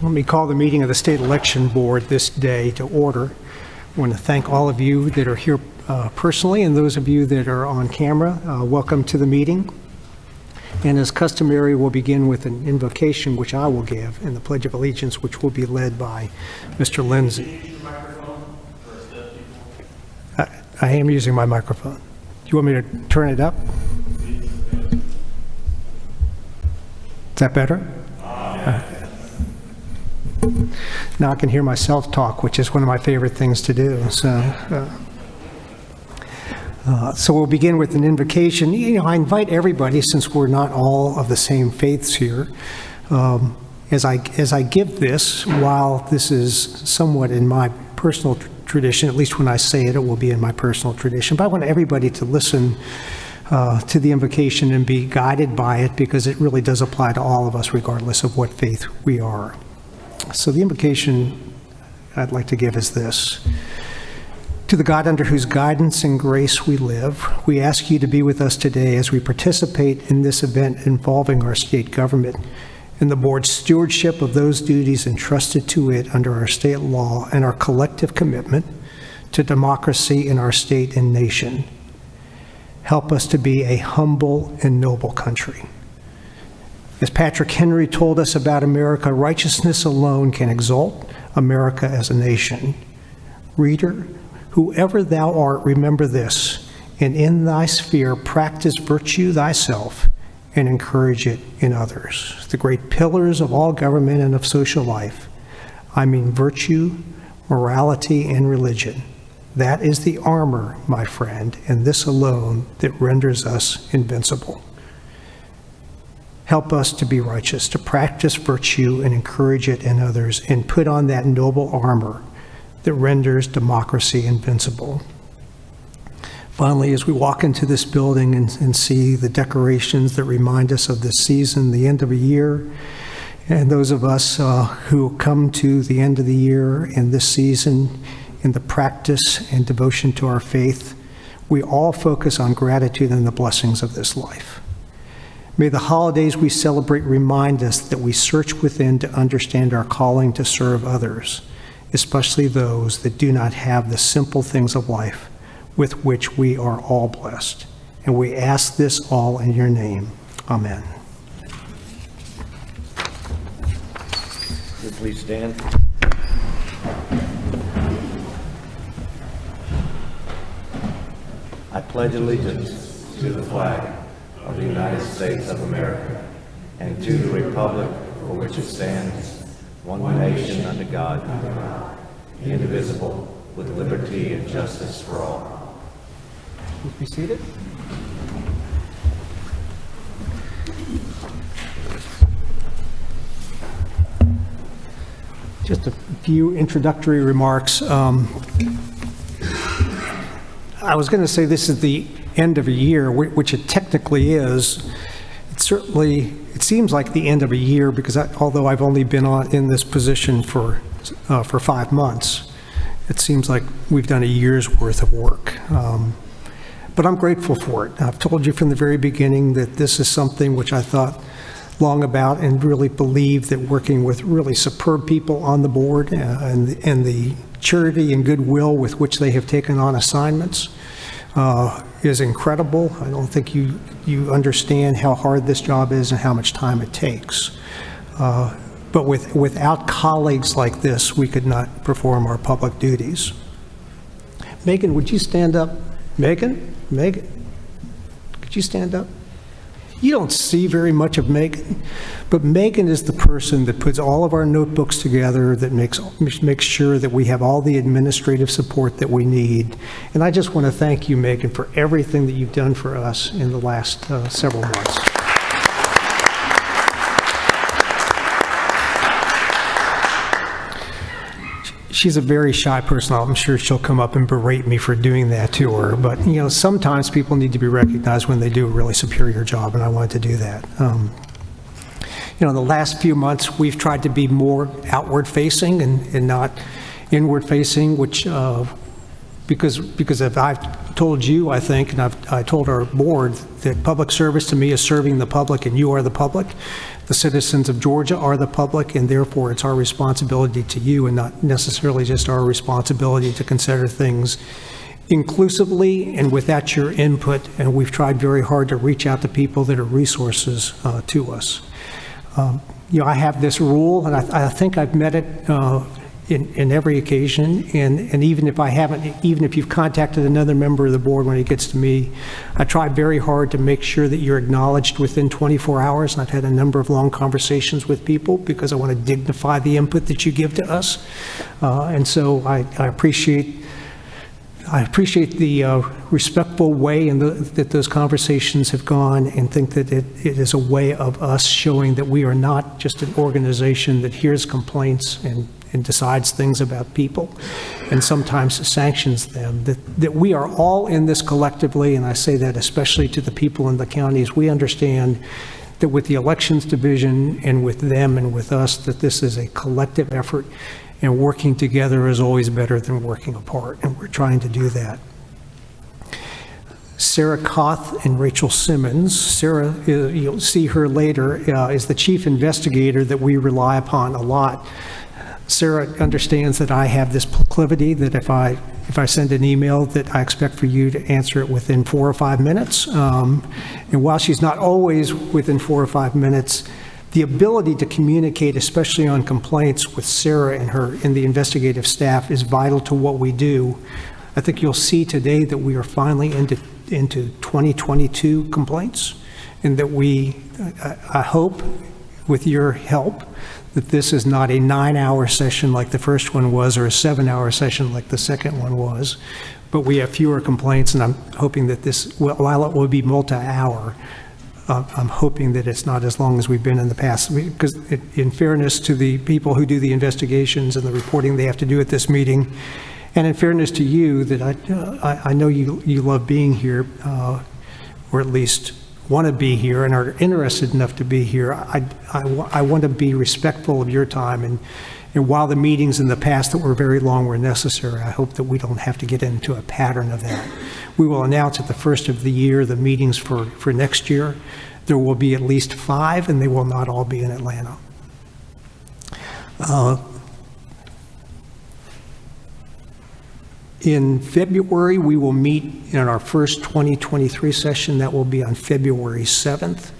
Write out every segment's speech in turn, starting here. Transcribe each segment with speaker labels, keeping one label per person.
Speaker 1: Let me call the meeting of the State Election Board this day to order. I want to thank all of you that are here personally and those of you that are on camera. Welcome to the meeting. And as customary, we'll begin with an invocation, which I will give, and the Pledge of Allegiance, which will be led by Mr. Lindsay. I am using my microphone. Do you want me to turn it up? Is that better? Now I can hear myself talk, which is one of my favorite things to do. So we'll begin with an invocation. I invite everybody, since we're not all of the same faiths here, as I give this, while this is somewhat in my personal tradition, at least when I say it, it will be in my personal tradition, but I want everybody to listen to the invocation and be guided by it, because it really does apply to all of us, regardless of what faith we are. So the invocation I'd like to give is this. To the God under whose guidance and grace we live, we ask you to be with us today as we participate in this event involving our state government and the board's stewardship of those duties entrusted to it under our state law and our collective commitment to democracy in our state and nation. Help us to be a humble and noble country. As Patrick Henry told us about America, righteousness alone can exalt America as a nation. Reader, whoever thou art, remember this, and in thy sphere practice virtue thyself and encourage it in others. The great pillars of all government and of social life, I mean virtue, morality, and religion. That is the armor, my friend, and this alone that renders us invincible. Help us to be righteous, to practice virtue and encourage it in others, and put on that noble armor that renders democracy invincible. Finally, as we walk into this building and see the decorations that remind us of this season, the end of a year, and those of us who come to the end of the year and this season in the practice and devotion to our faith, we all focus on gratitude and the blessings of this life. May the holidays we celebrate remind us that we search within to understand our calling to serve others, especially those that do not have the simple things of life with which we are all blessed. And we ask this all in your name. Amen.
Speaker 2: Would you please stand? I pledge allegiance to the flag of the United States of America and to the republic for which it stands, one nation under God, indivisible, with liberty and justice for all.
Speaker 1: Please be seated. Just a few introductory remarks. I was going to say this is the end of a year, which it technically is. It seems like the end of a year, because although I've only been in this position for 5 months, it seems like we've done a year's worth of work. But I'm grateful for it. I've told you from the very beginning that this is something which I thought long about and really believe that working with really superb people on the board and the charity and goodwill with which they have taken on assignments is incredible. I don't think you understand how hard this job is and how much time it takes. But without colleagues like this, we could not perform our public duties. Megan, would you stand up? Megan, could you stand up? You don't see very much of Megan, but Megan is the person that puts all of our notebooks together, that makes sure that we have all the administrative support that we need. And I just want to thank you, Megan, for everything that you've done for us in the last several months. She's a very shy person. I'm sure she'll come up and berate me for doing that to her. But, sometimes people need to be recognized when they do a really superior job, and I wanted to do that. The last few months, we've tried to be more outward-facing and not inward-facing, which Because if I've told you, I think, and I told our board, that public service to me is serving the public, and you are the public. The citizens of Georgia are the public, and therefore it's our responsibility to you and not necessarily just our responsibility to consider things inclusively and without your input. And we've tried very hard to reach out to people that are resources to us. I have this rule, and I think I've met it in every occasion, and even if I haven't, even if you've contacted another member of the board when it gets to me, I try very hard to make sure that you're acknowledged within 24 hours. And I've had a number of long conversations with people because I want to dignify the input that you give to us. And so I appreciate the respectful way that those conversations have gone, and think that it is a way of us showing that we are not just an organization that hears complaints and decides things about people and sometimes sanctions them, that we are all in this collectively. And I say that especially to the people in the counties. We understand that with the elections division and with them and with us, that this is a collective effort, and working together is always better than working apart, and we're trying to do that. Sarah Koth and Rachel Simmons. Sarah, you'll see her later, is the chief investigator that we rely upon a lot. Sarah understands that I have this proclivity that if I send an email, that I expect for you to answer it within 4 or 5 minutes. And while she's not always within 4 or 5 minutes, the ability to communicate, especially on complaints, with Sarah and the investigative staff is vital to what we do. I think you'll see today that we are finally into 2022 complaints, and that I hope, with your help, that this is not a 9-hour session like the first one was, or a 7-hour session like the second one was, but we have fewer complaints. And I'm hoping that this, while it will be multi-hour, I'm hoping that it's not as long as we've been in the past, because in fairness to the people who do the investigations and the reporting they have to do at this meeting, and in fairness to you, that I know you love being here, or at least want to be here and are interested enough to be here. I want to be respectful of your time, and while the meetings in the past that were very long were necessary, I hope that we don't have to get into a pattern of that. We will announce at the first of the year the meetings for next year. There will be at least 5, and they will not all be in Atlanta. In February, we will meet in our first 2023 session. That will be on February 7th.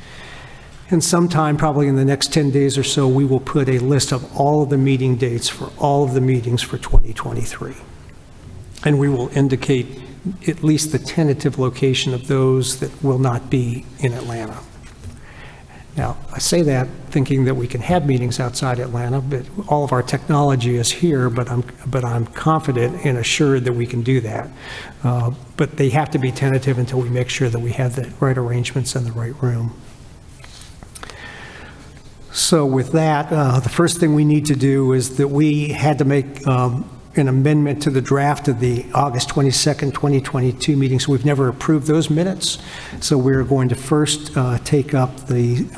Speaker 1: And sometime probably in the next 10 days or so, we will put a list of all of the meeting dates for all of the meetings for 2023. And we will indicate at least the tentative location of those that will not be in Atlanta. Now, I say that thinking that we can have meetings outside Atlanta, but all of our technology is here, but I'm confident and assured that we can do that. But they have to be tentative until we make sure that we have the right arrangements in the right room. So with that, the first thing we need to do is that we had to make an amendment to the draft of the August 22nd, 2022 meeting. So we've never approved those minutes. So we're going to first take up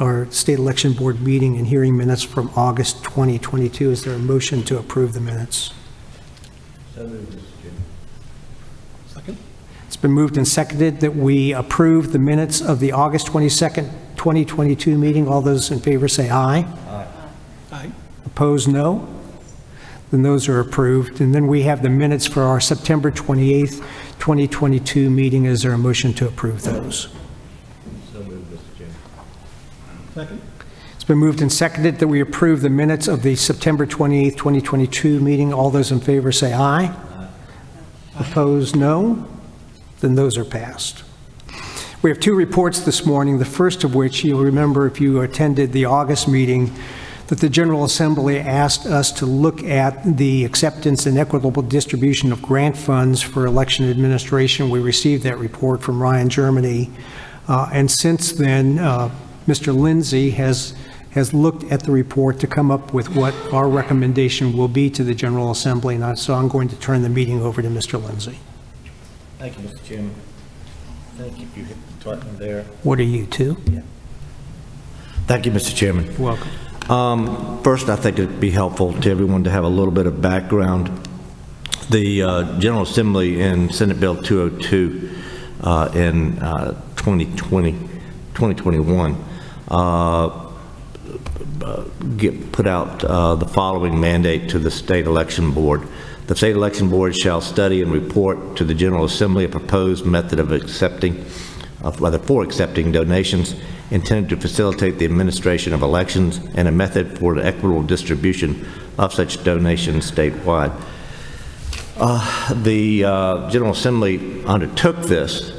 Speaker 1: our state election board meeting and hearing minutes from August 2022. Is there a motion to approve the minutes?
Speaker 2: So moved, Mr. Chairman.
Speaker 1: Second. It's been moved and seconded that we approve the minutes of the August 22nd, 2022 meeting. All those in favor say aye.
Speaker 2: Aye.
Speaker 1: Aye. Opposed, no. Then those are approved. And then we have the minutes for our September 28th, 2022 meeting. Is there a motion to approve those?
Speaker 2: So moved, Mr. Chairman.
Speaker 1: Second. It's been moved and seconded that we approve the minutes of the September 28th, 2022 meeting. All those in favor say aye.
Speaker 2: Aye.
Speaker 1: Opposed, no. Then those are passed. We have 2 reports this morning, the first of which you'll remember if you attended the August meeting, that the General Assembly asked us to look at the acceptance and equitable distribution of grant funds for election administration. We received that report from Ryan Germany. And since then, Mr. Lindsay has looked at the report to come up with what our recommendation will be to the General Assembly. And so I'm going to turn the meeting over to Mr. Lindsay.
Speaker 2: Thank you, Mr. Chairman. Thank you. You hit the button there.
Speaker 1: What are you, two?
Speaker 2: Yeah. Thank you, Mr. Chairman.
Speaker 1: Welcome.
Speaker 2: First, I think it'd be helpful to everyone to have a little bit of background. The General Assembly in Senate Bill 202 in 2021 put out the following mandate to the State Election Board. The State Election Board shall study and report to the General Assembly a proposed method of accepting donations intended to facilitate the administration of elections and a method for the equitable distribution of such donations statewide. The General Assembly undertook this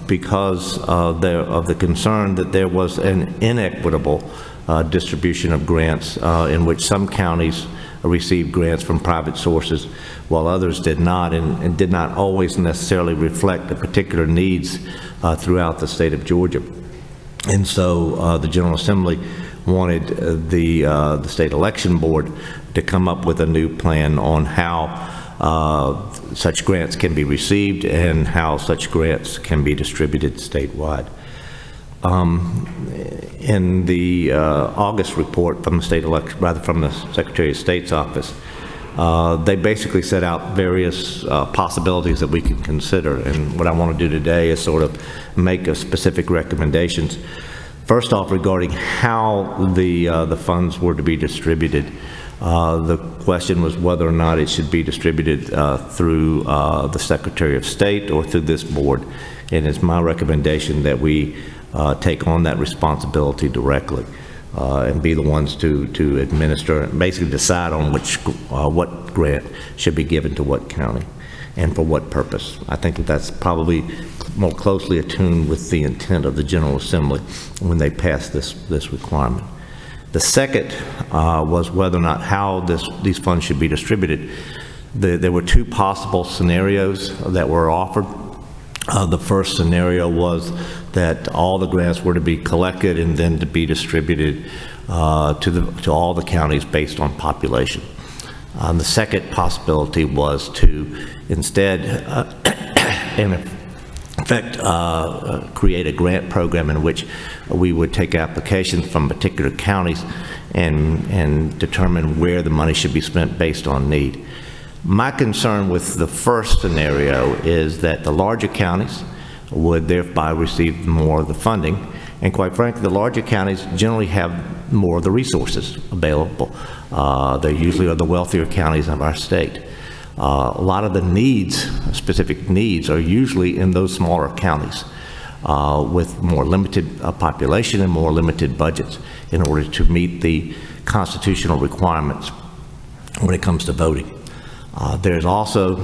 Speaker 2: because of the concern that there was an inequitable distribution of grants in which some counties received grants from private sources while others did not, and did not always necessarily reflect the particular needs throughout the state of Georgia. And so the General Assembly wanted the State Election Board to come up with a new plan on how such grants can be received and how such grants can be distributed statewide. In the August report from the from the Secretary of State's office, they basically set out various possibilities that we can consider, and what I want to do today is sort of make a specific recommendations. First off, regarding how the funds were to be distributed, the question was whether or not it should be distributed through the Secretary of State or through this board, and it's my recommendation that we take on that responsibility directly and be the ones to administer and basically decide on what grant should be given to what county and for what purpose. I think that's probably more closely attuned with the intent of the General Assembly when they passed this requirement. The second was whether or not how these funds should be distributed. There were two possible scenarios that were offered. The first scenario was that all the grants were to be collected and then to be distributed to all the counties based on population. The second possibility was to instead, in effect, create a grant program in which we would take applications from particular counties and determine where the money should be spent based on need. My concern with the first scenario is that the larger counties would thereby receive more of the funding, and quite frankly, the larger counties generally have more of the resources available. They usually are the wealthier counties of our state. A lot of the needs, specific needs, are usually in those smaller counties with more limited population and more limited budgets in order to meet the constitutional requirements when it comes to voting. There's also,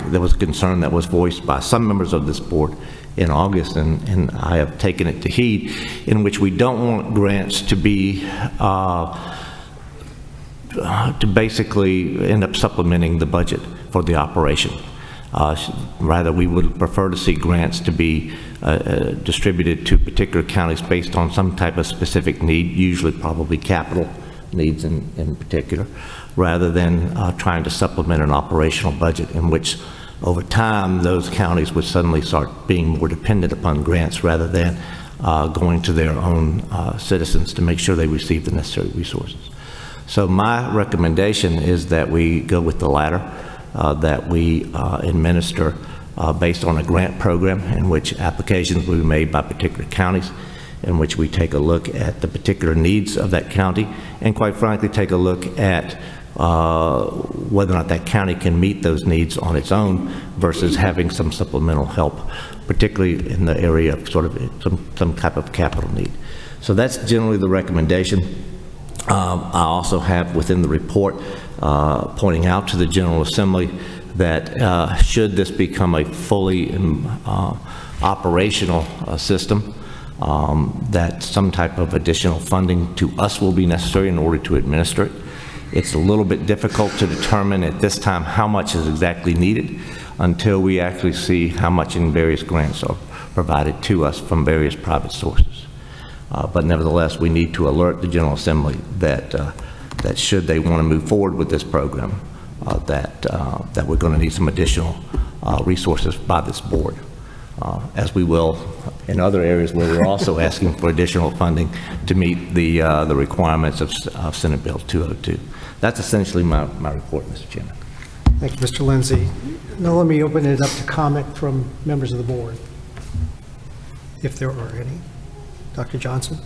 Speaker 2: there was a concern that was voiced by some members of this board in August, and I have taken it to heed, in which we don't want grants to be, to basically end up supplementing the budget for the operation. Rather, we would prefer to see grants to be distributed to particular counties based on some type of specific need, usually probably capital needs in particular, rather than trying to supplement an operational budget in which over time those counties would suddenly start being more dependent upon grants rather than going to their own citizens to make sure they receive the necessary resources. So my recommendation is that we go with the latter, that we administer based on a grant program in which applications will be made by particular counties, in which we take a look at the particular needs of that county, and quite frankly take a look at whether or not that county can meet those needs on its own versus having some supplemental help, particularly in the area of sort of some type of capital need. So that's generally the recommendation. I also have within the report pointing out to the General Assembly that should this become a fully operational system, that some type of additional funding to us will be necessary in order to administer it. It's a little bit difficult to determine at this time how much is exactly needed until we actually see how much in various grants are provided to us from various private sources. But nevertheless, we need to alert the General Assembly that that should they want to move forward with this program, that we're going to need some additional resources by this board, as we will in other areas where we're also asking for additional funding to meet the requirements of Senate Bill 202. that's essentially my report, Mr. Chairman.
Speaker 1: Thank you, Mr. Lindsay. Now let me open it up to comment from members of the board, if there are any. Dr. Johnson?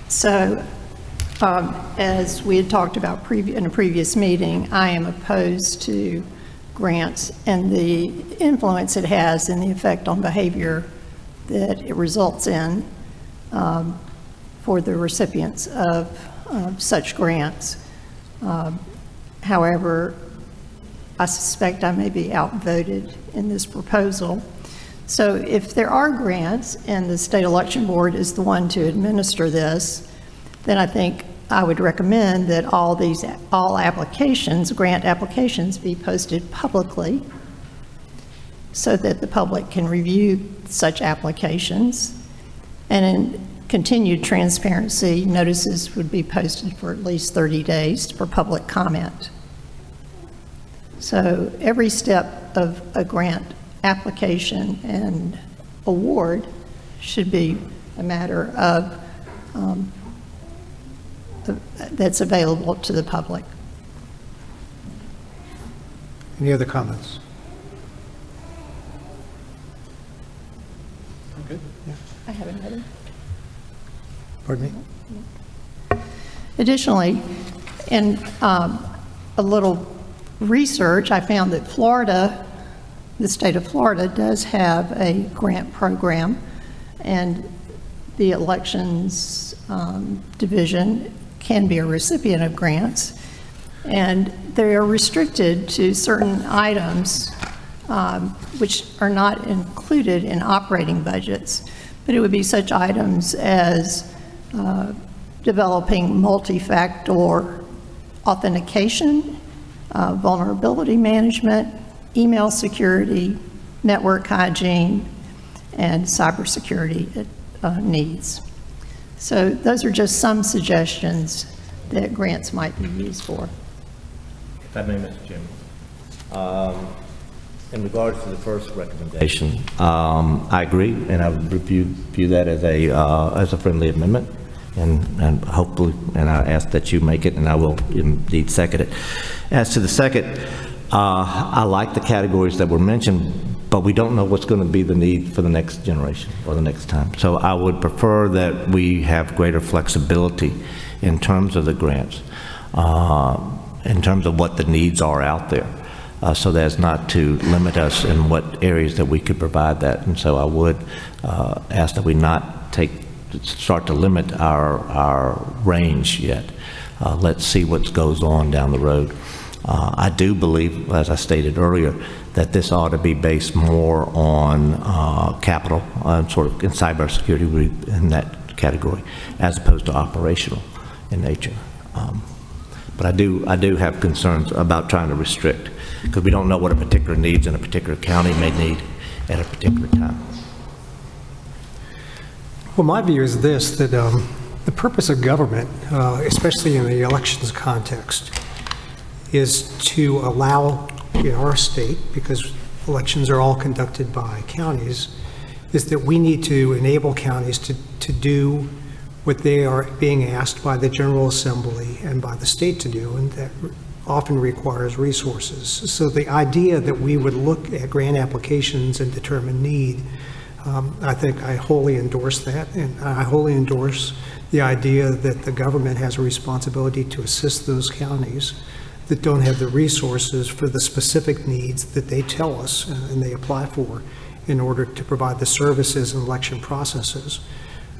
Speaker 3: So, as we had talked about in a previous meeting, I am opposed to grants and the influence it has and the effect on behavior that it results in for the recipients of such grants. However, I suspect I may be outvoted in this proposal. So if there are grants and the State Election Board is the one to administer this, then I think I would recommend that all applications, grant applications, be posted publicly so that the public can review such applications. And in continued transparency, notices would be posted for at least 30 days for public comment. So every step of a grant application and award should be a matter of that's available to the public.
Speaker 1: Any other comments? Good. Yeah.
Speaker 3: I have another.
Speaker 1: Pardon me?
Speaker 3: Additionally, in a little research, I found that Florida, the state of Florida, does have a grant program, and the elections division can be a recipient of grants, and they are restricted to certain items which are not included in operating budgets, but it would be such items as developing multi-factor authentication, vulnerability management, email security, network hygiene, and cybersecurity needs. So those are just some suggestions that grants might be used for.
Speaker 2: If I may, Mr. Chairman. In regards to the first recommendation, I agree, and I would view that as a friendly amendment, and hopefully, and I ask that you make it, and I will indeed second it. As to the second, I like the categories that were mentioned, but we don't know what's going to be the need for the next generation or the next time. So I would prefer that we have greater flexibility in terms of the grants, in terms of what the needs are out there, so as not to limit us in what areas that we could provide that. And so I would ask that we not start to limit our range yet. Let's see what goes on down the road. I do believe, as I stated earlier, that this ought to be based more on capital, sort of in cybersecurity in that category, as opposed to operational in nature. But I do have concerns about trying to restrict, because we don't know what a particular needs in a particular county may need at a particular time.
Speaker 1: Well, my view is this, that the purpose of government, especially in the elections context, is to allow in our state, because elections are all conducted by counties, is that we need to enable counties to do what they are being asked by the General Assembly and by the state to do, and that often requires resources. So the idea that we would look at grant applications and determine need, I think I wholly endorse that, and I wholly endorse the idea that the government has a responsibility to assist those counties that don't have the resources for the specific needs that they tell us and they apply for in order to provide the services and election processes.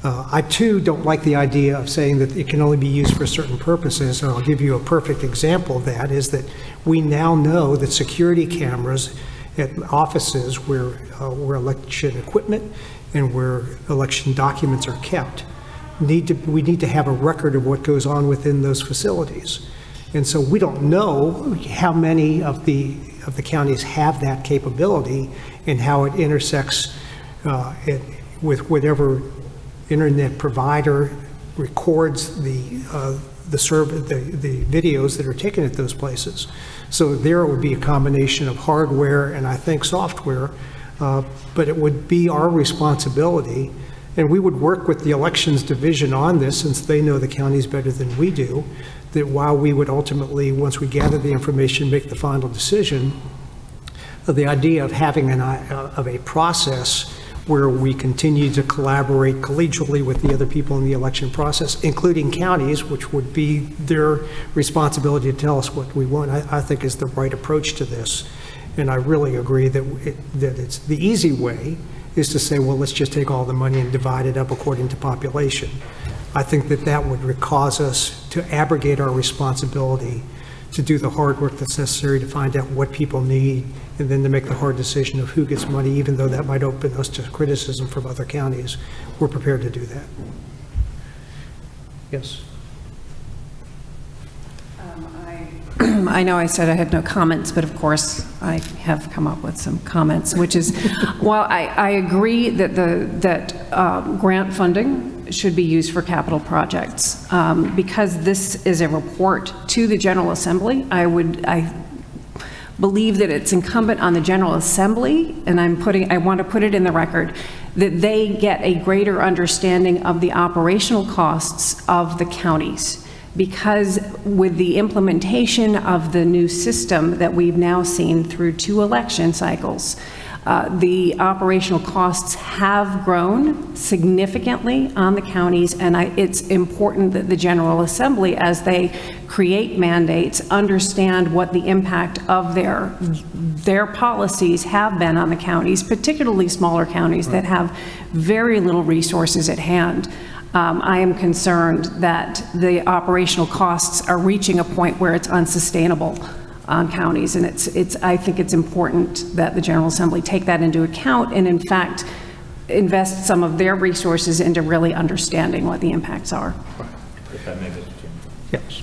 Speaker 1: I too don't like the idea of saying that it can only be used for certain purposes, and I'll give you a perfect example of that, is that we now know that security cameras at offices where election equipment and where election documents are kept, we need to have a record of what goes on within those facilities. And so we don't know how many of the counties have that capability and how it intersects with whatever internet provider records the videos that are taken at those places. So there would be a combination of hardware and I think software, but it would be our responsibility And we would work with the elections division on this, since they know the counties better than we do, that while we would ultimately, once we gather the information, make the final decision, the idea of having a process where we continue to collaborate collegially with the other people in the election process, including counties, which would be their responsibility to tell us what we want, I think is the right approach to this. And I really agree that it's the easy way is to say, well, let's just take all the money and divide it up according to population. I think that would cause us to abrogate our responsibility to do the hard work that's necessary to find out what people need, and then to make the hard decision of who gets money, even though that might open us to criticism from other counties. We're prepared to do that. Yes.
Speaker 4: I know I said I had no comments, but of course I have come up with some comments, which is, while I agree that grant funding should be used for capital projects, because this is a report to the General Assembly, I believe that it's incumbent on the General Assembly, and I want to put it in the record, that they get a greater understanding of the operational costs of the counties. Because with the implementation of the new system that we've now seen through 2 election cycles, the operational costs have grown significantly on the counties, and it's important that the General Assembly, as they create mandates, understand what the impact of their policies have been on the counties, particularly smaller counties that have very little resources at hand. I am concerned that the operational costs are reaching a point where it's unsustainable on counties, and I think it's important that the General Assembly take that into account and, in fact, invest some of their resources into really understanding what the impacts are.
Speaker 2: If I may, Mr. Chairman.
Speaker 1: Yes.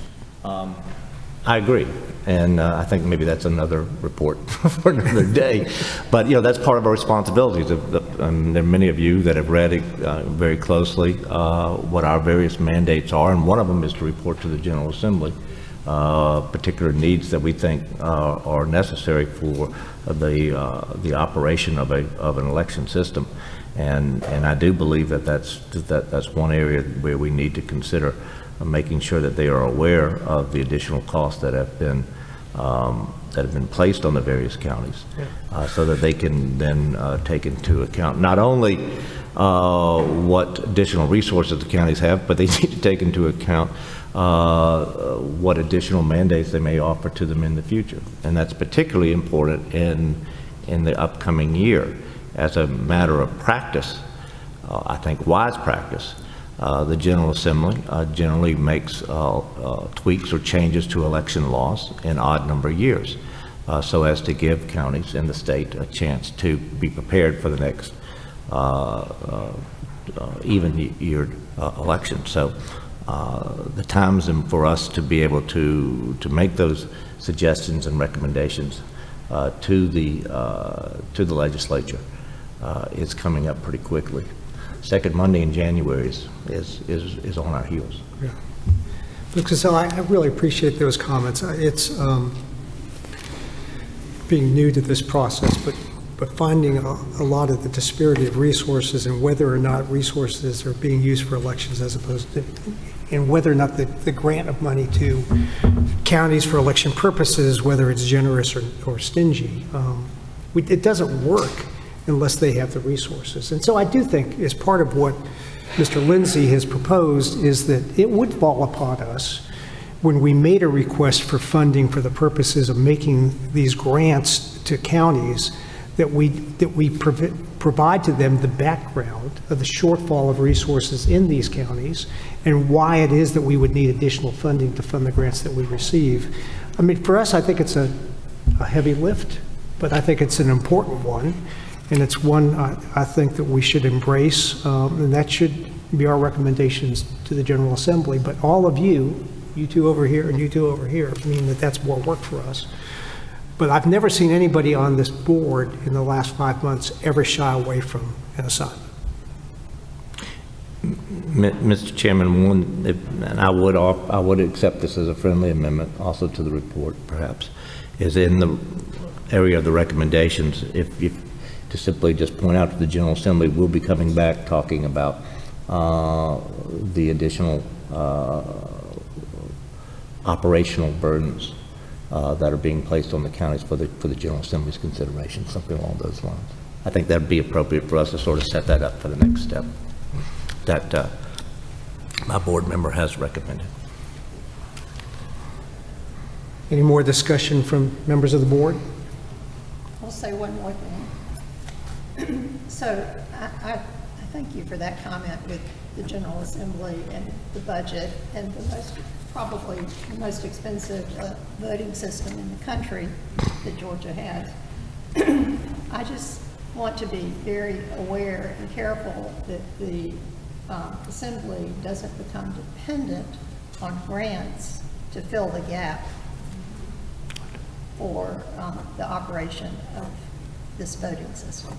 Speaker 2: I agree, and I think maybe that's another report for another day. But, that's part of our responsibilities. There are many of you that have read it very closely, what our various mandates are, and one of them is to report to the General Assembly particular needs that we think are necessary for the operation of an election system. And I do believe that's one area where we need to consider making sure that they are aware of the additional costs that have been placed on the various counties, so that they can then take into account not only what additional resources the counties have, but they need to take into account what additional mandates they may offer to them in the future. And that's particularly important in the upcoming year. As a matter of practice, I think wise practice, the General Assembly generally makes tweaks or changes to election laws in odd number of years, so as to give counties in the state a chance to be prepared for the next even-yeared election. So the times for us to be able to make those suggestions and recommendations to the legislature is coming up pretty quickly. Second Monday in January is on our heels.
Speaker 1: Yeah. Because I really appreciate those comments. It's being new to this process, but finding a lot of the disparity of resources and whether or not resources are being used for elections as opposed to, and whether or not the grant of money to counties for election purposes, whether it's generous or stingy, it doesn't work unless they have the resources. And so I do think, as part of what Mr. Lindsay has proposed, is that it would fall upon us when we made a request for funding for the purposes of making these grants to counties, that we provide to them the background of the shortfall of resources in these counties and why it is that we would need additional funding to fund the grants that we receive. I mean, for us, I think it's a heavy lift, but I think it's an important one. And it's one I think that we should embrace, and that should be our recommendations to the General Assembly. But all of you two over here and you two over here, mean that that's more work for us. But I've never seen anybody on this board in the last 5 months ever shy away from an assignment.
Speaker 2: Mr. Chairman, and I would accept this as a friendly amendment also to the report, perhaps, is in the area of the recommendations. to simply just point out to the General Assembly, we'll be coming back talking about the additional operational burdens that are being placed on the counties for the General Assembly's consideration, something along those lines. I think that would be appropriate for us to sort of set that up for the next step that my board member has recommended.
Speaker 1: Any more discussion from members of the board?
Speaker 3: I'll say one more thing. So I thank you for that comment with the General Assembly and the budget and probably the most expensive voting system in the country that Georgia has. I just want to be very aware and careful that the Assembly doesn't become dependent on grants to fill the gap for the operation of this voting system.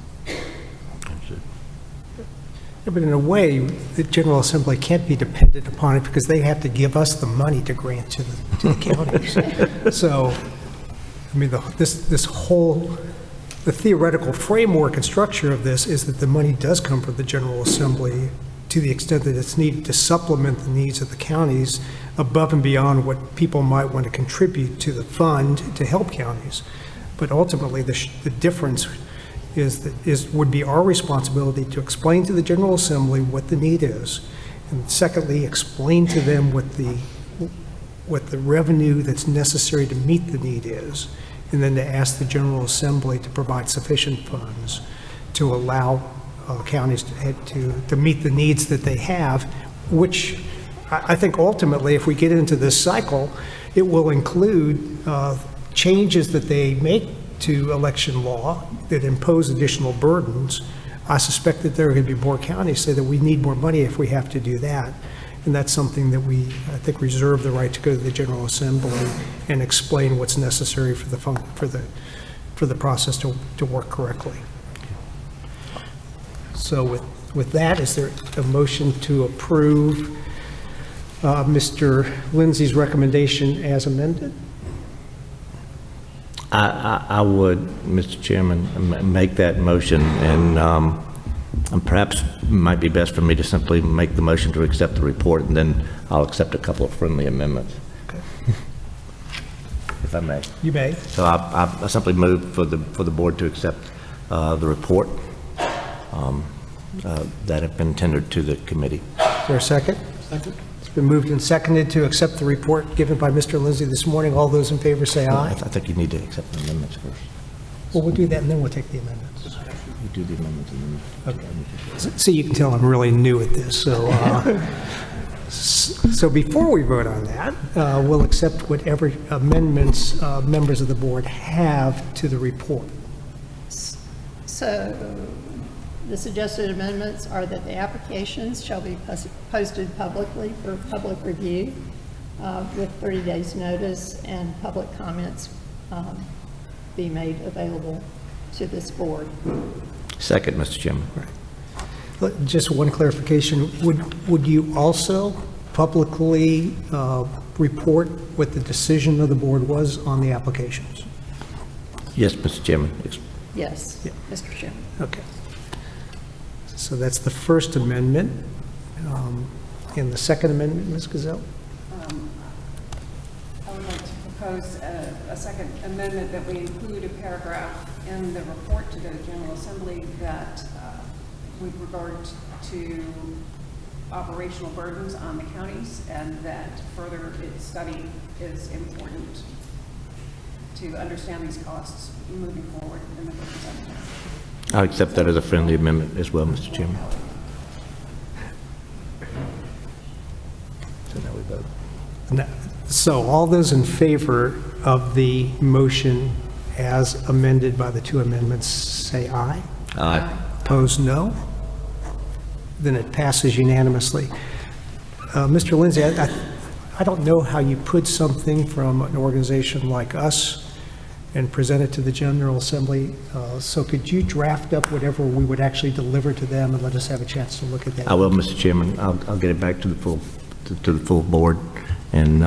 Speaker 1: Yeah, but in a way, the General Assembly can't be dependent upon it because they have to give us the money to grant to the counties. So, I mean, this whole, the theoretical framework and structure of this is that the money does come from the General Assembly to the extent that it's needed to supplement the needs of the counties above and beyond what people might want to contribute to the fund to help counties. But ultimately, the difference would be our responsibility to explain to the General Assembly what the need is, and secondly, explain to them what the revenue that's necessary to meet the need is, and then to ask the General Assembly to provide sufficient funds to allow counties to meet the needs that they have, which I think ultimately, if we get into this cycle, it will include changes that they make to election law that impose additional burdens. I suspect that there are going to be more counties say that we need more money if we have to do that. And that's something that we, I think, reserve the right to go to the General Assembly and explain what's necessary for the process to work correctly. So with that, is there a motion to approve Mr. Lindsay's recommendation as amended?
Speaker 2: I would, Mr. Chairman, make that motion, and perhaps it might be best for me to simply make the motion to accept the report, and then I'll accept a couple of friendly amendments.
Speaker 1: Okay.
Speaker 2: If I may.
Speaker 1: You may.
Speaker 2: So I simply move for the board to accept the report that have been tendered to the committee.
Speaker 1: Is there a second? Second. It's been moved and seconded to accept the report given by Mr. Lindsay this morning. All those in favor say aye.
Speaker 2: I think you need to accept the amendments first.
Speaker 1: Well, we'll do that, and then we'll take the amendments.
Speaker 2: You do the amendments and then...
Speaker 1: Okay. See, you can tell I'm really new at this, so... So before we vote on that, we'll accept whatever amendments members of the board have to the report.
Speaker 3: So the suggested amendments are that the applications shall be posted publicly for public review with 30 days notice, and public comments be made available to this board.
Speaker 2: Second, Mr. Chairman.
Speaker 1: Just one clarification, would you also publicly report what the decision of the board was on the applications?
Speaker 2: Yes, Mr. Chairman.
Speaker 3: Yes,
Speaker 1: Yeah.
Speaker 3: Mr. Chairman.
Speaker 1: Okay. So that's the First Amendment. And the Second Amendment, Ms. Gazelle?
Speaker 4: I would like to propose a second amendment that we include a paragraph in the report to the General Assembly that with regard to operational burdens on the counties, and that further study is important to understand these costs moving forward in the future.
Speaker 2: I'll accept that as a friendly amendment as well, Mr. Chairman. So now we vote.
Speaker 1: So all those in favor of the motion as amended by the two amendments, say aye.
Speaker 2: Aye.
Speaker 1: Opposed, no. Then it passes unanimously. Mr. Lindsay, I don't know how you put something from an organization like us and present it to the General Assembly. So could you draft up whatever we would actually deliver to them and let us have a chance to look at that?
Speaker 2: I will, Mr. Chairman. I'll get it back to the full board. And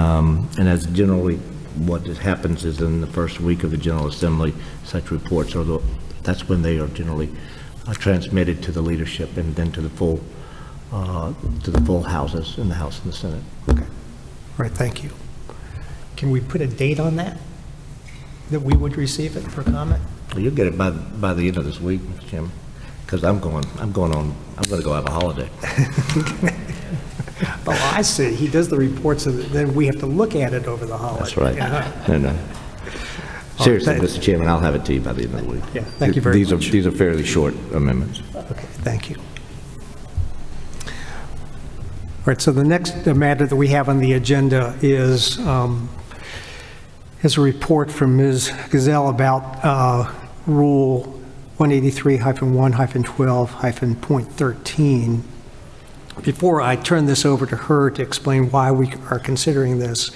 Speaker 2: as generally what happens is in the first week of the General Assembly, such reports are That's when they are generally transmitted to the leadership and then to the full houses in the House and the Senate.
Speaker 1: Okay. All right, thank you. Can we put a date on that we would receive it for comment?
Speaker 2: Well, you'll get it by the end of this week, Mr. Chairman, because I'm going to go have a holiday.
Speaker 1: Oh, I see. He does the reports, and then we have to look at it over the holiday.
Speaker 2: That's right.
Speaker 1: Yeah.
Speaker 2: And, seriously,
Speaker 1: thank-
Speaker 2: Mr. Chairman, I'll have it to you by the end of the week.
Speaker 1: Yeah, thank you very much.
Speaker 2: These are fairly short amendments.
Speaker 1: Okay, thank you. All right, so the next matter that we have on the agenda is a report from Ms. Gazelle about Rule 183-1-12-.13. Before I turn this over to her to explain why we are considering this,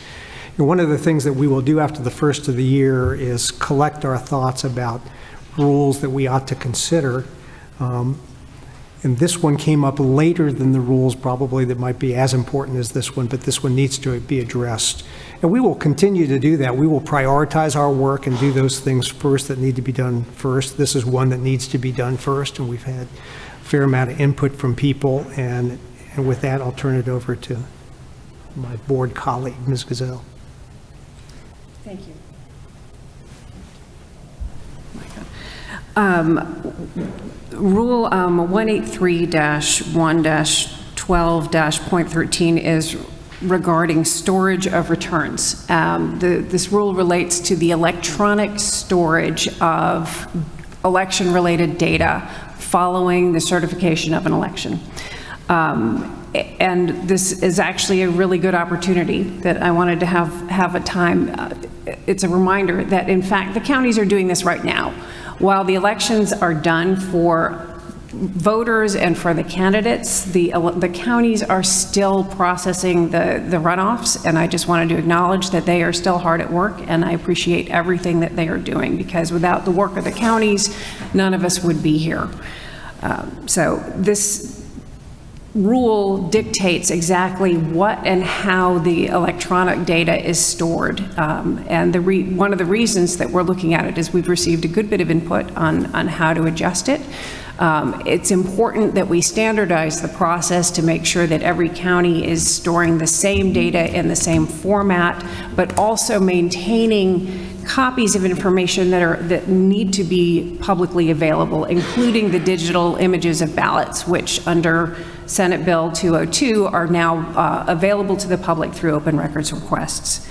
Speaker 1: one of the things that we will do after the first of the year is collect our thoughts about rules that we ought to consider. And this one came up later than the rules probably that might be as important as this one, but this one needs to be addressed. And we will continue to do that. We will prioritize our work and do those things first that need to be done first. This is one that needs to be done first, and we've had a fair amount of input from people. And with that, I'll turn it over to my board colleague, Ms. Gazelle.
Speaker 4: Thank you. Rule 183-1-12-.13 is regarding storage of returns. This rule relates to the electronic storage of election-related data following the certification of an election. And this is actually a really good opportunity that I wanted to have a time. It's a reminder that, in fact, the counties are doing this right now. While the elections are done for voters and for the candidates, the counties are still processing the runoffs, and I just wanted to acknowledge that they are still hard at work, and I appreciate everything that they are doing, because without the work of the counties, none of us would be here. So this rule dictates exactly what and how the electronic data is stored. And one of the reasons that we're looking at it is we've received a good bit of input on how to adjust it. It's important that we standardize the process to make sure that every county is storing the same data in the same format, but also maintaining copies of information that need to be publicly available, including the digital images of ballots, which under Senate Bill 202 are now available to the public through open records requests.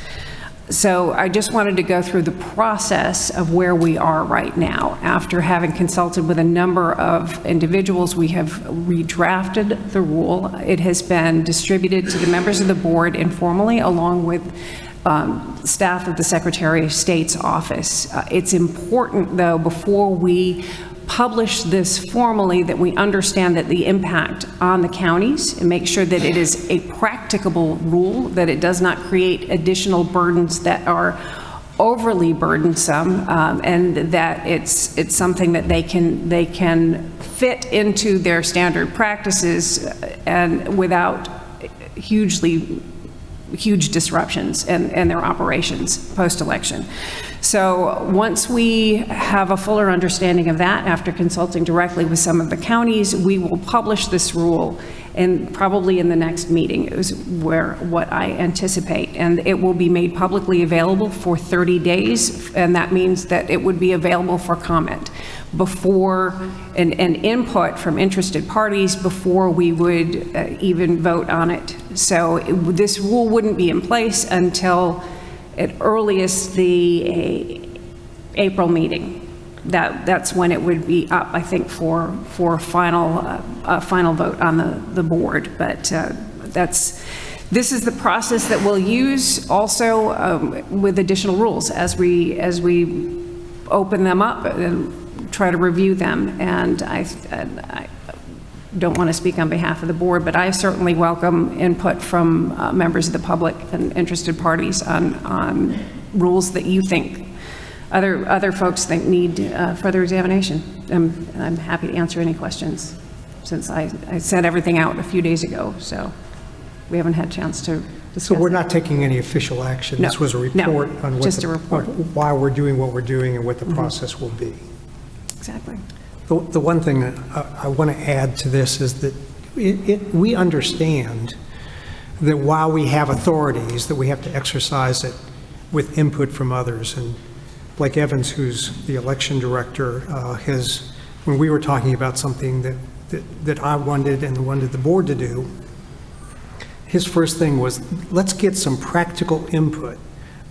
Speaker 4: So I just wanted to go through the process of where we are right now. After having consulted with a number of individuals, we have redrafted the rule. It has been distributed to the members of the board informally, along with staff of the Secretary of State's office. It's important, though, before we publish this formally, that we understand that the impact on the counties and make sure that it is a practicable rule, that it does not create additional burdens that are overly burdensome, and that it's something that they can fit into their standard practices and without huge disruptions in their operations post-election. So once we have a fuller understanding of that, after consulting directly with some of the counties, we will publish this rule, and probably in the next meeting is what I anticipate. And it will be made publicly available for 30 days, and that means that it would be available for comment before and input from interested parties before we would even vote on it. So this rule wouldn't be in place until at earliest the April meeting. That's when it would be up, I think, for final vote on the board. But this is the process that we'll use also with additional rules as we open them up and try to review them. And I don't want to speak on behalf of the board, but I certainly welcome input from members of the public and interested parties on rules that you think other folks think need further examination. I'm happy to answer any questions, since I sent everything out a few days ago, so we haven't had a chance to discuss.
Speaker 1: So we're not taking any official action?
Speaker 4: No,
Speaker 1: This was a
Speaker 4: no,
Speaker 1: report on
Speaker 4: just a report.
Speaker 1: why we're doing what we're doing and what the process will be?
Speaker 4: exactly.
Speaker 1: The one thing that I want to add to this is that we understand that while we have authorities, that we have to exercise it with input from others. And Blake Evans, who's the election director, when we were talking about something that I wanted and wanted the board to do, his first thing was, let's get some practical input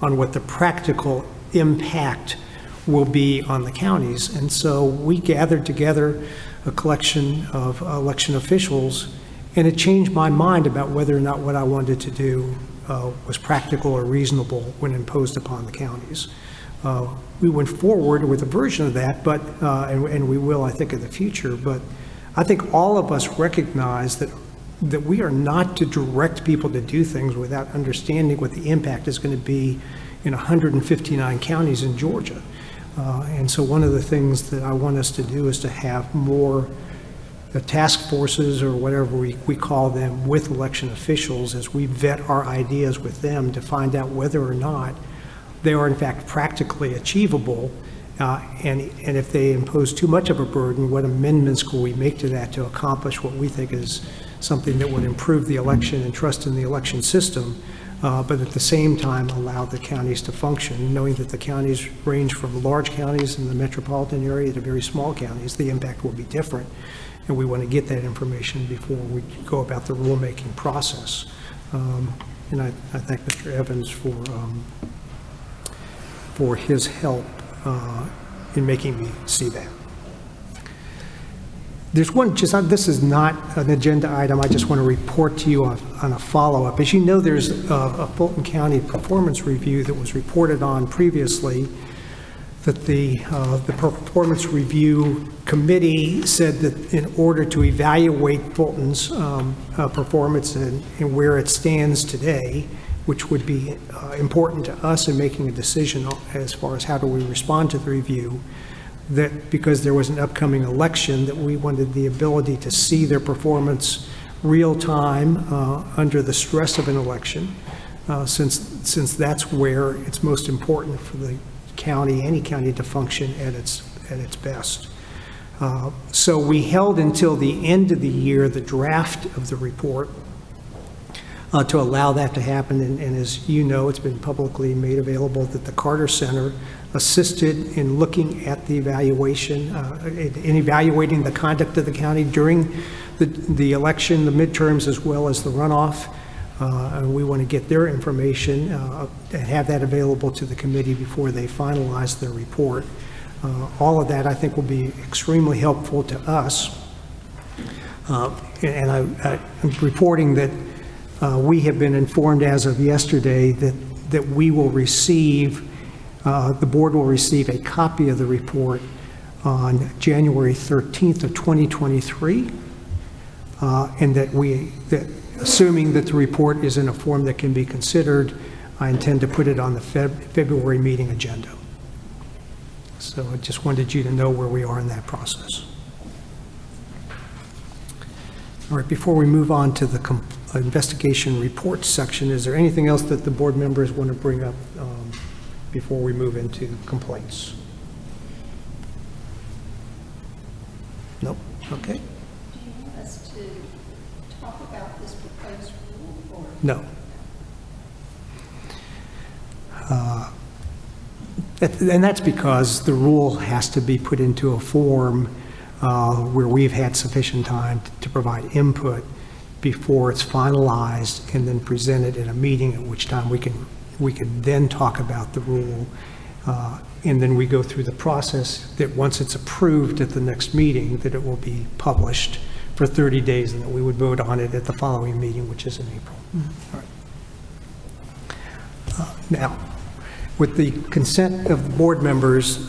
Speaker 1: on what the practical impact will be on the counties. And so we gathered together a collection of election officials, and it changed my mind about whether or not what I wanted to do was practical or reasonable when imposed upon the counties. We went forward with a version of that, but and we will, I think, in the future. But I think all of us recognize that we are not to direct people to do things without understanding what the impact is going to be in 159 counties in Georgia. And so one of the things that I want us to do is to have more task forces, or whatever we call them, with election officials as we vet our ideas with them to find out whether or not they are in fact practically achievable. And if they impose too much of a burden, what amendments can we make to that to accomplish what we think is something that would improve the election and trust in the election system, but at the same time allow the counties to function, knowing that the counties range from large counties in the metropolitan area to very small counties. The impact will be different, and we want to get that information before we go about the rulemaking process. And I thank Mr. Evans for his help in making me see that. There's one, this is not an agenda item, I just want to report to you on a follow-up. As you know, there's a Fulton County performance review that was reported on previously, that the performance review committee said that in order to evaluate Fulton's performance and where it stands today, which would be important to us in making a decision as far as how do we respond to the review, that because there was an upcoming election, that we wanted the ability to see their performance real time under the stress of an election, since that's where it's most important for the county, any county, to function at its best. So we held until the end of the year the draft of the report to allow that to happen. And as you know, it's been publicly made available that the Carter Center assisted in looking at the evaluation, in evaluating the conduct of the county during the election, the midterms, as well as the runoff. And we want to get their information and have that available to the committee before they finalize their report. All of that, I think, will be extremely helpful to us. And I'm reporting that we have been informed as of yesterday that we will receive, the board will receive a copy of the report on January 13th of 2023, and that assuming that the report is in a form that can be considered, I intend to put it on the February meeting agenda. So I just wanted you to know where we are in that process. All right, before we move on to the investigation report section, is there anything else that the board members want to bring up before we move into complaints? Nope, okay.
Speaker 3: Do you want us to talk about this proposed rule, or?
Speaker 1: No. And that's because the rule has to be put into a form where we've had sufficient time to provide input before it's finalized and then presented in a meeting, at which time we can then talk about the rule. And then we go through the process that once it's approved at the next meeting, that it will be published for 30 days and that we would vote on it at the following meeting, which is in April. All right. Now, with the consent of the board members,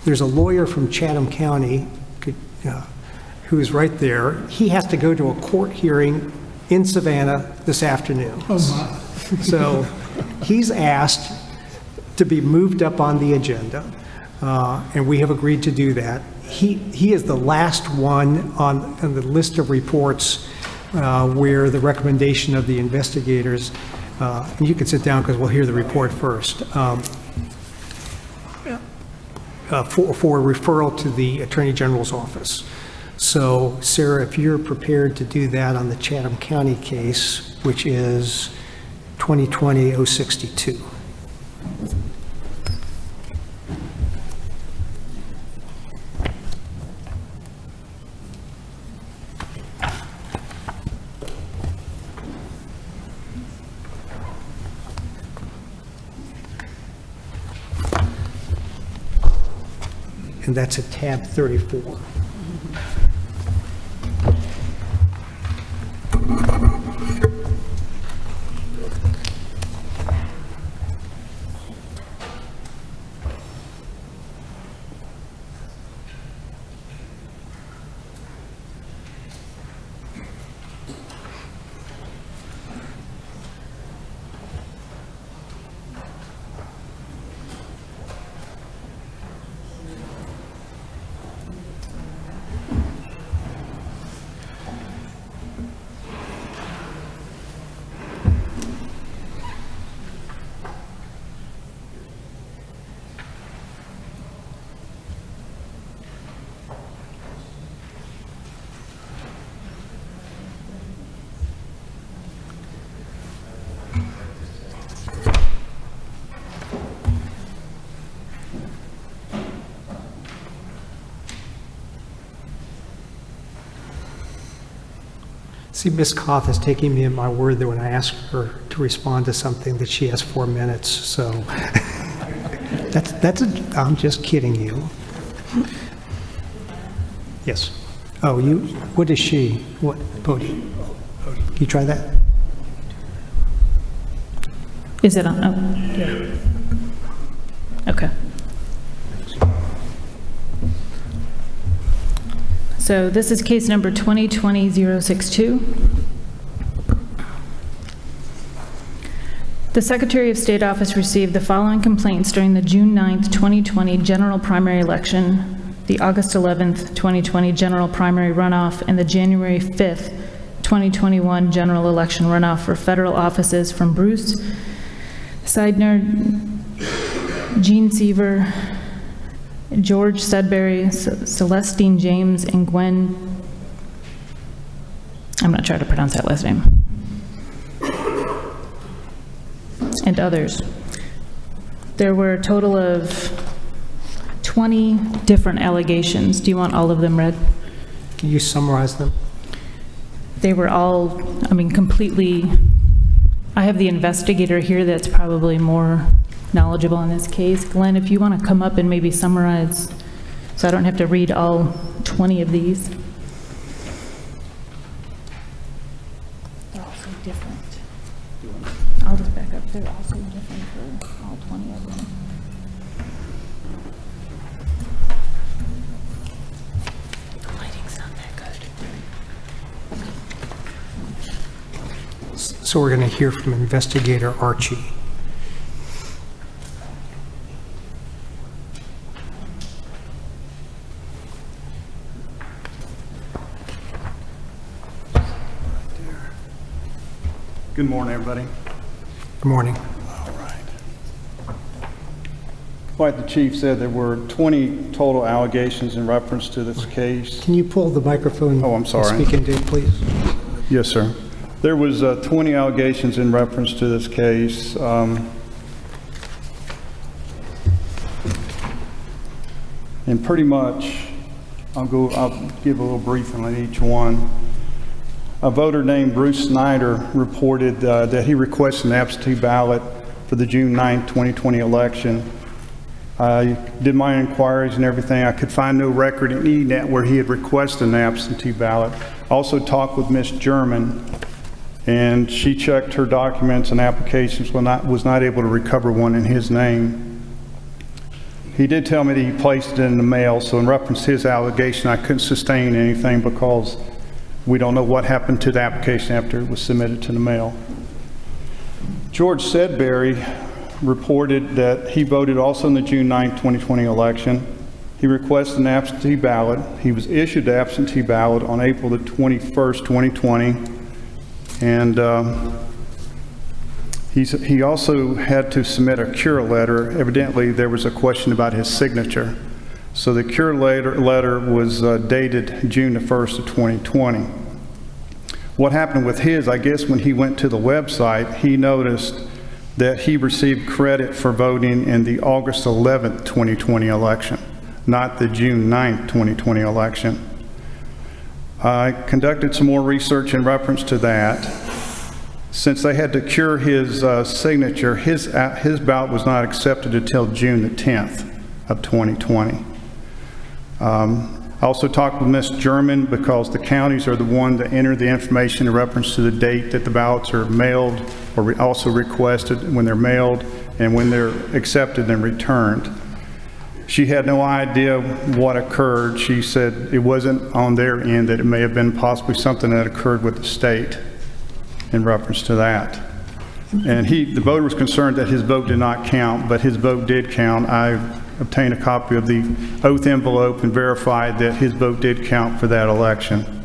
Speaker 1: there's a lawyer from Chatham County who is right there. He has to go to a court hearing in Savannah this afternoon. Oh my. So he's asked to be moved up on the agenda, and we have agreed to do that. He is the last one on the list of reports where the recommendation of the investigators, and you can sit down because we'll hear the report first. for referral to the Attorney General's office. So, Sarah, if you're prepared to do that on the Chatham County case, which is 2020-062. And that's at tab 34. See, Ms. Koth is taking me at my word that when I ask her to respond to something that she has 4 minutes, so I'm just kidding you. Yes. Oh, what is she? What, Bodhi? Can you try that?
Speaker 5: Is it on? Oh, yeah. Okay. So this is case number 2020-062. The Secretary of State office received the following complaints during the June 9th, 2020 general primary election, the August 11th, 2020 general primary runoff, and the January 5th, 2021 general election runoff for federal offices from Bruce Seidner, Gene Seaver, George Sudbury, Celestine James, and Gwen, I'm not trying to pronounce that last name, and others. There were a total of 20 different allegations. Do you want all of them read?
Speaker 1: Can you summarize them?
Speaker 5: They were all, completely, I have the investigator here that's probably more knowledgeable in this case. Glenn, if you want to come up and maybe summarize, so I don't have to read all 20 of these. They're all so different. I'll just back up. They're all so different for all 20 of them. The lighting's not that good.
Speaker 1: So we're going to hear from Investigator Archie.
Speaker 6: Good morning, everybody.
Speaker 1: Good morning.
Speaker 6: All right. Like the chief said, there were 20 total allegations in reference to this case.
Speaker 1: Can you pull the microphone?
Speaker 6: Oh, I'm sorry.
Speaker 1: And speak into it, please.
Speaker 6: Yes, sir. There was 20 allegations in reference to this case. And pretty much, I'll give a little briefing on each one. A voter named Bruce Snyder reported that he requested an absentee ballot for the June 9, 2020 election. I did my inquiries and everything. I could find no record in ENET where he had requested an absentee ballot. Also talked with Ms. German, and she checked her documents and applications, was not able to recover one in his name. He did tell me that he placed it in the mail, so in reference to his allegation, I couldn't sustain anything because we don't know what happened to the application after it was submitted to the mail. George Sedbury reported that he voted also in the June 9, 2020 election. He requested an absentee ballot. He was issued the absentee ballot on April the 21st, 2020. And he also had to submit a cure letter. Evidently, there was a question about his signature. So the cure letter was dated June the 1st of 2020. What happened with his, I guess when he went to the website, he noticed that he received credit for voting in the August 11th, 2020 election, not the June 9th, 2020 election. I conducted some more research in reference to that. Since they had to cure his signature, his ballot was not accepted until June the 10th of 2020. I also talked with Ms. German because the counties are the one that enter the information in reference to the date that the ballots are mailed, or also requested when they're mailed and when they're accepted and returned. She had no idea what occurred. She said it wasn't on their end, that it may have been possibly something that occurred with the state in reference to that. And the voter was concerned that his vote did not count, but his vote did count. I obtained a copy of the oath envelope and verified that his vote did count for that election.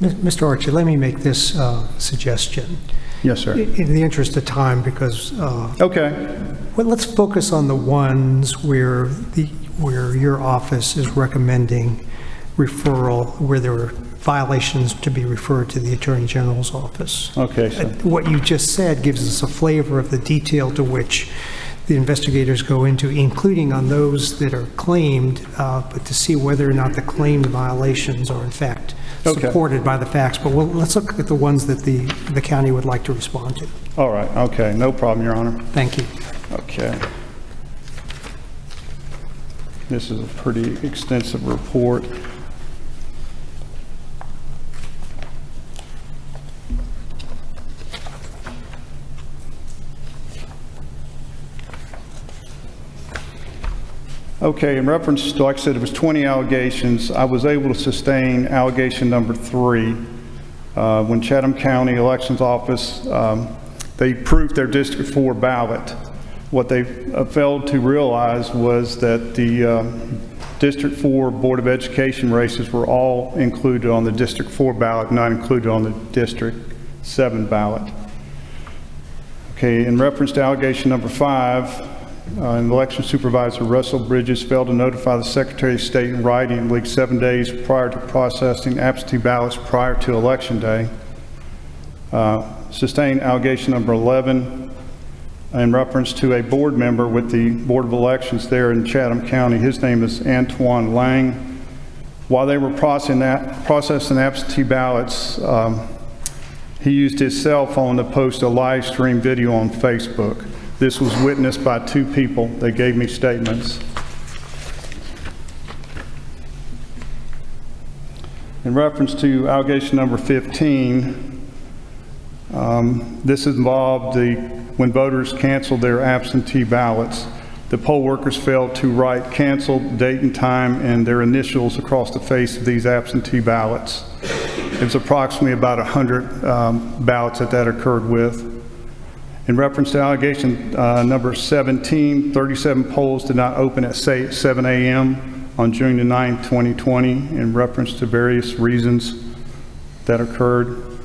Speaker 1: Mr. Archie, let me make this suggestion.
Speaker 6: Yes, sir.
Speaker 1: In the interest of time, because
Speaker 6: Okay.
Speaker 1: well, let's focus on the ones where your office is recommending referral, where there are violations to be referred to the Attorney General's office.
Speaker 6: Okay, sir.
Speaker 1: What you just said gives us a flavor of the detail to which the investigators go into, including on those that are claimed, but to see whether or not the claimed violations are in fact
Speaker 6: Okay.
Speaker 1: supported by the facts. But let's look at the ones that the county would like to respond to.
Speaker 6: All right. Okay. No problem, Your Honor.
Speaker 1: Thank you.
Speaker 6: Okay. This is a pretty extensive report. Okay, in reference to, like I said, it was 20 allegations. I was able to sustain allegation number 3. When Chatham County Elections Office, they proved their District 4 ballot. What they failed to realize was that the District 4 Board of Education races were all included on the District 4 ballot, not included on the District 7 ballot. Okay, in reference to allegation number 5, an election supervisor, Russell Bridges, failed to notify the Secretary of State in writing at least 7 days prior to processing absentee ballots prior to Election Day. Sustained allegation number 11 in reference to a board member with the Board of Elections there in Chatham County. His name is Antoine Lang. While they were processing absentee ballots, he used his cell phone to post a live stream video on Facebook. This was witnessed by 2 people. They gave me statements. In reference to allegation number 15, this involved when voters canceled their absentee ballots. The poll workers failed to write canceled date and time and their initials across the face of these absentee ballots. It was approximately about 100 ballots that occurred with. In reference to allegation number 17, 37 polls did not open at 7 a.m. on June the 9th, 2020, in reference to various reasons that occurred.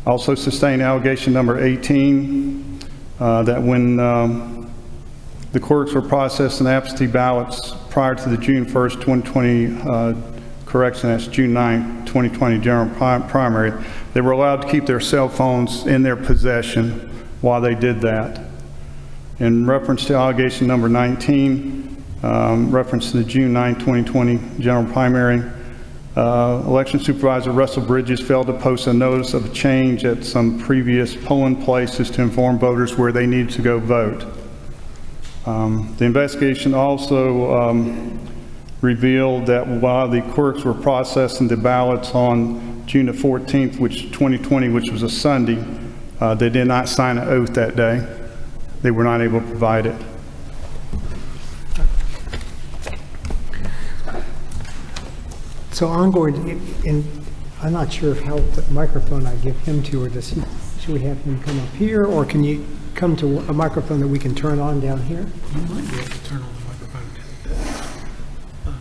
Speaker 6: Also sustained allegation number 18, that when the clerks were processing absentee ballots prior to the June 1st, 2020 correction, that's June 9th, 2020 general primary, they were allowed to keep their cell phones in their possession while they did that. In reference to allegation number 19, reference to the June 9, 2020 general primary, election supervisor Russell Bridges failed to post a notice of a change at some previous polling places to inform voters where they needed to go vote. The investigation also revealed that while the clerks were processing the ballots on June the 14th, 2020, which was a Sunday, they did not sign an oath that day. They were not able to provide it.
Speaker 1: So I'm going to, and I'm not sure what microphone I give him to, or should we have him come up here, or can you come to a microphone that we can turn on down here?
Speaker 7: You might be able to turn on the microphone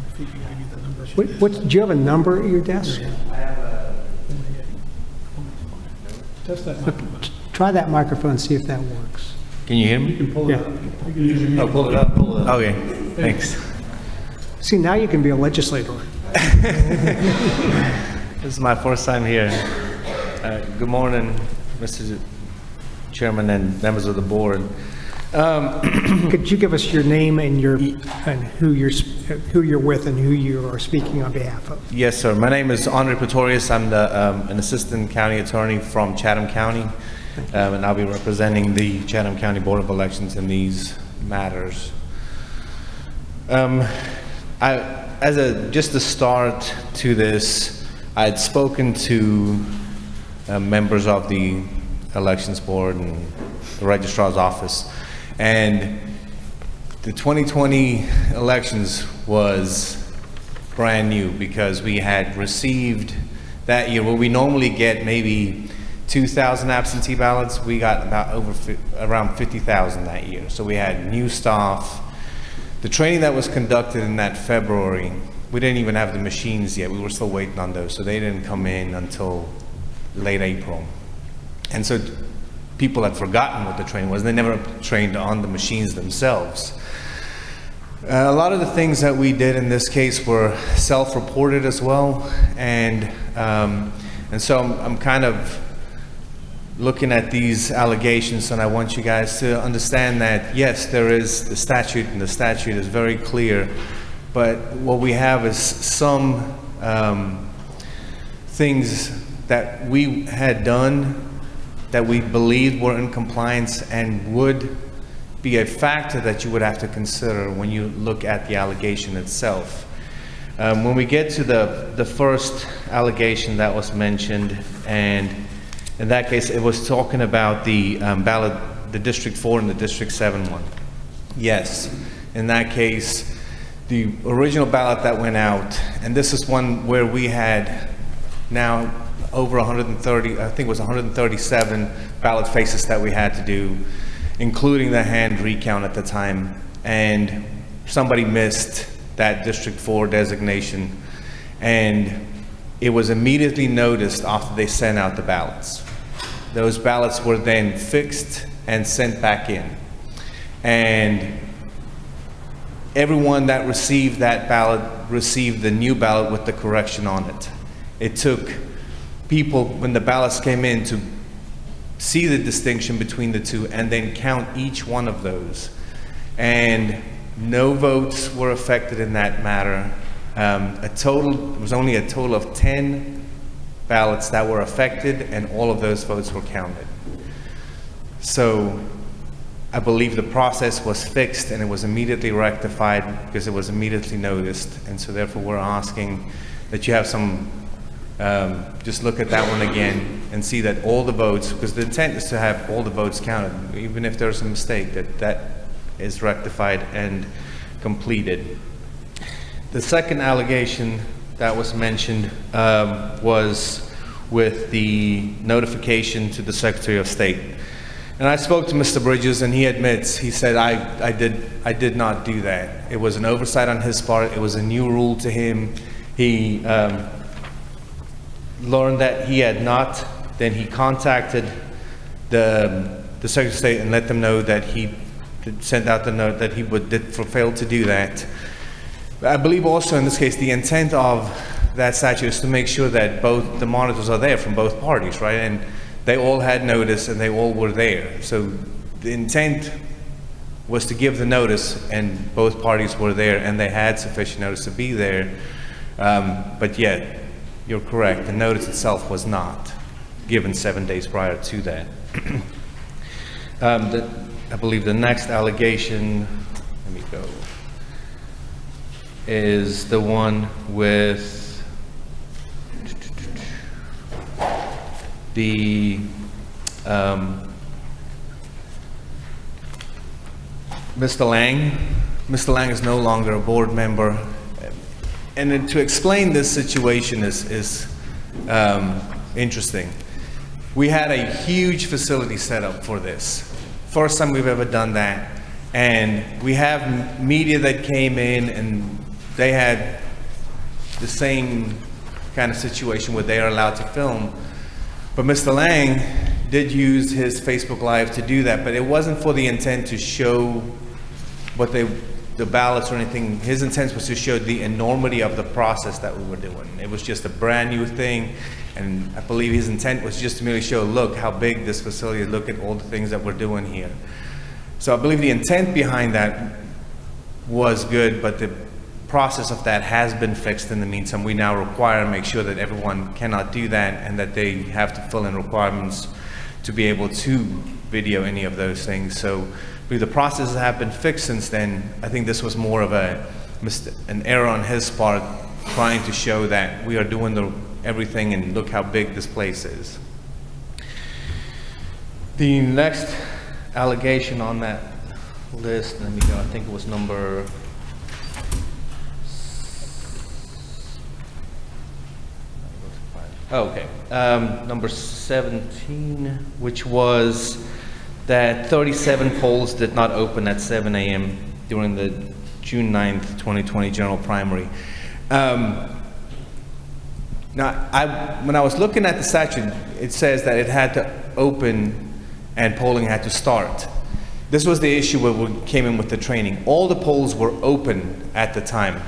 Speaker 7: if he can give you the number.
Speaker 1: Do you have a number at your desk?
Speaker 7: Test that microphone.
Speaker 1: Try that microphone, see if that works.
Speaker 8: Can you hear me?
Speaker 7: You can pull it
Speaker 1: Yeah.
Speaker 7: up. You can use your
Speaker 8: Oh, pull it up, pull it up. Okay, thanks.
Speaker 1: See, now you can be a legislator.
Speaker 8: This is my first time here. Good morning, Mr. Chairman and members of the board.
Speaker 1: Could you give us your name and who you're with and who you are speaking on behalf of?
Speaker 8: Yes, sir. My name is Andre Pretorius. I'm an assistant county attorney from Chatham County, and I'll be representing the Chatham County Board of Elections in these matters. Just a start to this, I had spoken to members of the Elections Board and the Registrar's Office, and the 2020 elections was brand new because we had received that year, where we normally get maybe 2,000 absentee ballots, we got around 50,000 that year. So we had new staff. The training that was conducted in that February, we didn't even have the machines yet. We were still waiting on those, so they didn't come in until late April. And so people had forgotten what the training was. They never trained on the machines themselves. A lot of the things that we did in this case were self-reported as well, and so I'm kind of looking at these allegations, and I want you guys to understand that yes, there is the statute, and the statute is very clear, but what we have is some things that we had done that we believed were in compliance and would be a factor that you would have to consider when you look at the allegation itself. When we get to the first allegation that was mentioned, and in that case it was talking about the ballot, the District 4 and the District 7 one. Yes, in that case, the original ballot that went out, and this is one where we had now over 130, I think it was 137 ballot faces that we had to do, including the hand recount at the time, and somebody missed that District 4 designation, and it was immediately noticed after they sent out the ballots. Those ballots were then fixed and sent back in, and everyone that received that ballot received the new ballot with the correction on it. It took people, when the ballots came in, to see the distinction between the two and then count each one of those. And no votes were affected in that matter. It was only a total of 10 ballots that were affected, and all of those votes were counted. So I believe the process was fixed and it was immediately rectified because it was immediately noticed. And so therefore we're asking that you have some just look at that one again and see that all the votes, because the intent is to have all the votes counted, even if there's a mistake, that is rectified and completed. The second allegation that was mentioned was with the notification to the Secretary of State. And I spoke to Mr. Bridges, and he admits, he said, I did not do that. It was an oversight on his part. It was a new rule to him. He learned that he had not, then he contacted the Secretary of State and let them know that he sent out the note that he failed to do that. I believe also in this case the intent of that statute is to make sure that both the monitors are there from both parties, right? And they all had notice and they all were there. So the intent was to give the notice, and both parties were there and they had sufficient notice to be there. But yet, you're correct, the notice itself was not given 7 days prior to that. I believe the next allegation, let me go, is the one with the Mr. Lang. Mr. Lang is no longer a board member. And then to explain this situation is interesting. We had a huge facility set up for this. First time we've ever done that. And we have media that came in, and they had the same kind of situation where they are allowed to film. But Mr. Lang did use his Facebook Live to do that, but it wasn't for the intent to show what they the ballots or anything. His intent was to show the enormity of the process that we were doing. It was just a brand-new thing, and I believe his intent was just to merely show, look how big this facility is, look at all the things that we're doing here. So I believe the intent behind that was good, but the process of that has been fixed in the meantime. We now require to make sure that everyone cannot do that and that they have to fill in requirements to be able to video any of those things. So the processes have been fixed since then. I think this was more of an error on his part, trying to show that we are doing everything and look how big this place is. The next allegation on that list, let me go, I think it was number number 17, which was that 37 polls did not open at 7 a.m. during the June 9th, 2020 general primary. Now, when I was looking at the statute, it says that it had to open and polling had to start. This was the issue where we came in with the training. All the polls were open at the time.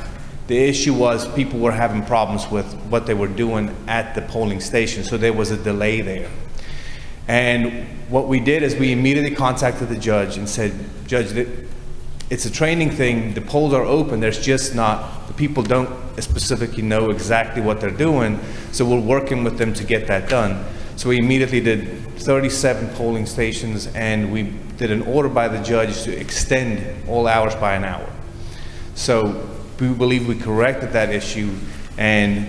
Speaker 8: The issue was people were having problems with what they were doing at the polling station, so there was a delay there. And what we did is we immediately contacted the judge and said, Judge, it's a training thing, the polls are open, there's just not, the people don't specifically know exactly what they're doing, so we're working with them to get that done. So we immediately did 37 polling stations, and we did an order by the judge to extend all hours by an hour. So we believe we corrected that issue, and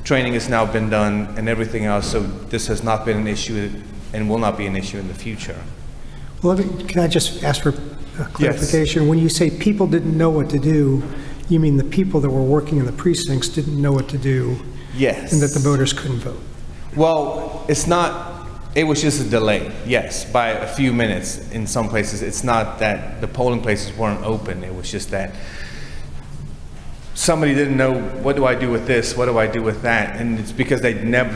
Speaker 8: training has now been done and everything else, so this has not been an issue and will not be an issue in the future.
Speaker 1: Well, can I just ask for clarification? Yes. When you say people didn't know what to do, you mean the people that were working in the precincts didn't know what to do?
Speaker 8: Yes.
Speaker 1: And that the voters couldn't vote?
Speaker 8: Well, it was just a delay, yes, by a few minutes in some places. It's not that the polling places weren't open, it was just that somebody didn't know, what do I do with this, what do I do with that? And it's because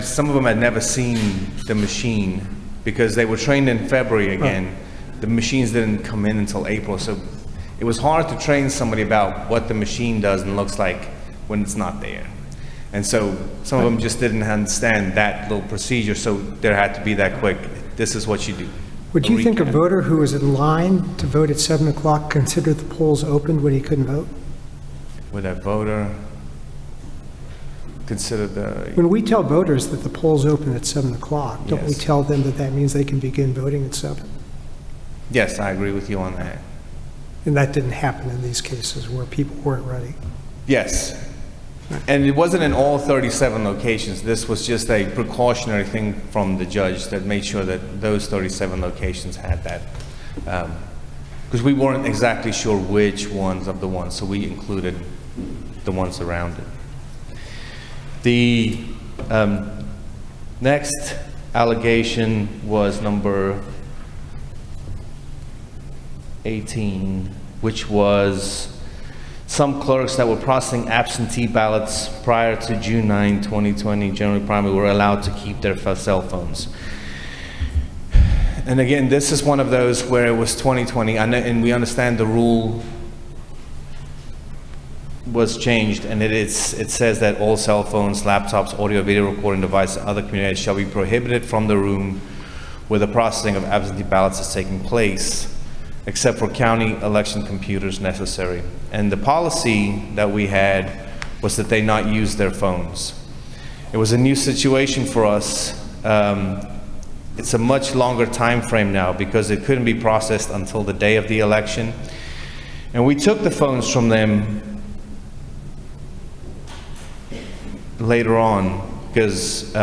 Speaker 8: some of them had never seen the machine, because they were trained in February again. The machines didn't come in until April, so it was hard to train somebody about what the machine does and looks like when it's not there. And so some of them just didn't understand that little procedure, so there had to be that quick, this is what you do.
Speaker 1: Would you think a voter who was in line to vote at 7 o'clock considered the polls opened when he couldn't vote?
Speaker 8: Would that voter consider
Speaker 1: When we tell voters that the polls open at 7 o'clock, don't we
Speaker 8: Yes.
Speaker 1: tell them that that means they can begin voting at 7?
Speaker 8: Yes, I agree with you on that.
Speaker 1: And that didn't happen in these cases where people weren't ready.
Speaker 8: Yes. And it wasn't in all 37 locations. This was just a precautionary thing from the judge that made sure that those 37 locations had that. Because we weren't exactly sure which ones of the ones, so we included the ones around it. The next allegation was number 18, which was some clerks that were processing absentee ballots prior to June 9, 2020 general primary were allowed to keep their cell phones. And again, this is one of those where it was 2020, and we understand the rule was changed, and it says that all cell phones, laptops, audio, video recording devices, and other community aids shall be prohibited from the room where the processing of absentee ballots is taking place, except for county election computers necessary. And the policy that we had was that they not use their phones. It was a new situation for us. It's a much longer time frame now because it couldn't be processed until the day of the election. And we took the phones from them later on because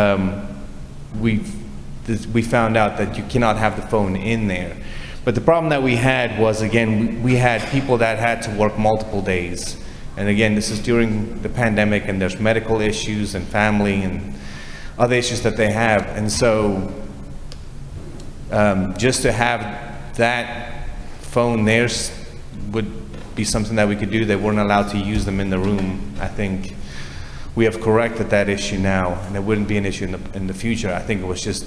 Speaker 8: we found out that you cannot have the phone in there. But the problem that we had was, again, we had people that had to work multiple days. And again, this is during the pandemic, and there's medical issues and family and other issues that they have. And so just to have that phone there would be something that we could do. They weren't allowed to use them in the room. I think we have corrected that issue now, and it wouldn't be an issue in the future. I think it was just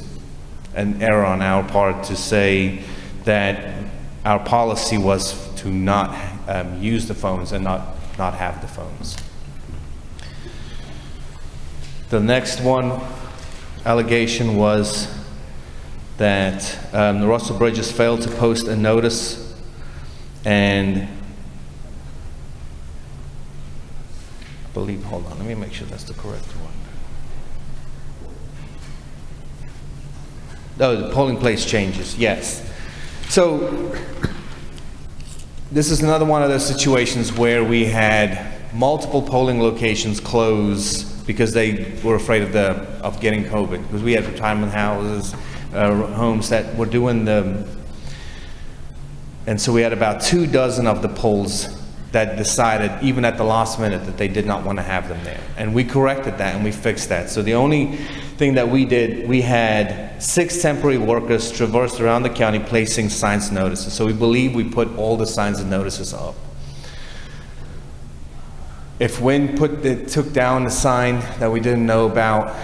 Speaker 8: an error on our part to say that our policy was to not use the phones and not have the phones. The next one allegation was that the Russell Bridges failed to post a notice, and I believe, hold on, let me make sure that's the correct one. Oh, the polling place changes, yes. So this is another one of those situations where we had multiple polling locations close because they were afraid of getting COVID, because we had retirement houses, homes that were doing and so we had about 24 of the polls that decided, even at the last minute, that they did not want to have them there. And we corrected that and we fixed that. So the only thing that we did, we had 6 temporary workers traverse around the county placing signs and notices. So we believe we put all the signs and notices up. If Wynn took down the sign that we didn't know about,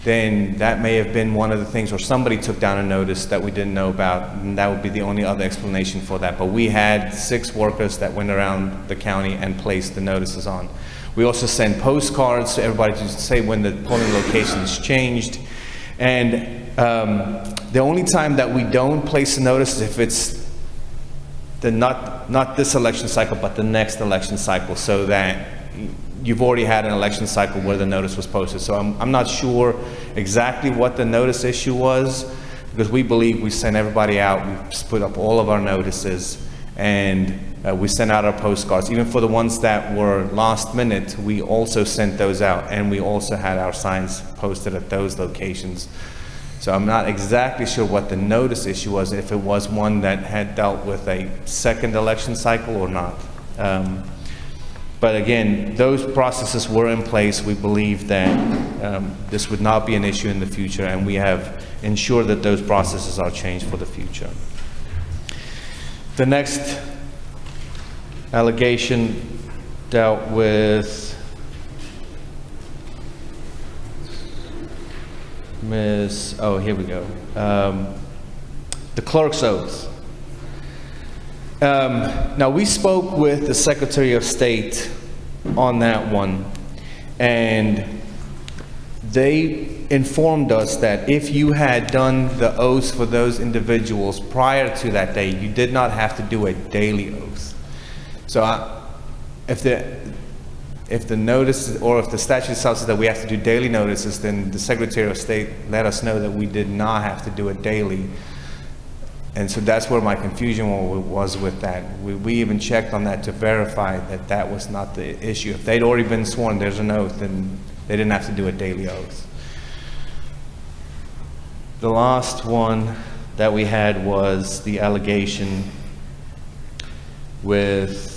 Speaker 8: then that may have been one of the things, or somebody took down a notice that we didn't know about, and that would be the only other explanation for that. But we had 6 workers that went around the county and placed the notices on. We also send postcards to everybody to say when the polling location is changed. And the only time that we don't place a notice is if it's not this election cycle, but the next election cycle, so that you've already had an election cycle where the notice was posted. So I'm not sure exactly what the notice issue was, because we believe we sent everybody out, we put up all of our notices, and we sent out our postcards. Even for the ones that were last minute, we also sent those out, and we also had our signs posted at those locations. So I'm not exactly sure what the notice issue was, if it was one that had dealt with a second election cycle or not. But again, those processes were in place. We believe that this would not be an issue in the future, and we have ensured that those processes are changed for the future. The next allegation dealt with here we go. The clerk's oath. Now, we spoke with the Secretary of State on that one, and they informed us that if you had done the oaths for those individuals prior to that day, you did not have to do a daily oath. So if the notice, or if the statute itself says that we have to do daily notices, then the Secretary of State let us know that we did not have to do it daily. And so that's where my confusion was with that. We even checked on that to verify that that was not the issue. If they'd already been sworn, there's an oath, then they didn't have to do a daily oath. The last one that we had was the allegation with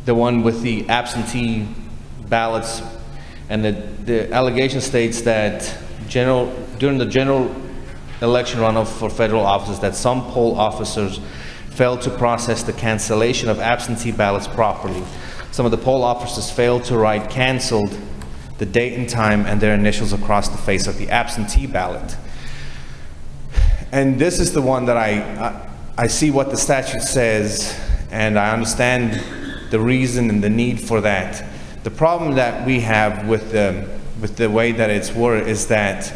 Speaker 8: the one with the absentee ballots, and the allegation states that during the general election runoff for federal offices, that some poll officers failed to process the cancellation of absentee ballots properly. Some of the poll officers failed to write "canceled," the date and time, and their initials across the face of the absentee ballot. And this is the one that I see what the statute says, and I understand the reason and the need for that. The problem that we have with the way that it's worded is that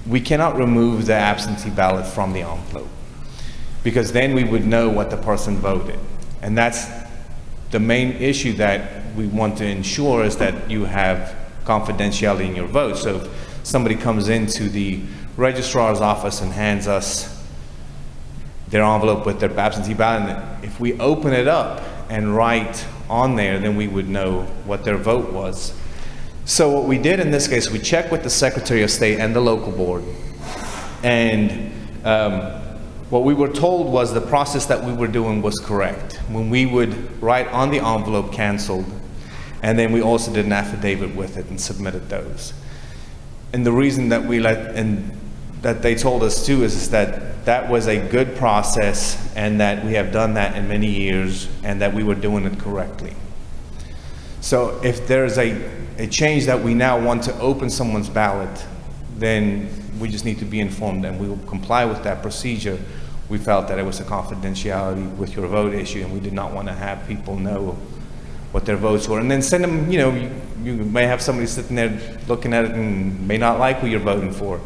Speaker 8: we cannot remove the absentee ballot from the envelope, because then we would know what the person voted. And that's the main issue that we want to ensure, is that you have confidentiality in your vote. So if somebody comes into the registrar's office and hands us their envelope with their absentee ballot, if we open it up and write on there, then we would know what their vote was. So what we did in this case, we checked with the Secretary of State and the local board, and what we were told was the process that we were doing was correct. When we would write on the envelope "canceled," and then we also did an affidavit with it and submitted those. And the reason that that they told us too is that that was a good process, and that we have done that in many years, and that we were doing it correctly. So if there's a change that we now want to open someone's ballot, then we just need to be informed, and we will comply with that procedure. We felt that it was a confidentiality with your vote issue, and we did not want to have people know what their votes were. And then send them, you may have somebody sitting there looking at it and may not like who you're voting for,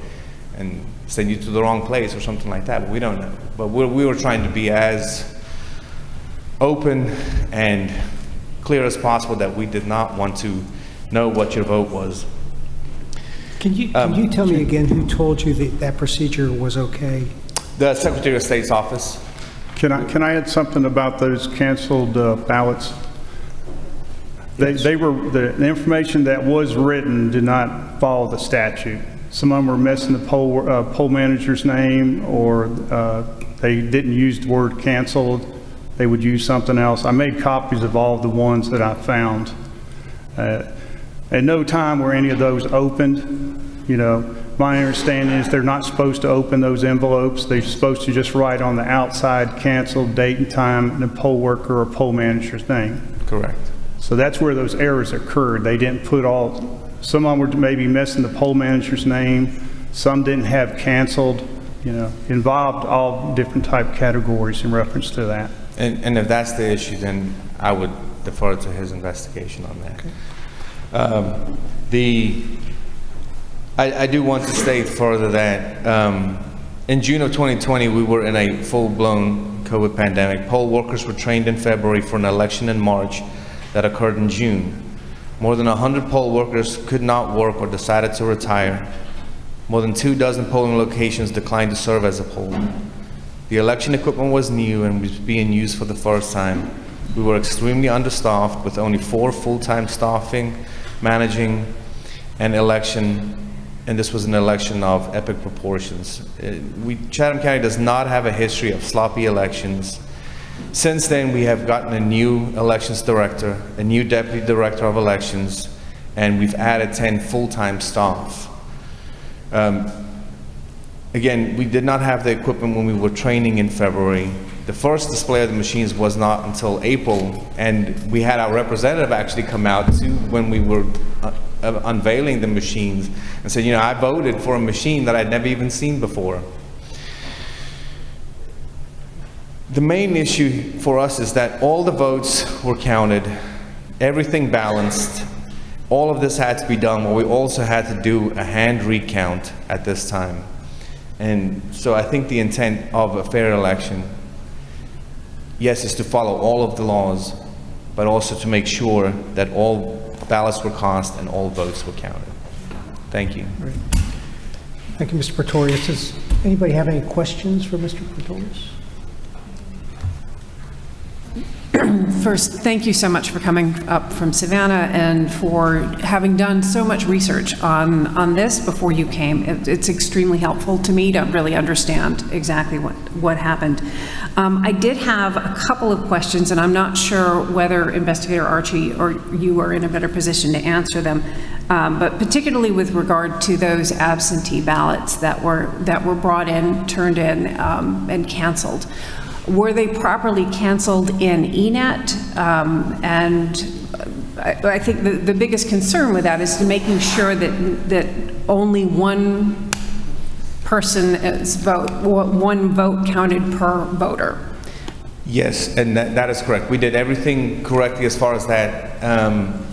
Speaker 8: and send you to the wrong place or something like that, but we don't know. But we were trying to be as open and clear as possible that we did not want to know what your vote was.
Speaker 1: Can you tell me again who told you that that procedure was okay?
Speaker 8: The Secretary of State's office.
Speaker 6: Can I add something about those canceled ballots? They were, the information that was written did not follow the statute. Some of them were missing the poll manager's name, or they didn't use the word canceled. They would use something else. I made copies of all the ones that I found. At no time were any of those opened. My understanding is they're not supposed to open those envelopes. They're supposed to just write on the outside, canceled, date and time, and the poll worker or poll manager's name.
Speaker 8: Correct.
Speaker 6: So that's where those errors occurred. They didn't put some of them were maybe missing the poll manager's name. Some didn't have canceled, involved all different type categories in reference to that.
Speaker 8: And if that's the issue, then I would defer to his investigation on that. Okay. I do want to state further that in June of 2020, we were in a full-blown COVID pandemic. Poll workers were trained in February for an election in March that occurred in June. More than 100 poll workers could not work or decided to retire. More than 24 polling locations declined to serve as a poll. The election equipment was new and was being used for the first time. We were extremely understaffed with only 4 full-time staffing, managing an election, and this was an election of epic proportions. Chatham County does not have a history of sloppy elections. Since then, we have gotten a new elections director, a new deputy director of elections, and we've added 10 full-time staff. Again, we did not have the equipment when we were training in February. The first display of the machines was not until April, and we had our representative actually come out too when we were unveiling the machines and said, I voted for a machine that I'd never even seen before. The main issue for us is that all the votes were counted, everything balanced. All of this had to be done, but we also had to do a hand recount at this time. And so I think the intent of a fair election, yes, is to follow all of the laws, but also to make sure that all ballots were cast and all votes were counted. Thank you.
Speaker 1: Thank you, Mr. Pretorius. Does anybody have any questions for Mr. Pretorius?
Speaker 4: First, thank you so much for coming up from Savannah and for having done so much research on this before you came. It's extremely helpful to me to really understand exactly what happened. I did have a couple of questions, and I'm not sure whether Investigator Archie or you are in a better position to answer them, but particularly with regard to those absentee ballots that were brought in, turned in, and canceled. Were they properly canceled in ENET? And I think the biggest concern with that is to making sure that only one person's vote, one vote counted per voter.
Speaker 8: Yes, and that is correct. We did everything correctly as far as that.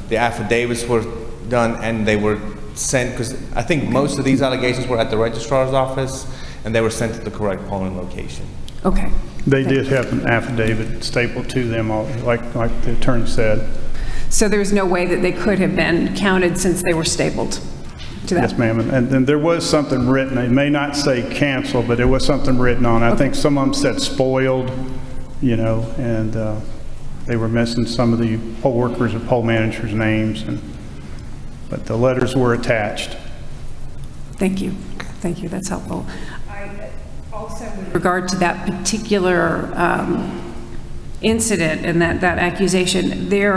Speaker 8: The affidavits were done and they were sent, because I think most of these allegations were at the registrar's office and they were sent to the correct polling location.
Speaker 4: Okay.
Speaker 6: They did have an affidavit stapled to them, like the attorney said.
Speaker 4: So there's no way that they could have been counted since they were stapled to that?
Speaker 6: Yes, ma'am. And then there was something written. It may not say cancel, but there was something written on it. I think some of them said spoiled, and they were missing some of the poll workers and poll managers' names, but the letters were attached.
Speaker 4: Thank you. Thank you. That's helpful. Also, with regard to that particular incident and that accusation, there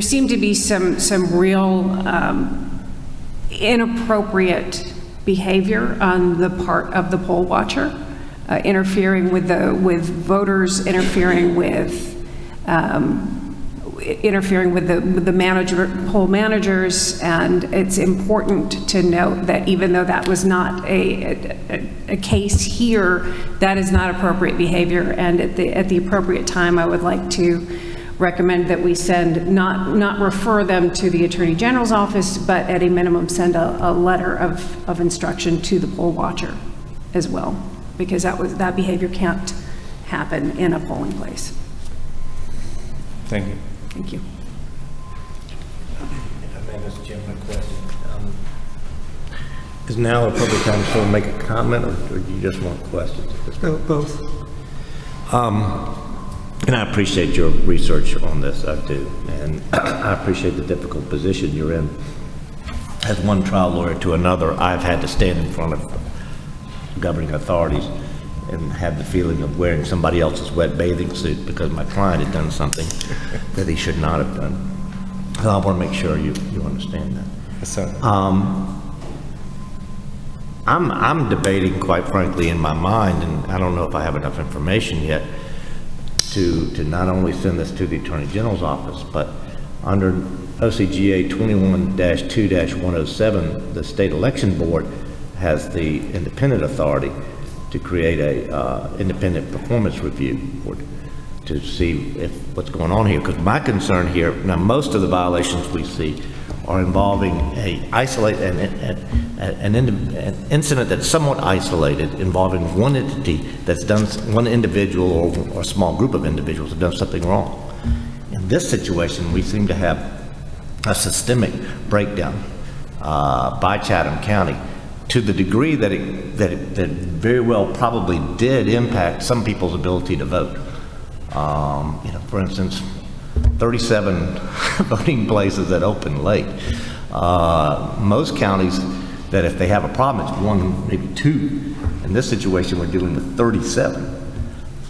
Speaker 4: seemed to be some real inappropriate behavior on the part of the poll watcher, interfering with voters, interfering with interfering with the poll managers, and it's important to note that even though that was not a case here, that is not appropriate behavior, and at the appropriate time, I would like to recommend that we send, not refer them to the Attorney General's office, but at a minimum, send a letter of instruction to the poll watcher as well, because that behavior can't happen in a polling place.
Speaker 8: Thank you.
Speaker 4: Thank you.
Speaker 2: If I may, Mr. Chairman, a question. Is now a public time to sort of make a comment, or do you just want questions at this point?
Speaker 1: Both.
Speaker 2: And I appreciate your research on this, I do. And I appreciate the difficult position you're in. As one trial lawyer to another, I've had to stand in front of governing authorities and have the feeling of wearing somebody else's wet bathing suit because my client had done something that he should not have done. So I want to make sure you understand that.
Speaker 8: Yes, sir.
Speaker 2: I'm debating, quite frankly, in my mind, and I don't know if I have enough information yet, to not only send this to the Attorney General's office, but under OCGA 21-2-107, the State Election Board has the independent authority to create a independent performance review board to see if what's going on here. Because my concern here, now most of the violations we see are involving an incident that's somewhat isolated, involving one entity that's done, one individual or a small group of individuals have done something wrong. In this situation, we seem to have a systemic breakdown by Chatham County to the degree that it very well probably did impact some people's ability to vote. For instance, 37 voting places that open late. Most counties that if they have a problem, it's one, maybe two. In this situation, we're dealing with 37.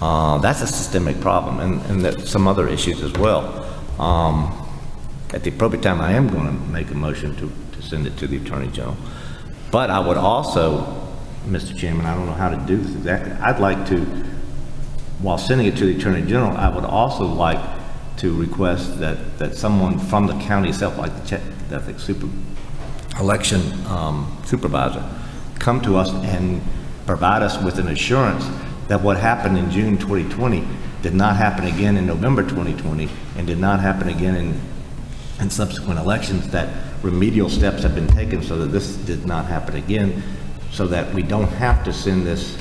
Speaker 2: That's a systemic problem, and there's some other issues as well. At the appropriate time, I am going to make a motion to send it to the Attorney General. But I would also, Mr. Chairman, I don't know how to do this exactly. I'd like to, while sending it to the Attorney General, I would also like to request that someone from the county itself, like the ethics election supervisor, come to us and provide us with an assurance that what happened in June 2020 did not happen again in November 2020 and did not happen again in subsequent elections, that remedial steps have been taken so that this did not happen again, so that we don't have to send this,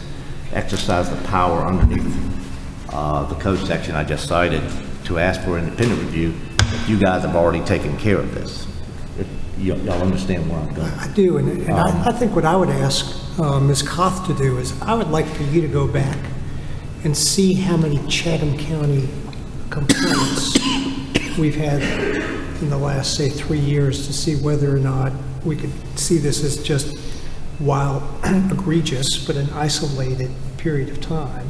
Speaker 2: exercise the power underneath the code section I just cited to ask for independent review, if you guys have already taken care of this. If y'all understand where I'm going.
Speaker 1: I do, and I think what I would ask Ms. Koth to do is, I would like for you to go back and see how many Chatham County complaints we've had in the last, say, 3 years, to see whether or not we could see this as just, while egregious, but an isolated period of time.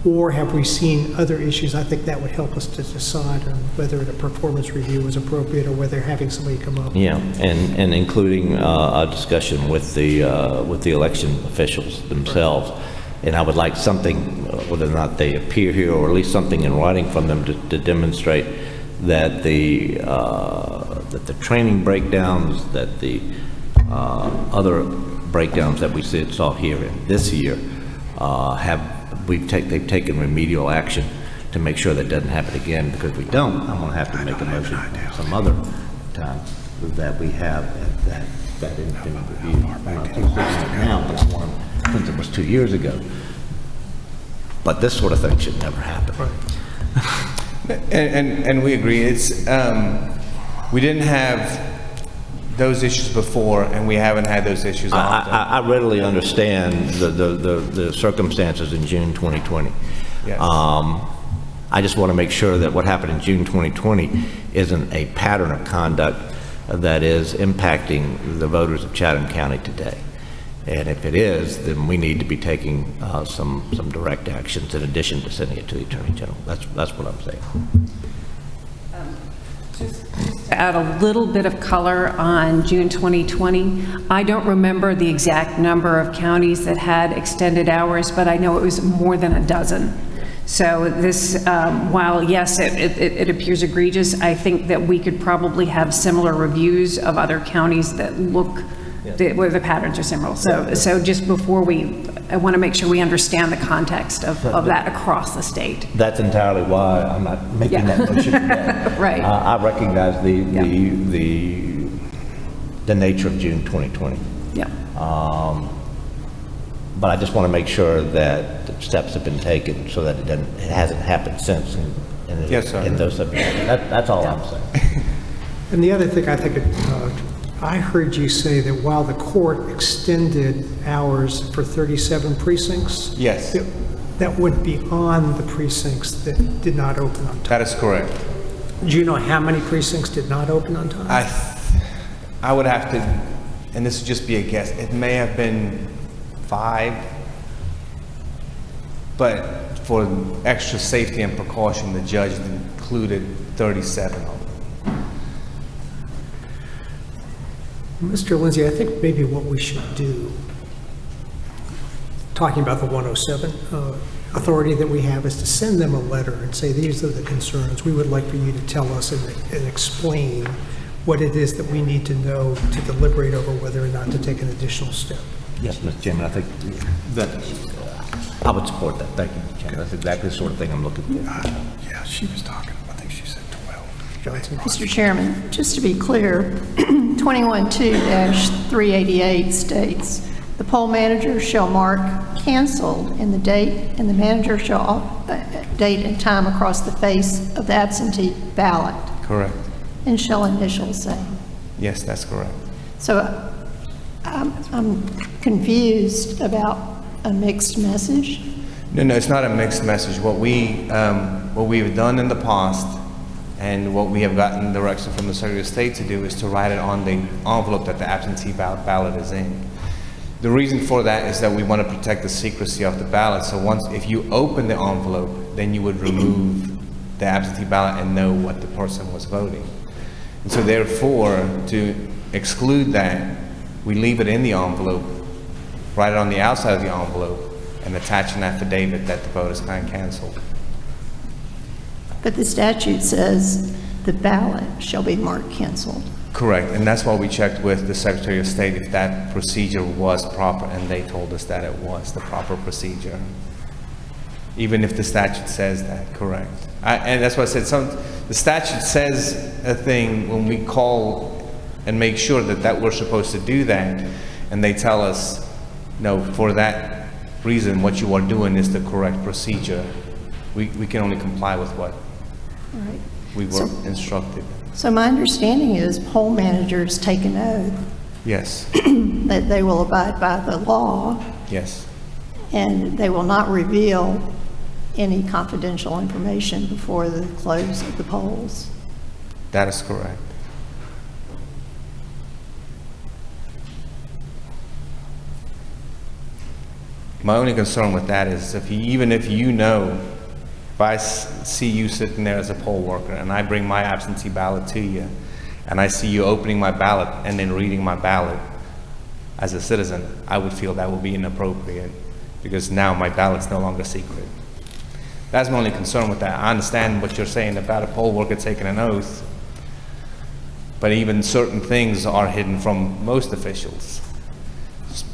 Speaker 1: Or have we seen other issues? I think that would help us to decide on whether a performance review was appropriate or whether having somebody come up.
Speaker 2: Yeah, and including a discussion with the election officials themselves. And I would like something, whether or not they appear here, or at least something in writing from them to demonstrate that the training breakdowns, that the other breakdowns that we saw here in this year they've taken remedial action to make sure that doesn't happen again. Because if we don't, I'm going to have to make a motion some other time that we have that independent review. Now, but I want, since it was 2 years ago. But this sort of thing should never happen.
Speaker 8: And we agree. It's we didn't have those issues before, and we haven't had those issues often.
Speaker 2: I readily understand the circumstances in June 2020.
Speaker 8: Yes.
Speaker 2: I just want to make sure that what happened in June 2020 isn't a pattern of conduct that is impacting the voters of Chatham County today. And if it is, then we need to be taking some direct actions in addition to sending it to the Attorney General. That's what I'm saying.
Speaker 4: Just to add a little bit of color on June 2020, I don't remember the exact number of counties that had extended hours, but I know it was more than a dozen. So this, while yes, it appears egregious, I think that we could probably have similar reviews of other counties that look, where the patterns are similar. So just before I want to make sure we understand the context of that across the state.
Speaker 2: That's entirely why I'm not making
Speaker 4: Yeah.
Speaker 2: that motion today.
Speaker 4: Right.
Speaker 2: I recognize the nature of June 2020.
Speaker 4: Yeah.
Speaker 2: But I just want to make sure that the steps have been taken so that it hasn't happened since
Speaker 8: Yes, sir.
Speaker 2: in those subjects. That's all I'm saying.
Speaker 1: And the other thing I think, I heard you say that while the court extended hours for 37 precincts,
Speaker 8: Yes,
Speaker 1: that went beyond the precincts that did not open on time.
Speaker 8: that is correct.
Speaker 1: Do you know how many precincts did not open on time?
Speaker 8: I would have to, and this would just be a guess, it may have been 5, but for extra safety and precaution, the judge included 37 of them.
Speaker 1: Mr. Lindsay, I think maybe what we should do, talking about the 107 authority that we have, is to send them a letter and say, these are the concerns. We would like for you to tell us and explain what it is that we need to know to deliberate over whether or not to take an additional step.
Speaker 2: Yes, Mr. Chairman, I think that, I would support that. Thank you, Mr. Chairman. That's exactly the sort of thing I'm looking for.
Speaker 6: Yeah, she was talking, I think she said 12.
Speaker 1: Johnson?
Speaker 3: Mr. Chairman, just to be clear, 21-2-388 states, "The poll manager shall mark canceled in the date, and the manager shall date and time across the face of the absentee ballot,
Speaker 8: Correct.
Speaker 3: and shall initial same."
Speaker 8: Yes, that's correct.
Speaker 3: So I'm confused about a mixed message.
Speaker 8: No, it's not a mixed message. What we have done in the past, and what we have gotten direction from the Secretary of State to do, is to write it on the envelope that the absentee ballot is in. The reason for that is that we want to protect the secrecy of the ballot. So if you open the envelope, then you would remove the absentee ballot and know what the person was voting. And so therefore, to exclude that, we leave it in the envelope, write it on the outside of the envelope, and attach an affidavit that the vote is canceled.
Speaker 3: But the statute says the ballot shall be marked canceled.
Speaker 8: Correct, and that's why we checked with the Secretary of State if that procedure was proper, and they told us that it was the proper procedure. Even if the statute says that, correct. And that's why I said the statute says a thing when we call and make sure that we're supposed to do that, and they tell us, no, for that reason, what you are doing is the correct procedure. We can only comply with what
Speaker 3: Right.
Speaker 8: we were instructed.
Speaker 3: So my understanding is poll managers take an oath
Speaker 8: Yes,
Speaker 3: that they will abide by the law,
Speaker 8: yes,
Speaker 3: and they will not reveal any confidential information before the close of the polls.
Speaker 8: that is correct. My only concern with that is even if you know, if I see you sitting there as a poll worker and I bring my absentee ballot to you, and I see you opening my ballot and then reading my ballot as a citizen, I would feel that would be inappropriate, because now my ballot's no longer secret. That's my only concern with that. I understand what you're saying about a poll worker taking an oath, but even certain things are hidden from most officials.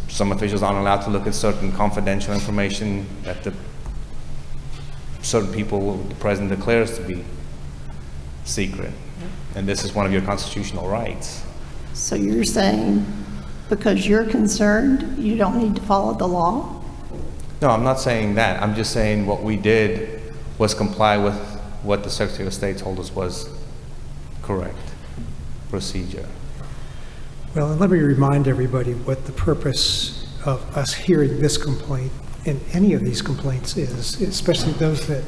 Speaker 8: Some officials aren't allowed to look at certain confidential information that certain people, the president declares to be secret. And this is one of your constitutional rights.
Speaker 3: So you're saying because you're concerned, you don't need to follow the law?
Speaker 8: No, I'm not saying that. I'm just saying what we did was comply with what the Secretary of State told us was correct procedure.
Speaker 1: Well, and let me remind everybody what the purpose of us hearing this complaint and any of these complaints is, especially those that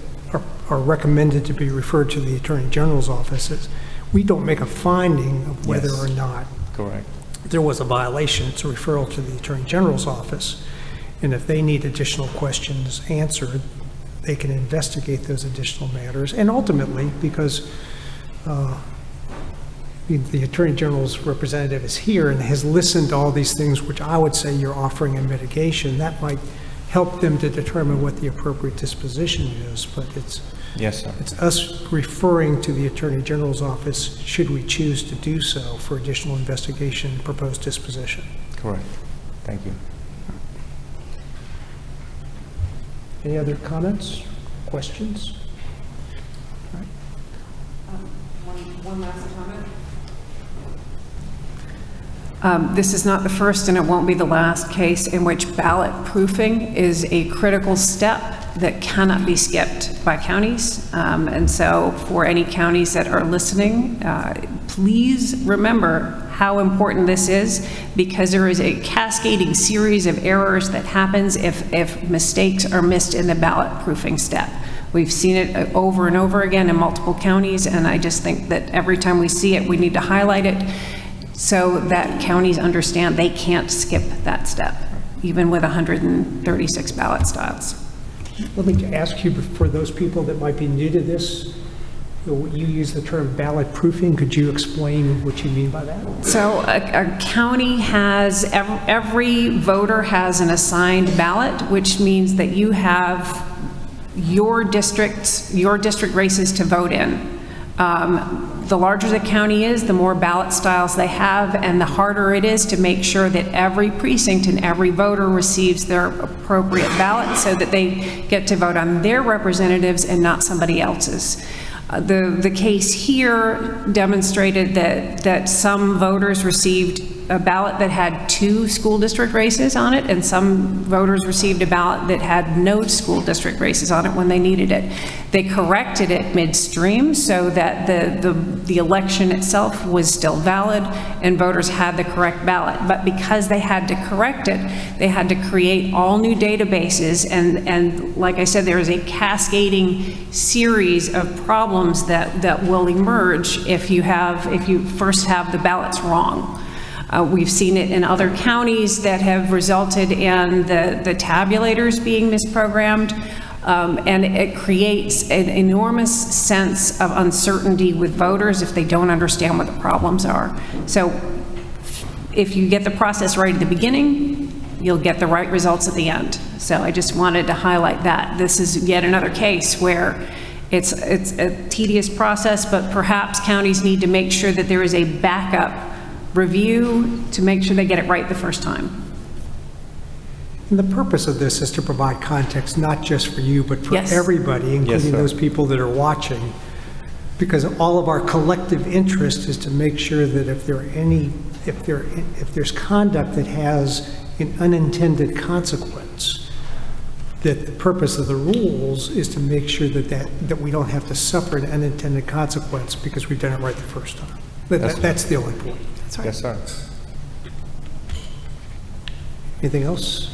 Speaker 1: are recommended to be referred to the Attorney General's office. Is we don't make a finding of whether
Speaker 8: Yes.
Speaker 1: or not
Speaker 8: Correct.
Speaker 1: there was a violation. It's a referral to the Attorney General's office. And if they need additional questions answered, they can investigate those additional matters. And ultimately, because the Attorney General's representative is here and has listened to all these things, which I would say you're offering in mitigation, that might help them to determine what the appropriate disposition is, but
Speaker 8: Yes, sir.
Speaker 1: it's us referring to the Attorney General's office, should we choose to do so, for additional investigation and proposed disposition.
Speaker 8: Correct. Thank you.
Speaker 1: Any other comments, questions?
Speaker 4: One last comment. This is not the first, and it won't be the last case in which ballot proofing is a critical step that cannot be skipped by counties. And so for any counties that are listening, please remember how important this is, because there is a cascading series of errors that happens if mistakes are missed in the ballot proofing step. We've seen it over and over again in multiple counties, and I just think that every time we see it, we need to highlight it so that counties understand they can't skip that step, even with 136 ballot styles.
Speaker 1: Let me ask you, for those people that might be new to this, you use the term ballot proofing. Could you explain what you mean by that?
Speaker 4: So a county has, every voter has an assigned ballot, which means that you have your district races to vote in. The larger the county is, the more ballot styles they have, and the harder it is to make sure that every precinct and every voter receives their appropriate ballot so that they get to vote on their representatives and not somebody else's. The case here demonstrated that some voters received a ballot that had 2 school district races on it, and some voters received a ballot that had no school district races on it when they needed it. They corrected it midstream so that the election itself was still valid and voters had the correct ballot. But because they had to correct it, they had to create all new databases, and like I said, there is a cascading series of problems that will emerge if you first have the ballots wrong. We've seen it in other counties that have resulted in the tabulators being misprogrammed, and it creates an enormous sense of uncertainty with voters if they don't understand what the problems are. So if you get the process right at the beginning, you'll get the right results at the end. So I just wanted to highlight that. This is yet another case where it's a tedious process, but perhaps counties need to make sure that there is a backup review to make sure they get it right the first time.
Speaker 1: And the purpose of this is to provide context, not just for you, but for
Speaker 4: Yes.
Speaker 1: everybody, including
Speaker 8: sir.
Speaker 1: those people that are watching. Because all of our collective interest is to make sure that if there's conduct that has an unintended consequence, that the purpose of the rules is to make sure that we don't have to suffer an unintended consequence because we've done it right the first time. That's the only point.
Speaker 8: Yes, sir.
Speaker 1: Anything else?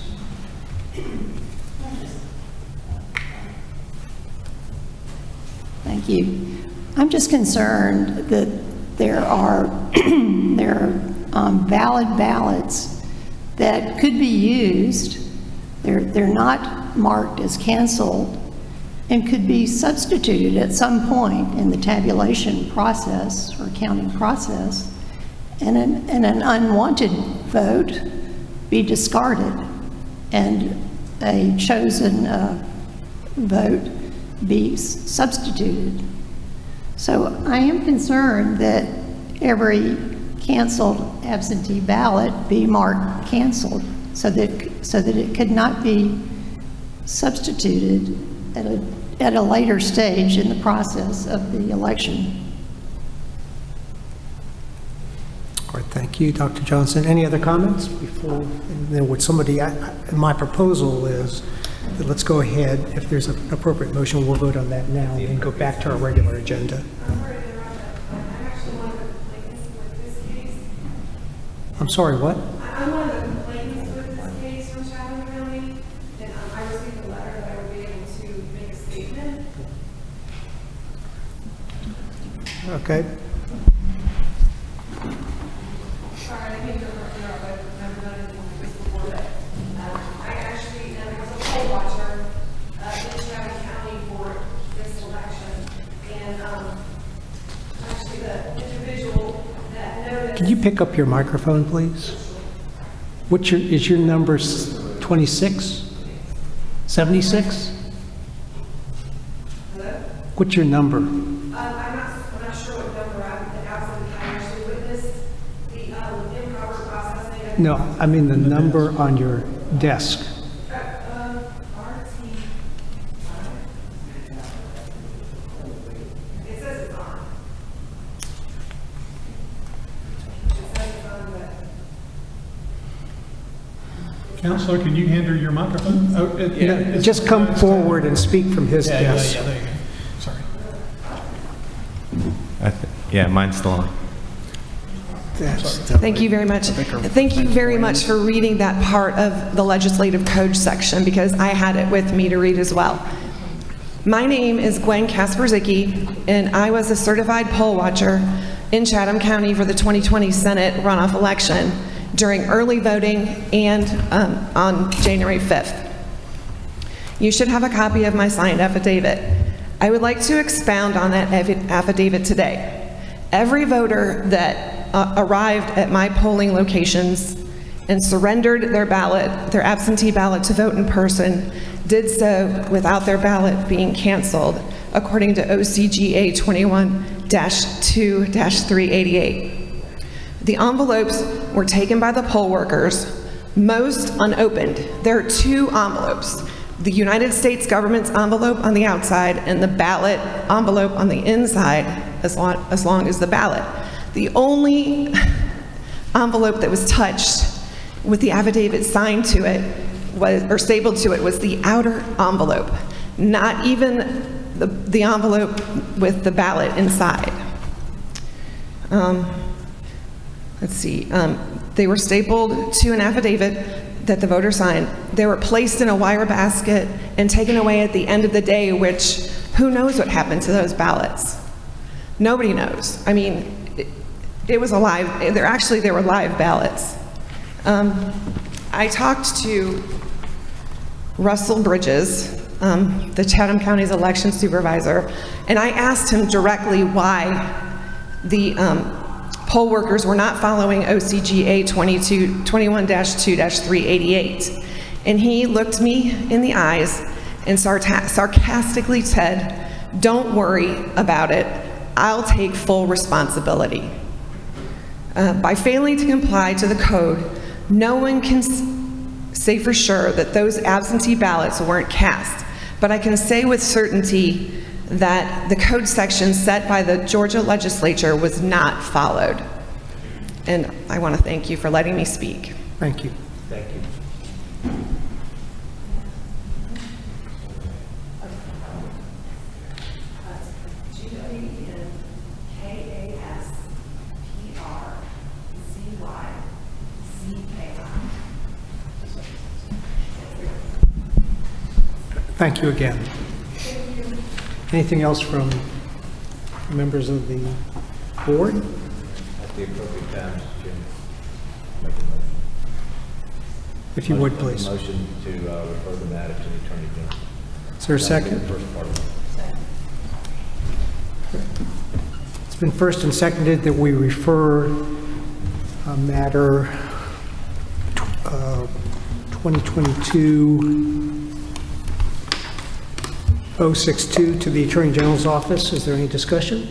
Speaker 3: Thank you. I'm just concerned that there are valid ballots that could be used. They're not marked as canceled and could be substituted at some point in the tabulation process or counting process, and an unwanted vote be discarded and a chosen vote be substituted. So I am concerned that every canceled absentee ballot be marked canceled so that it could not be substituted at a later stage in the process of the election.
Speaker 1: All right, thank you, Dr. Johnson. Any other comments before, and then would somebody, my proposal is that let's go ahead, if there's an appropriate motion, we'll vote on that now and then go back to our regular agenda. I'm sorry, what?
Speaker 9: I'm one of the complainants with this case from Chatham County, and I received a letter that I would be able to make a statement.
Speaker 1: Okay.
Speaker 9: Sorry, I didn't mean to interrupt, I've never done anything like this before, but I actually was a poll watcher in Chatham County for this election, and actually the individual that noticed.
Speaker 1: Can you pick up your microphone, please? Is your number 26? 76? What's your number?
Speaker 9: I'm not sure what number I actually witnessed the improper processing.
Speaker 1: No, I mean the number on your desk.
Speaker 9: It says it's on.
Speaker 7: Counselor, can you hand her your microphone? Oh, it's-
Speaker 1: Just come forward and speak from his
Speaker 7: Yeah,
Speaker 1: desk.
Speaker 7: there you go. Sorry.
Speaker 8: Yeah, mine's still on.
Speaker 10: Thank you very much. Thank you very much for reading that part of the legislative code section, because I had it with me to read as well. My name is Gwen Kasperzicki, and I was a certified poll watcher in Chatham County for the 2020 Senate runoff election during early voting and on January 5th. You should have a copy of my signed affidavit. I would like to expound on that affidavit today. Every voter that arrived at my polling locations and surrendered their ballot, their absentee ballot, to vote in person, did so without their ballot being canceled, according to OCGA 21-2-388. The envelopes were taken by the poll workers, most unopened. There are two envelopes, the United States government's envelope on the outside and the ballot envelope on the inside, as long as the ballot. The only envelope that was touched with the affidavit signed to it or stapled to it was the outer envelope, not even the envelope with the ballot inside. Let's see, they were stapled to an affidavit that the voter signed. They were placed in a wire basket and taken away at the end of the day, which, who knows what happened to those ballots? Nobody knows. I mean, it was a live, there were live ballots. I talked to Russell Bridges, the Chatham County's election supervisor, and I asked him directly why the poll workers were not following OCGA 21-2-388. And he looked me in the eyes and sarcastically said, "Don't worry about it. I'll take full responsibility." By failing to comply to the code, no one can say for sure that those absentee ballots weren't cast, but I can say with certainty that the code section set by the Georgia legislature was not followed. And I want to thank you for letting me speak.
Speaker 1: Thank you.
Speaker 2: Thank you.
Speaker 1: Thank you again. Anything else from members of the board?
Speaker 2: At the appropriate time, Mr. Chairman, make a motion.
Speaker 1: If you would, please.
Speaker 2: Motion to refer the matter to the Attorney General.
Speaker 1: Is there a second?
Speaker 2: The first part of it.
Speaker 1: It's been first and seconded that we refer matter 2022-062 to the Attorney General's office. Is there any discussion?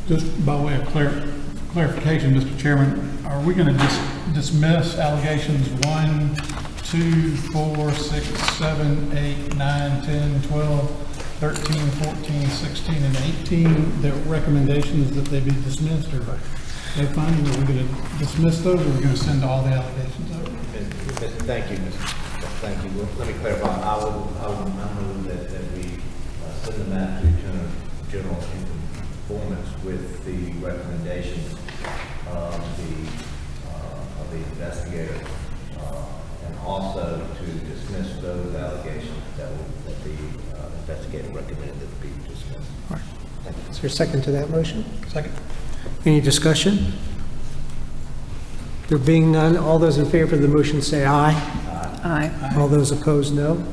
Speaker 7: Just by way of clarification, Mr. Chairman, are we going to dismiss allegations 1, 2, 4, 6, 7, 8, 9, 10, 12, 13, 14, 16, and 18? The recommendation is that they be dismissed, or they finding that we're going to dismiss those, or we're going to send all the allegations over?
Speaker 2: Thank you, Mr. Thank you. Well, let me clarify. I move that we send the matter to the Attorney General in conformance with the recommendations of the investigator, and also to dismiss those allegations that the investigator recommended that be dismissed.
Speaker 1: All right. Is there a second to that motion?
Speaker 7: Second.
Speaker 1: Any discussion? There being none, all those in favor of the motion say aye.
Speaker 4: Aye.
Speaker 1: All those opposed, no.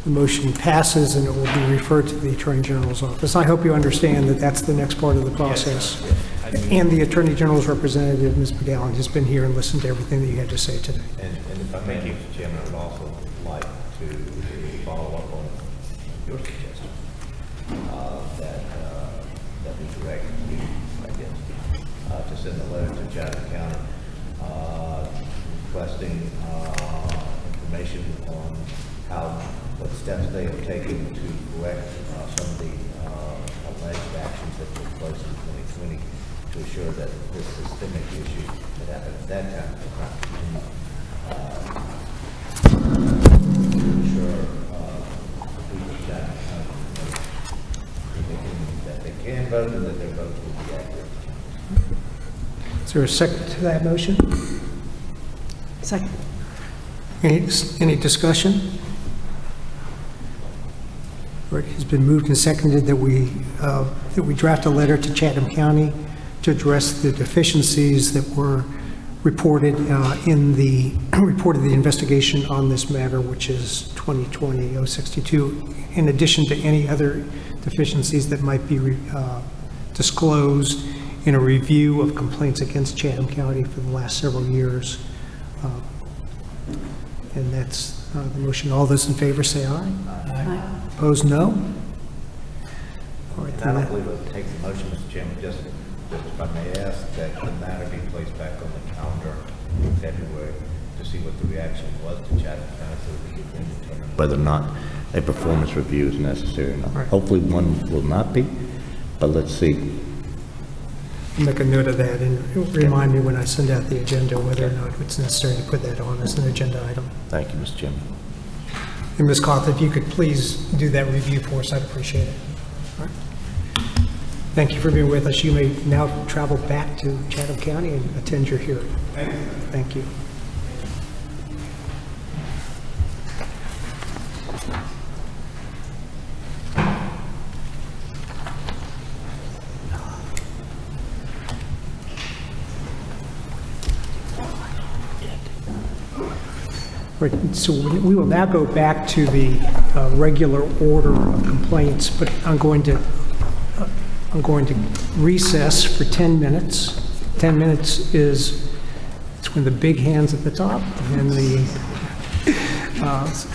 Speaker 1: The motion passes and it will be referred to the Attorney General's office. I hope you understand that that's the next part of the process. And the Attorney General's representative, Ms. McGowan, has been here and listened to everything that you had to say today.
Speaker 2: And if I may, Mr. Chairman, I would also like to follow up on your suggestion that we direct you, I guess, to send a letter to Chatham County requesting information on what steps they have taken to correct some of the alleged actions that took place in 2020 to assure that this systemic issue that happened at that time will not continue. To ensure the people of Chatham County that they can vote and that their votes will be accurate.
Speaker 1: Is there a second to that motion?
Speaker 4: Second.
Speaker 1: Any discussion? All right, it's been moved and seconded that we draft a letter to Chatham County to address the deficiencies that were reported in the report of the investigation on this matter, which is 2020-062, in addition to any other deficiencies that might be disclosed in a review of complaints against Chatham County for the last several years. And that's the motion. All those in favor say aye.
Speaker 4: Aye.
Speaker 1: Opposed, no? All right,
Speaker 2: And I
Speaker 1: then
Speaker 2: don't
Speaker 1: that-
Speaker 2: believe it'll take the motion, Mr. Chairman, just if I may ask that the matter be placed back on the calendar in February to see what the reaction was to Chatham County so that we can then determine whether or not a performance review is necessary or not.
Speaker 1: Right.
Speaker 2: Hopefully one will not be, but let's see.
Speaker 1: make a note of that and remind me when I send out the agenda whether or not it's necessary to put that on as an agenda item.
Speaker 2: Thank you, Mr. Chairman.
Speaker 1: And Ms. Coth, if you could please do that review for us, I'd appreciate it. All right. Thank you for being with us. You may now travel back to Chatham County and attend your hearing. Thank you. Right, so we will now go back to the regular order of complaints, but I'm going to recess for 10 minutes. 10 minutes is, it's when the big hand's at the top, and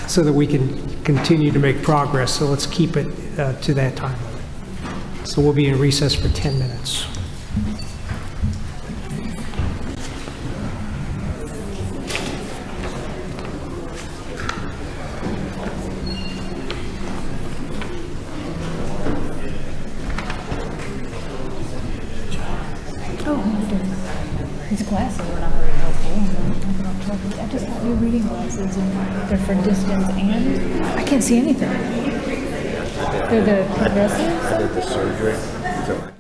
Speaker 1: so that we can continue to make progress. So let's keep it to that time limit. So we'll be in recess for 10 minutes.
Speaker 5: His glasses were not very helpful. I just got new reading glasses and they're for distance and I can't see anything. They're the progressives?
Speaker 2: I did the surgery, so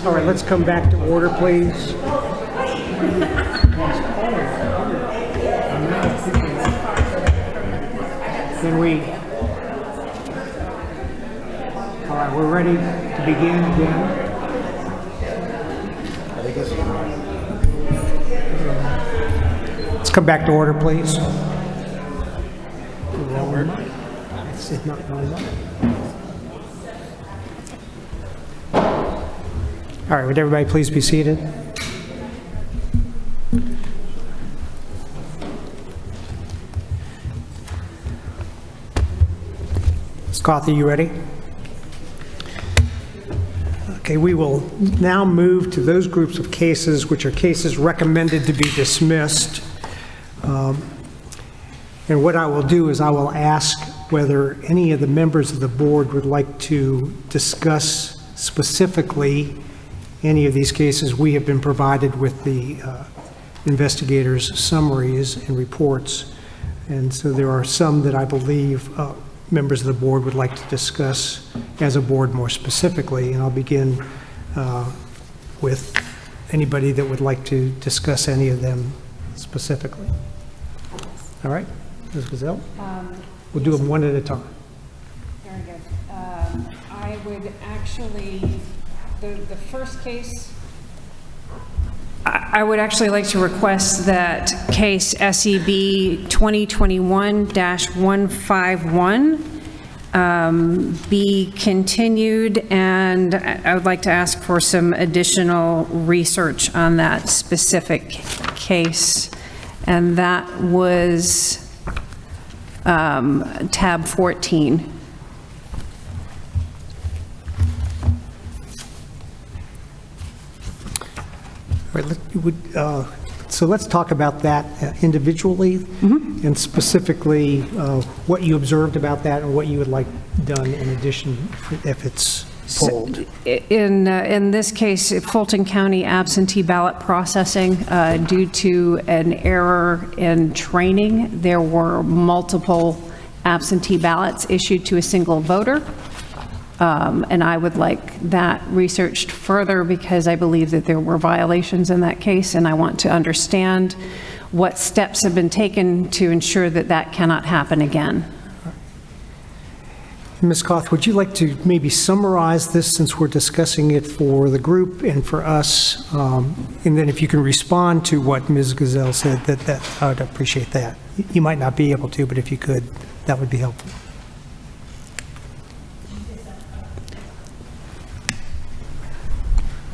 Speaker 1: All right, let's come back to order, please. Can we? All right, we're ready to begin again. Let's come back to order, please. It's not going on. All right, would everybody please be seated? Ms. Cawthey, you ready? Okay, we will now move to those groups of cases which are cases recommended to be dismissed. And what I will do is I will ask whether any of the members of the board would like to discuss specifically any of these cases. We have been provided with the investigators' summaries and reports. And so there are some that I believe members of the board would like to discuss as a board more specifically. And I'll begin with anybody that would like to discuss any of them specifically. All right, Ms. Gazelle? We'll do them one at a time.
Speaker 4: Very good. I would actually, the first case, I would actually like to request that case SEB 2021-151 be continued, and I would like to ask for some additional research on that specific case. And that was tab 14.
Speaker 1: All right, so let's talk about that individually, and specifically what you observed about that and what you would like done in addition if it's pulled.
Speaker 4: In this case, Fulton County absentee ballot processing, due to an error in training, there were multiple absentee ballots issued to a single voter. And I would like that researched further because I believe that there were violations in that case, and I want to understand what steps have been taken to ensure that that cannot happen again.
Speaker 1: Ms. Koth, would you like to maybe summarize this since we're discussing it for the group and for us? And then if you can respond to what Ms. Gazelle said, that I would appreciate that. You might not be able to, but if you could, that would be helpful.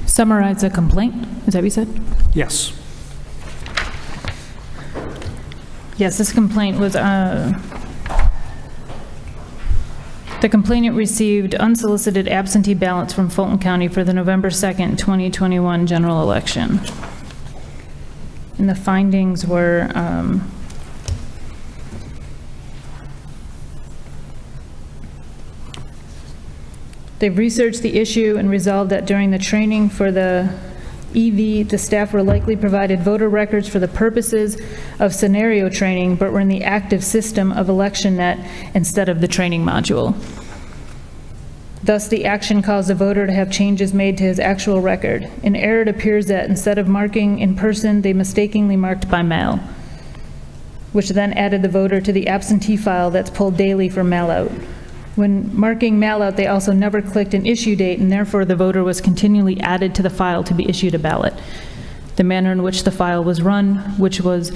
Speaker 5: Summarize a complaint, is that what you said?
Speaker 1: Yes.
Speaker 5: Yes, this complaint was, the complainant received unsolicited absentee ballots from Fulton County for the November 2nd, 2021 general election. And the findings were, they've researched the issue and resolved that during the training for the EV, the staff were likely provided voter records for the purposes of scenario training, but were in the active system of ElectionNet instead of the training module. Thus, the action caused the voter to have changes made to his actual record. In error, it appears that instead of marking in person, they mistakenly marked by mail, which then added the voter to the absentee file that's pulled daily for mail-out. When marking mail-out, they also never clicked an issue date, and therefore the voter was continually added to the file to be issued a ballot. The manner in which the file was run, which was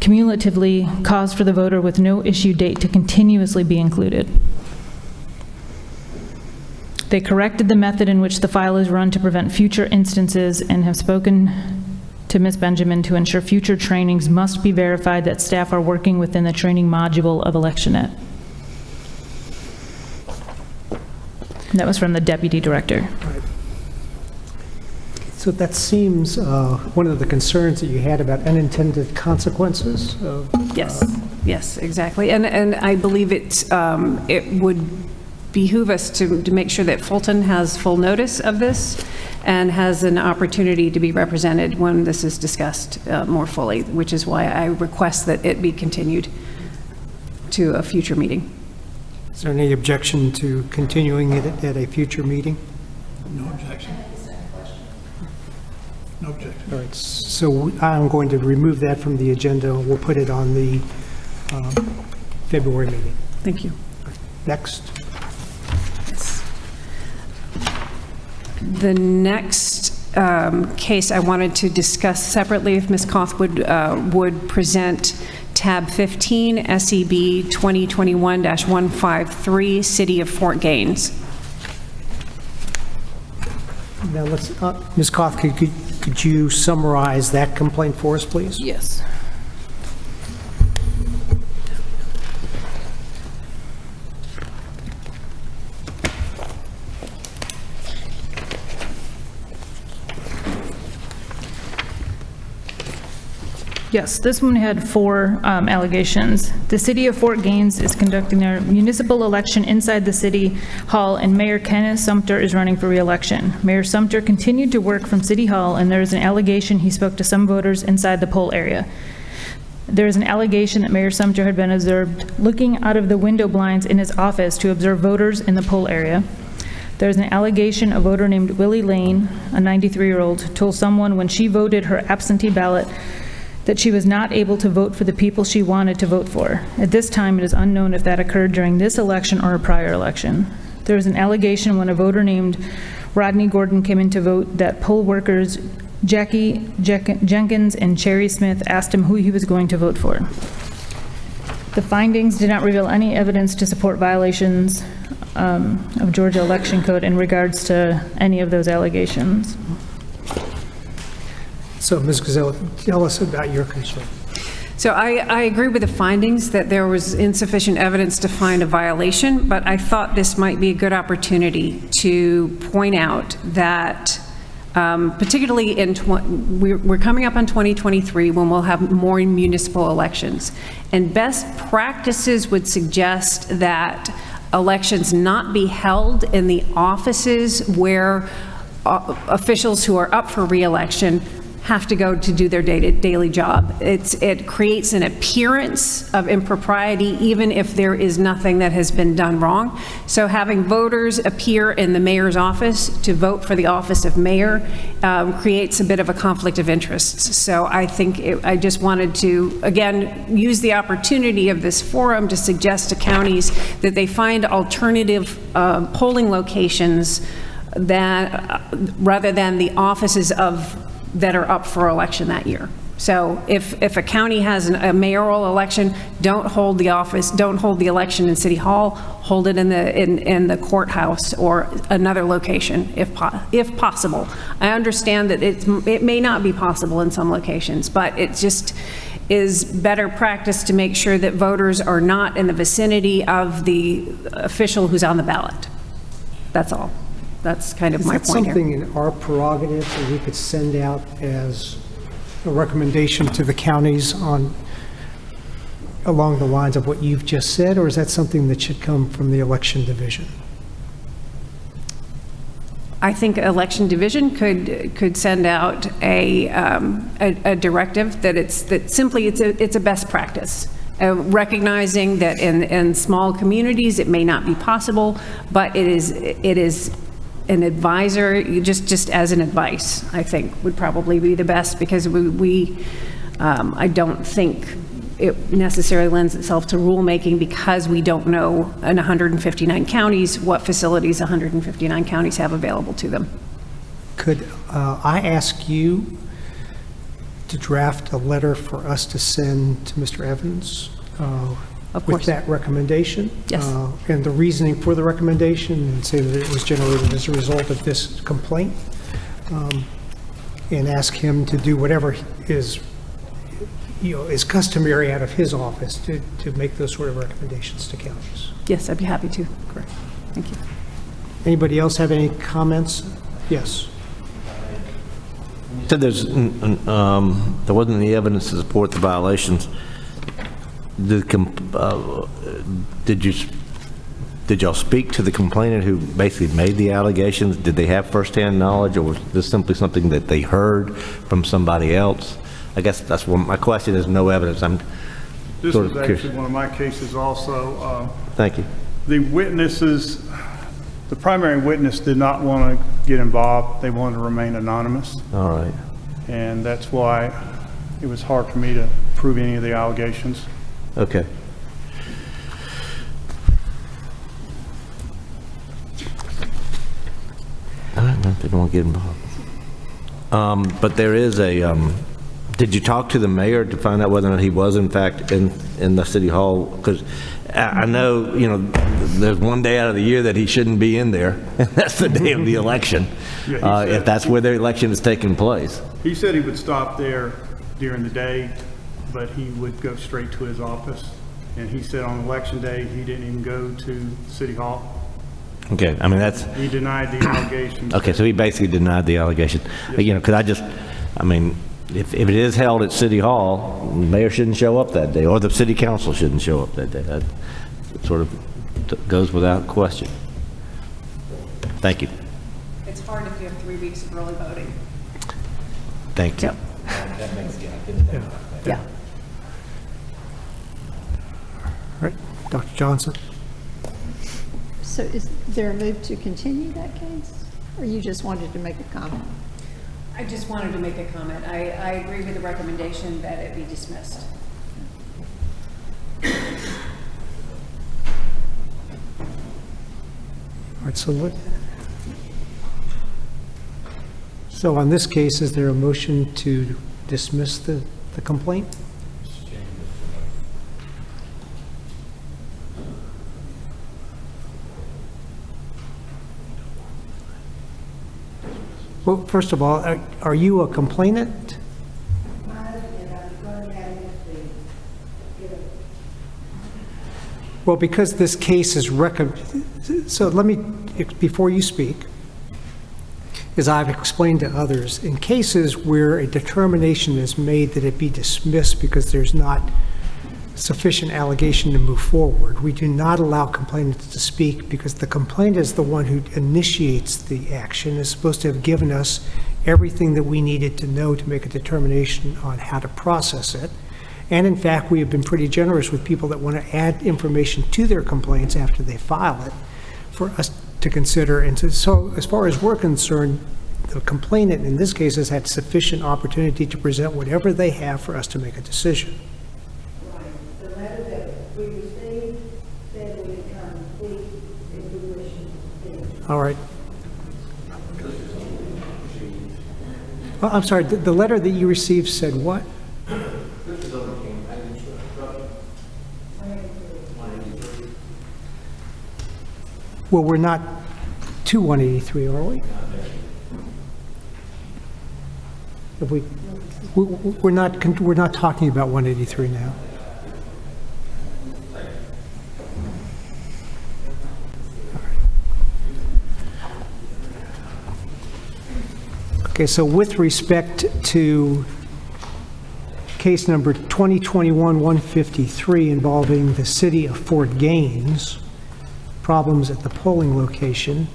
Speaker 5: cumulatively, caused for the voter with no issue date to continuously be included. They corrected the method in which the file is run to prevent future instances and have spoken to Ms. Benjamin to ensure future trainings must be verified that staff are working within the training module of ElectionNet. That was from the deputy director.
Speaker 1: Right. So that seems one of the concerns that you had about unintended consequences of...
Speaker 4: Yes, yes, exactly. And I believe it would behoove us to make sure that Fulton has full notice of this and has an opportunity to be represented when this is discussed more fully, which is why I request that it be continued to a future meeting.
Speaker 1: Is there any objection to continuing it at a future meeting?
Speaker 7: No objection. No objection.
Speaker 1: All right, so I'm going to remove that from the agenda. We'll put it on the February meeting.
Speaker 4: Thank you.
Speaker 1: Next.
Speaker 4: The next case I wanted to discuss separately, if Ms. Koth would present tab 15, SEB 2021-153, City of Fort Gaines.
Speaker 1: Now, let's, Ms. Koth, could you summarize that complaint for us, please?
Speaker 5: Yes. Yes, this one had 4 allegations. The city of Fort Gaines is conducting their municipal election inside the city hall, and Mayor Kenneth Sumter is running for re-election. Mayor Sumter continued to work from City Hall, and there is an allegation he spoke to some voters inside the poll area. There is an allegation that Mayor Sumter had been observed looking out of the window blinds in his office to observe voters in the poll area. There's an allegation a voter named Willie Lane, a 93-year-old, told someone when she voted her absentee ballot that she was not able to vote for the people she wanted to vote for. At this time, it is unknown if that occurred during this election or a prior election. There is an allegation when a voter named Rodney Gordon came in to vote that poll workers Jackie Jenkins and Cherry Smith asked him who he was going to vote for. The findings did not reveal any evidence to support violations of Georgia Election Code in regards to any of those allegations.
Speaker 1: So, Ms. Gazelle, tell us about your concern.
Speaker 4: So I agree with the findings that there was insufficient evidence to find a violation, but I thought this might be a good opportunity to point out that particularly we're coming up on 2023 when we'll have more municipal elections. And best practices would suggest that elections not be held in the offices where officials who are up for re-election have to go to do their daily job. It creates an appearance of impropriety even if there is nothing that has been done wrong. So having voters appear in the mayor's office to vote for the office of mayor creates a bit of a conflict of interests. So I think I just wanted to, again, use the opportunity of this forum to suggest to counties that they find alternative polling locations that, rather than the offices that are up for election that year. So if a county has a mayoral election, don't hold the election in City Hall, hold it in the courthouse or another location if possible. I understand that it may not be possible in some locations, but it just is better practice to make sure that voters are not in the vicinity of the official who's on the ballot. That's all. That's kind of my point here.
Speaker 1: Is that something in our prerogative that we could send out as a recommendation to the counties along the lines of what you've just said, or is that something that should come from the election division?
Speaker 4: I think election division could send out a directive that simply it's a best practice. Recognizing that in small communities it may not be possible, but it is an advisor, just as an advice, I think would probably be the best, because I don't think it necessarily lends itself to rulemaking, because we don't know in 159 counties what facilities 159 counties have available to them.
Speaker 1: Could I ask you to draft a letter for us to send to Mr. Evans?
Speaker 4: Of
Speaker 1: with
Speaker 4: course.
Speaker 1: that recommendation?
Speaker 4: Yes.
Speaker 1: And the reasoning for the recommendation, and say that it was generated as a result of this complaint, and ask him to do whatever is customary out of his office to make those sort of recommendations to counties.
Speaker 4: Yes, I'd be happy to. Correct. Thank you.
Speaker 1: Anybody else have any comments? Yes.
Speaker 2: You said there wasn't any evidence to support the violations. Did y'all speak to the complainant who basically made the allegations? Did they have firsthand knowledge, or was this simply something that they heard from somebody else? I guess that's what my question is. No evidence.
Speaker 6: This
Speaker 2: sort
Speaker 6: is
Speaker 2: of curious.
Speaker 6: actually one of my cases also.
Speaker 2: Thank you.
Speaker 6: The witnesses, the primary witness did not want to get involved. They wanted to remain anonymous.
Speaker 2: All right.
Speaker 6: and that's why it was hard for me to prove any of the allegations.
Speaker 2: Okay. All right, no, didn't want to get involved. But there is a, did you talk to the mayor to find out whether or not he was in fact in the city hall? Because I know, you know, there's one day out of the year that he shouldn't be in there, and that's the day of the election,
Speaker 6: Yeah, he said-
Speaker 2: if that's where the election is taking place.
Speaker 6: He said he would stop there during the day, but he would go straight to his office. And he said on election day, he didn't even go to City Hall.
Speaker 2: Okay, I mean, that's,
Speaker 6: He denied the allegations.
Speaker 2: okay, so he basically denied the allegation. You know, because I mean, if it is held at City Hall, the mayor shouldn't show up that day, or the city council shouldn't show up that day. That sort of goes without question. Thank you.
Speaker 4: It's hard if you have 3 weeks of early voting.
Speaker 2: Thank you.
Speaker 4: Yeah.
Speaker 1: All right, Dr. Johnson?
Speaker 3: So is there a move to continue that case? Or you just wanted to make a comment?
Speaker 4: I just wanted to make a comment. I agree with the recommendation that it be dismissed.
Speaker 1: All right, so on this case, is there a motion to dismiss the complaint? Well, first of all, are you a complainant? Well, because this case is so let me, before you speak, as I've explained to others, in cases where a determination is made that it be dismissed because there's not sufficient allegation to move forward, we do not allow complainants to speak because the complainant is the one who initiates the action, is supposed to have given us everything that we needed to know to make a determination on how to process it. And in fact, we have been pretty generous with people that want to add information to their complaints after they file it for us to consider. And so as far as we're concerned, the complainant in this case has had sufficient opportunity to present whatever they have for us to make a decision.
Speaker 11: The letter that we received said we could come and speak if we wish to speak.
Speaker 1: All right. Well, I'm sorry, the letter that you received said what? Well, we're not to 183, are we? If we're not talking about 183 now. Okay, so with respect to case number 2021-153 involving the city of Fort Gaines, problems at the polling location,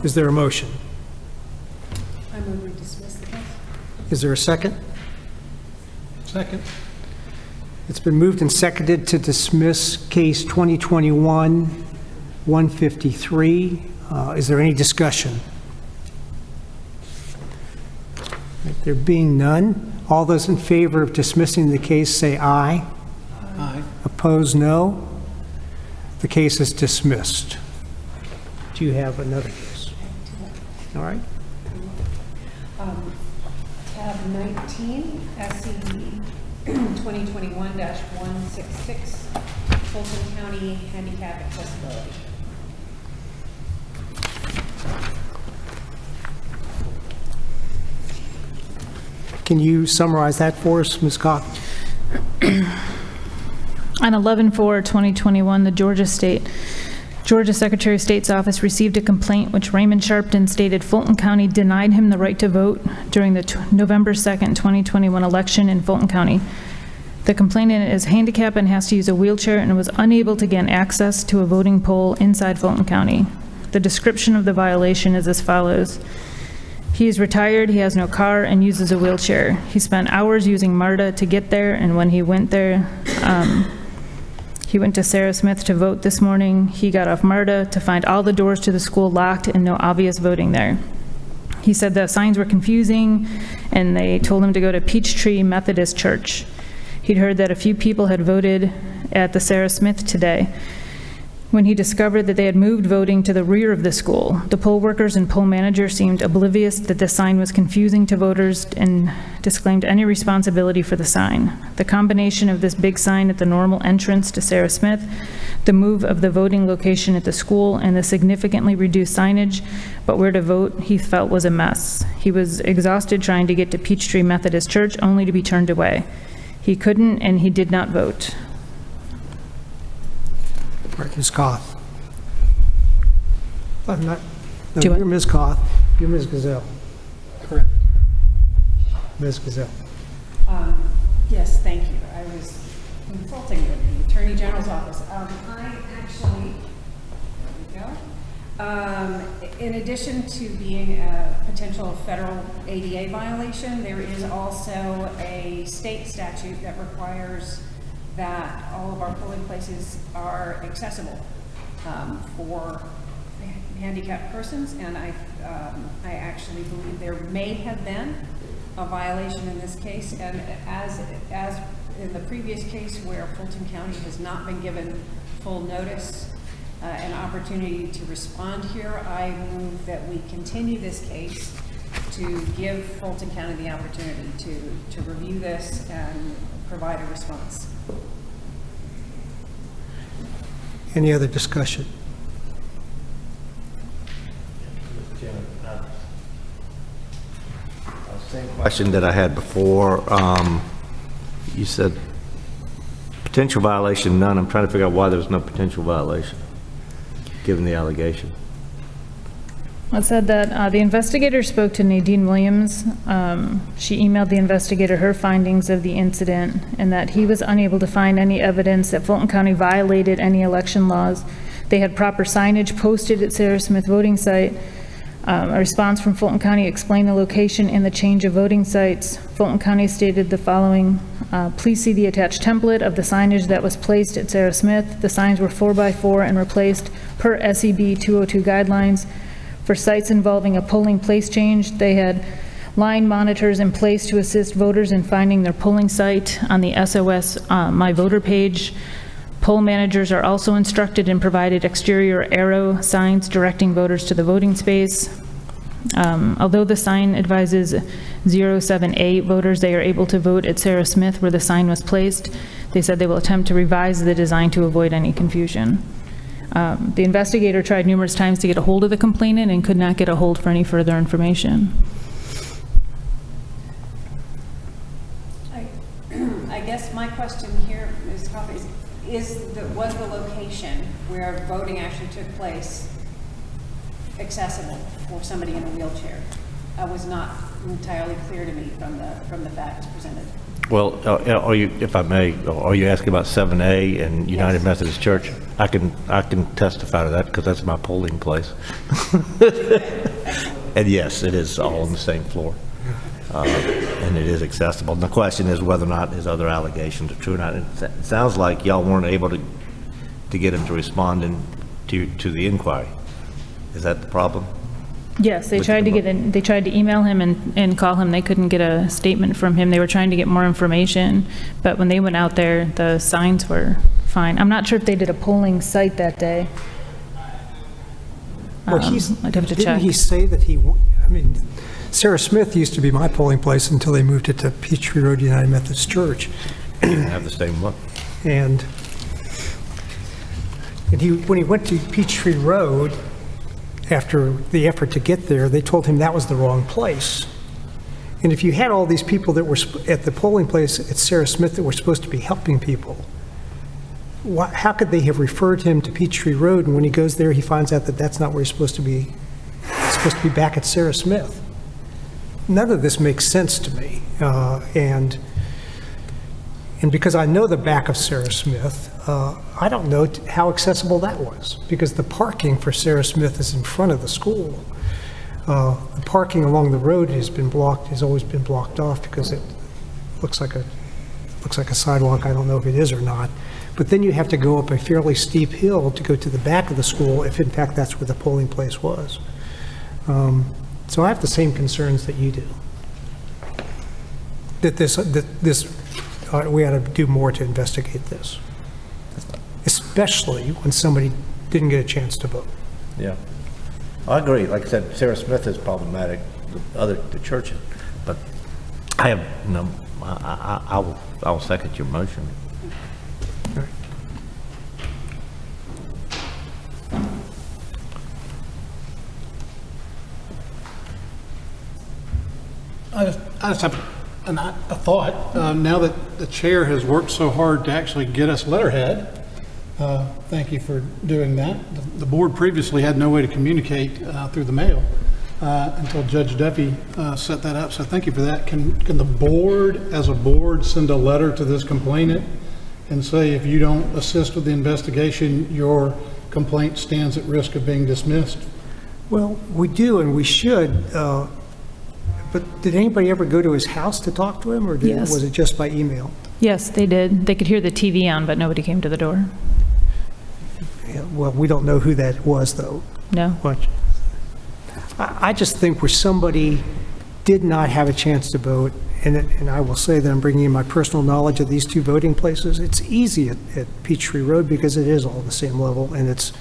Speaker 1: is there a motion?
Speaker 4: I move we dismiss the case.
Speaker 1: Is there a second?
Speaker 7: Second.
Speaker 1: It's been moved and seconded to dismiss case 2021-153. Is there any discussion? There being none, all those in favor of dismissing the case say aye.
Speaker 7: Aye.
Speaker 1: Opposed, no. The case is dismissed. Do you have another case? All right.
Speaker 4: Tab 19, SCD 2021-166, Fulton County Handicap Accessibility.
Speaker 1: Can you summarize that for us, Ms. Cox?
Speaker 5: On 11/4/2021, the Georgia Secretary of State's office received a complaint which Raymond Sharpton stated Fulton County denied him the right to vote during the November 2nd, 2021 election in Fulton County. The complainant is handicapped and has to use a wheelchair and was unable to gain access to a voting poll inside Fulton County. The description of the violation is as follows. He is retired, he has no car, and uses a wheelchair. He spent hours using MARTA to get there, and when he went there, he went to Sarah Smith to vote this morning. He got off MARTA to find all the doors to the school locked and no obvious voting there. He said the signs were confusing, and they told him to go to Peachtree Methodist Church. He'd heard that a few people had voted at the Sarah Smith today. When he discovered that they had moved voting to the rear of the school, the poll workers and poll manager seemed oblivious that the sign was confusing to voters and disclaimed any responsibility for the sign. The combination of this big sign at the normal entrance to Sarah Smith, the move of the voting location at the school, and the significantly reduced signage, but where to vote, he felt was a mess. He was exhausted trying to get to Peachtree Methodist Church, only to be turned away. He couldn't, and he did not vote.
Speaker 1: Ms. Koth. I'm not, no,
Speaker 5: Do you
Speaker 1: you're Ms. Koth. You're Ms. Gazelle.
Speaker 7: Correct.
Speaker 1: Ms. Gazelle.
Speaker 4: Yes, thank you. I was consulting with the Attorney General's office. I actually, there we go. In addition to being a potential federal ADA violation, there is also a state statute that requires that all of our polling places are accessible for handicapped persons, and I actually believe there may have been a violation in this case, and as in the previous case where Fulton County has not been given full notice and opportunity to respond here, I move that we continue this case to give Fulton County the opportunity to review this and provide a response.
Speaker 1: Any other discussion?
Speaker 2: Same question that I had before. You said potential violation, none. I'm trying to figure out why there was no potential violation, given the allegation.
Speaker 5: It said that the investigator spoke to Nadine Williams. She emailed the investigator her findings of the incident and that he was unable to find any evidence that Fulton County violated any election laws. They had proper signage posted at Sarah Smith voting site. A response from Fulton County explained the location and the change of voting sites. Fulton County stated the following: please see the attached template of the signage that was placed at Sarah Smith. The signs were 4x4 and replaced per SEB 202 guidelines. For sites involving a polling place change, they had line monitors in place to assist voters in finding their polling site on the SOS My Voter page. Poll managers are also instructed and provided exterior arrow signs directing voters to the voting space. Although the sign advises 078 voters, they are able to vote at Sarah Smith where the sign was placed. They said they will attempt to revise the design to avoid any confusion. The investigator tried numerous times to get a hold of the complainant and could not get a hold for any further information.
Speaker 4: I guess my question here, Ms. Coffey, was the location where voting actually took place accessible for somebody in a wheelchair? Was not entirely clear to me from the facts presented.
Speaker 2: Well, are you, if I may, are you asking about 7A and United Methodist Church? I can testify to that because that's my polling place. And yes, it is all on the same floor. And it is accessible. And the question is whether or not his other allegations are true or not. It sounds like y'all weren't able to get him to respond to the inquiry. Is that the problem?
Speaker 5: Yes, they tried to email him and call him. They couldn't get a statement from him. They were trying to get more information, but when they went out there, the signs were fine. I'm not sure if they did a polling site that day.
Speaker 1: Well,
Speaker 5: I'd have to check.
Speaker 1: Didn't he say that I mean, Sarah Smith used to be my polling place until they moved it to Peachtree Road United Methodist Church.
Speaker 2: Have the same look.
Speaker 1: And when he went to Peachtree Road, after the effort to get there, they told him that was the wrong place. And if you had all these people that were at the polling place at Sarah Smith that were supposed to be helping people, how could they have referred him to Peachtree Road, and when he goes there, he finds out that that's not where he's supposed to be? He's supposed to be back at Sarah Smith. None of this makes sense to me. And because I know the back of Sarah Smith, I don't know how accessible that was, because the parking for Sarah Smith is in front of the school. The parking along the road has always been blocked off because it looks like a sidewalk. I don't know if it is or not. But then you have to go up a fairly steep hill to go to the back of the school if in fact that's where the polling place was. So I have the same concerns that you do. That we ought to do more to investigate this. Especially when somebody didn't get a chance to vote.
Speaker 2: Yeah. I agree. Like I said, Sarah Smith is problematic, the church, but I have, I will second your motion.
Speaker 7: I just have a thought. Now that the chair has worked so hard to actually get us letterhead, thank you for doing that. The board previously had no way to communicate through the mail until Judge Duffy set that up. So thank you for that. Can the board, as a board, send a letter to this complainant and say, if you don't assist with the investigation, your complaint stands at risk of being dismissed?
Speaker 1: Well, we do and we should. But did anybody ever go to his house to talk to him, or
Speaker 5: Yes.
Speaker 1: was it just by email?
Speaker 5: Yes, they did. They could hear the TV on, but nobody came to the door.
Speaker 1: Yeah, well, we don't know who that was, though.
Speaker 5: No?
Speaker 1: What? I just think where somebody did not have a chance to vote, and I will say that I'm bringing in my personal knowledge of these two voting places. It's easy at Peachtree Road because it is all the same level, and it's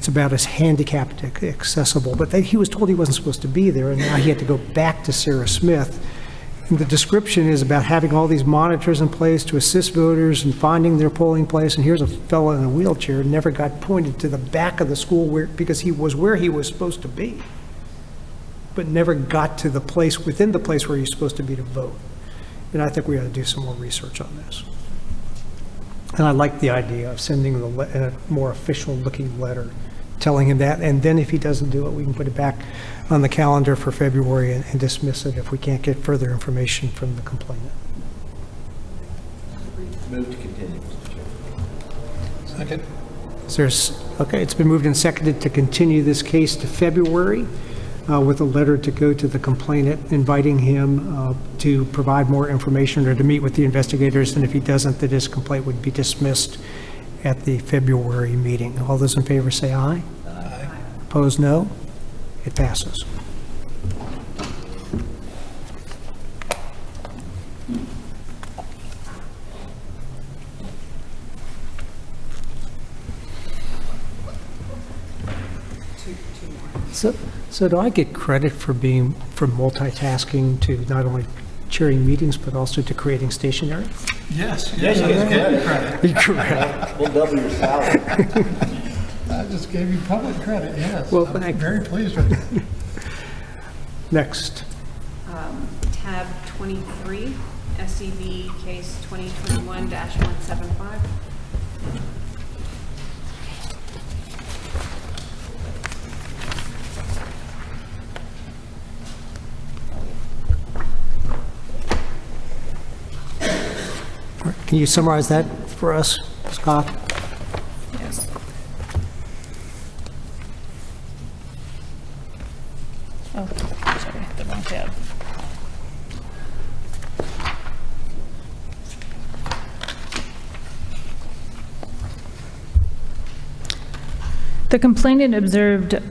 Speaker 1: about as handicapped accessible. But he was told he wasn't supposed to be there, and now he had to go back to Sarah Smith. And the description is about having all these monitors in place to assist voters in finding their polling place. And here's a fellow in a wheelchair, never got pointed to the back of the school because he was where he was supposed to be, but never got to the place, within the place where he's supposed to be to vote. And I think we ought to do some more research on this. And I like the idea of sending a more official-looking letter telling him that, and then if he doesn't do it, we can put it back on the calendar for February and dismiss it if we can't get further information from the complainant.
Speaker 2: Move to continue, Mr. Chairman.
Speaker 7: Second.
Speaker 1: Okay, it's been moved and seconded to continue this case to February with a letter to go to the complainant inviting him to provide more information or to meet with the investigators, and if he doesn't, that his complaint would be dismissed at the February meeting. All those in favor say aye. Aye. Opposed, no. It passes. So do I get credit for multitasking to not only chairing meetings, but also to creating stationery?
Speaker 7: Yes, yes, I just gave you credit.
Speaker 1: You're correct.
Speaker 2: We'll double your salary.
Speaker 7: I just gave you public credit, yes.
Speaker 1: Well,
Speaker 7: I'm
Speaker 1: thank you.
Speaker 7: very pleased with it.
Speaker 1: Next.
Speaker 4: Tab 23, SCV case 2021-175.
Speaker 1: Can you summarize that for us, Scott?
Speaker 5: Yes. Oh, sorry, the wrong tab. The complainant observed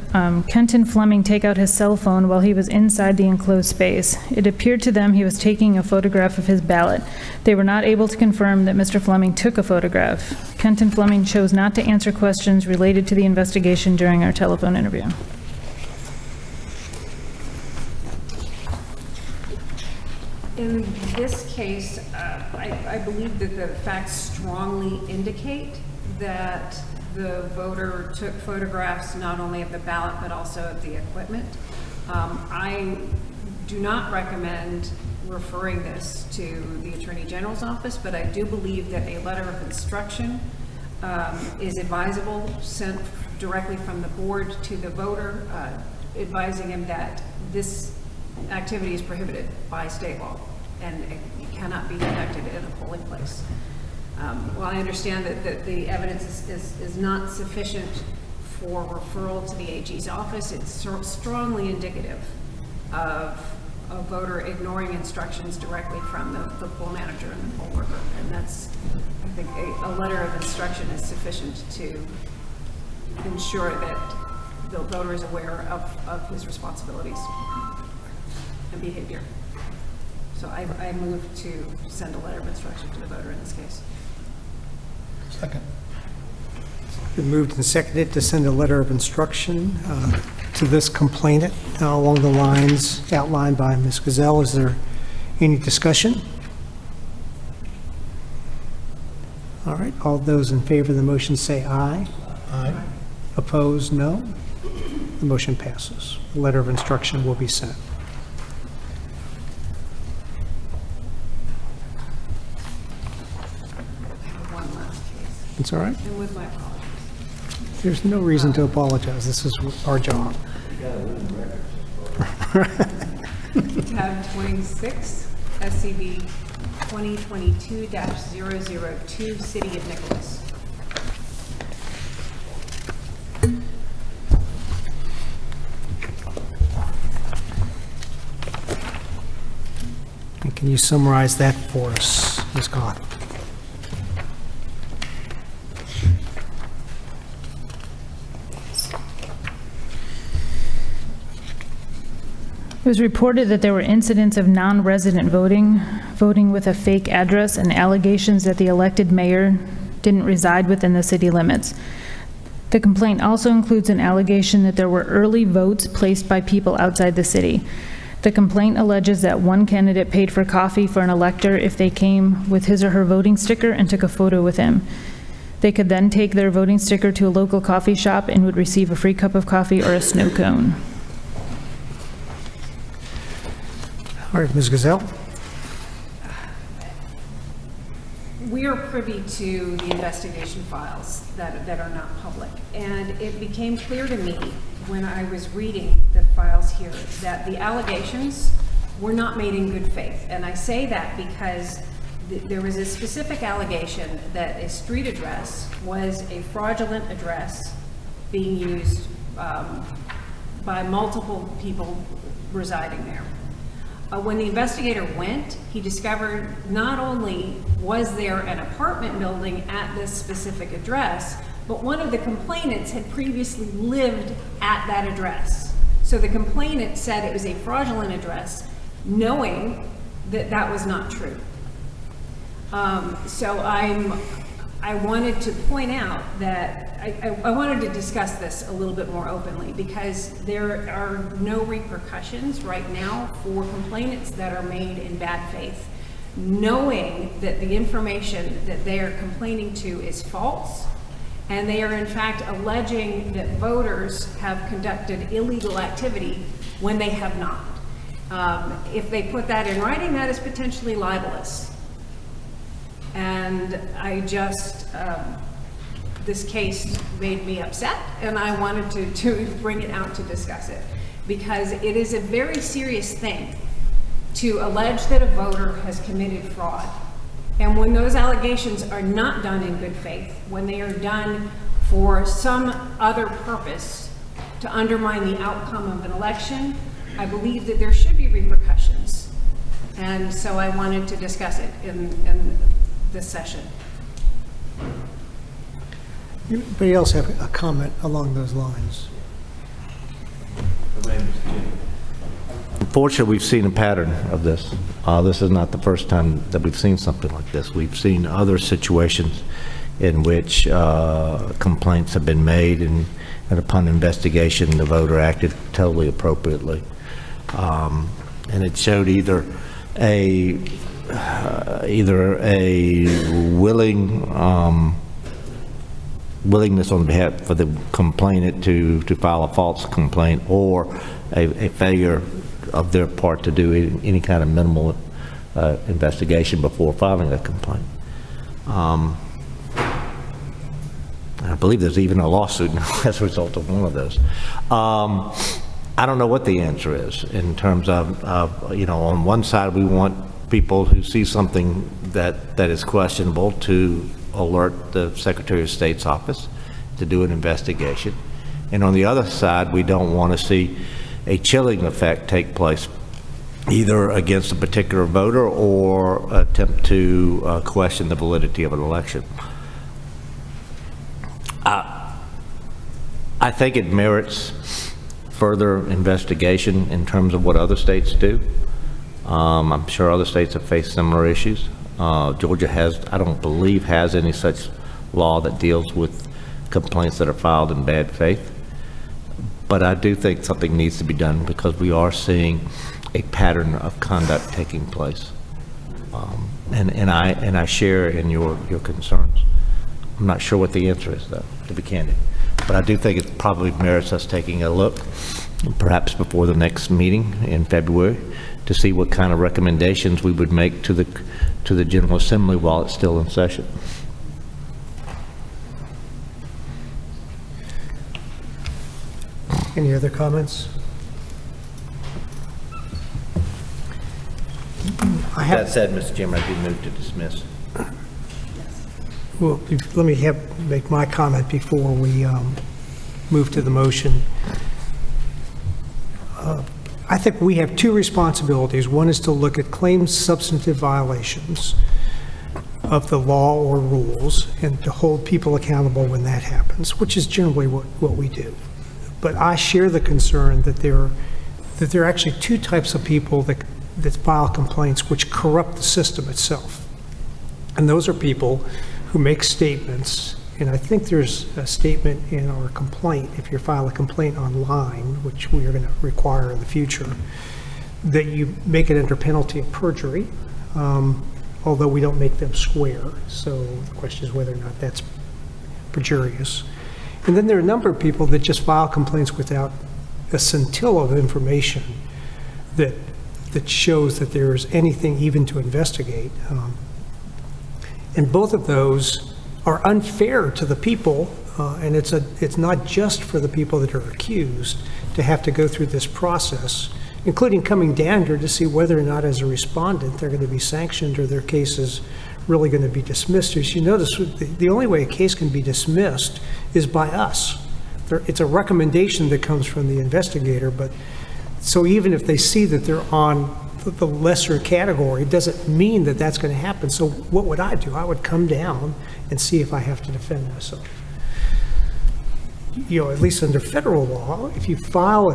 Speaker 5: Kenton Fleming take out his cell phone while he was inside the enclosed space. It appeared to them he was taking a photograph of his ballot. They were not able to confirm that Mr. Fleming took a photograph. Kenton Fleming chose not to answer questions related to the investigation during our telephone interview.
Speaker 4: In this case, I believe that the facts strongly indicate that the voter took photographs not only of the ballot but also of the equipment. I do not recommend referring this to the Attorney General's office, but I do believe that a letter of instruction is advisable, sent directly from the board to the voter, advising him that this activity is prohibited by state law and it cannot be conducted in a polling place. While I understand that the evidence is not sufficient for referral to the AG's office, it's strongly indicative of a voter ignoring instructions directly from the poll manager and the poll worker. And that's, I think, a letter of instruction is sufficient to ensure that the voter is aware of his responsibilities and behavior. So I move to send a letter of instruction to the voter in this case.
Speaker 7: Second.
Speaker 1: Been moved and seconded to send a letter of instruction to this complainant along the lines outlined by Ms. Gazelle. Is there any discussion? All right, all those in favor of the motion say aye.
Speaker 7: Aye.
Speaker 1: Opposed, no. The motion passes. A letter of instruction will be sent.
Speaker 4: I have one last case,
Speaker 1: It's all right.
Speaker 4: and with my apologies.
Speaker 1: There's no reason to apologize. This is our job.
Speaker 4: Tab 26, SCB 2022-002, City of Nicholas.
Speaker 1: And can you summarize that for us, Ms. Goff?
Speaker 5: It was reported that there were incidents of non-resident voting with a fake address, and allegations that the elected mayor didn't reside within the city limits. The complaint also includes an allegation that there were early votes placed by people outside the city. The complaint alleges that one candidate paid for coffee for an elector if they came with his or her voting sticker and took a photo with him. They could then take their voting sticker to a local coffee shop and would receive a free cup of coffee or a snow cone.
Speaker 1: All right, Ms. Gazelle?
Speaker 4: We are privy to the investigation files that are not public, and it became clear to me when I was reading the files here that the allegations were not made in good faith. And I say that because there was a specific allegation that a street address was a fraudulent address being used by multiple people residing there. When the investigator went, he discovered not only was there an apartment building at this specific address, but one of the complainants had previously lived at that address. So the complainant said it was a fraudulent address, knowing that that was not true. So I wanted to point out that I wanted to discuss this a little bit more openly, because there are no repercussions right now for complainants that are made in bad faith, knowing that the information that they are complaining to is false, and they are in fact alleging that voters have conducted illegal activity when they have not. If they put that in writing, that is potentially libelous. And I just, this case made me upset, and I wanted to bring it out to discuss it, because it is a very serious thing to allege that a voter has committed fraud. And when those allegations are not done in good faith, when they are done for some other purpose to undermine the outcome of an election, I believe that there should be repercussions. And so I wanted to discuss it in this session.
Speaker 1: Anybody else have a comment along those lines?
Speaker 2: Unfortunately, we've seen a pattern of this. This is not the first time that we've seen something like this. We've seen other situations in which complaints have been made, and upon investigation, the voter acted totally appropriately. And it showed either a willingness on behalf of the complainant to file a false complaint, or a failure of their part to do any kind of minimal investigation before filing a complaint. I believe there's even a lawsuit as a result of one of those. I don't know what the answer is in terms of, on one side we want people who see something that is questionable to alert the Secretary of State's office to do an investigation. And on the other side, we don't want to see a chilling effect take place, either against a particular voter or attempt to question the validity of an election. I think it merits further investigation in terms of what other states do. I'm sure other states have faced similar issues. Georgia has, I don't believe, has any such law that deals with complaints that are filed in bad faith. But I do think something needs to be done because we are seeing a pattern of conduct taking place. And I share in your concerns. I'm not sure what the answer is, though, to be candid. But I do think it probably merits us taking a look, perhaps before the next meeting in February, to see what kind of recommendations we would make to the General Assembly while it's still in session.
Speaker 1: Any other comments?
Speaker 2: That said, Mr. Chairman, I do move to dismiss.
Speaker 1: Well, let me make my comment before we move to the motion. I think we have two responsibilities. One is to look at claims substantive violations of the law or rules and to hold people accountable when that happens, which is generally what we do. But I share the concern that there are actually two types of people that file complaints which corrupt the system itself. And those are people who make statements, and I think there's a statement in our complaint, if you file a complaint online, which we are going to require in the future, that you make it under penalty of perjury, although we don't make them swear. So the question is whether or not that's perjurious. And then there are a number of people that just file complaints without a scintilla of information that shows that there's anything even to investigate. And both of those are unfair to the people, and it's not just for the people that are accused to have to go through this process, including coming down here to see whether or not as a respondent they're going to be sanctioned or their case is really going to be dismissed. As you notice, the only way a case can be dismissed is by us. It's a recommendation that comes from the investigator, but so even if they see that they're on the lesser category, it doesn't mean that that's going to happen. So what would I do? I would come down and see if I have to defend myself. You know, at least under federal law, if you file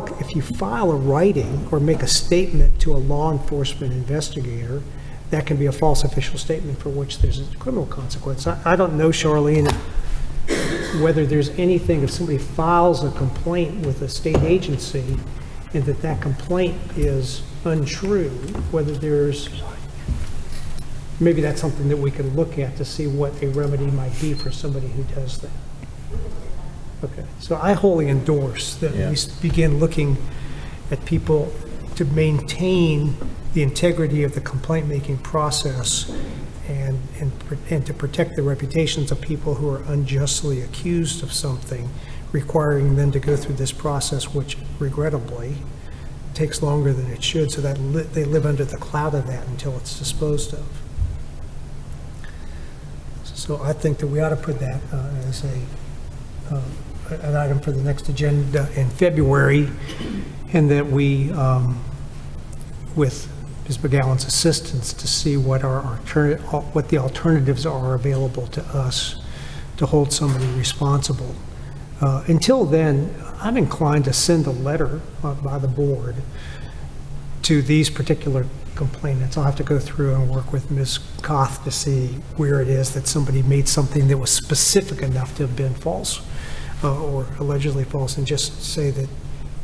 Speaker 1: a writing or make a statement to a law enforcement investigator, that can be a false official statement for which there's a criminal consequence. I don't know, Charlene, whether there's anything, if somebody files a complaint with a state agency and that complaint is untrue, whether there's, maybe that's something that we can look at to see what a remedy might be for somebody who does that. Okay, so I wholly endorse that we begin looking at people to maintain the integrity of the complaint-making process and to protect the reputations of people who are unjustly accused of something, requiring them to go through this process, which regrettably takes longer than it should, so that they live under the cloud of that until it's disposed of. So I think that we ought to put that as an item for the next agenda in February, and that we, with Ms. McGowan's assistance, to see what the alternatives are available to us to hold somebody responsible. Until then, I'm inclined to send a letter by the board to these particular complainants. I'll have to go through and work with Ms. Koth to see where it is that somebody made something that was specific enough to have been false or allegedly false, and just say that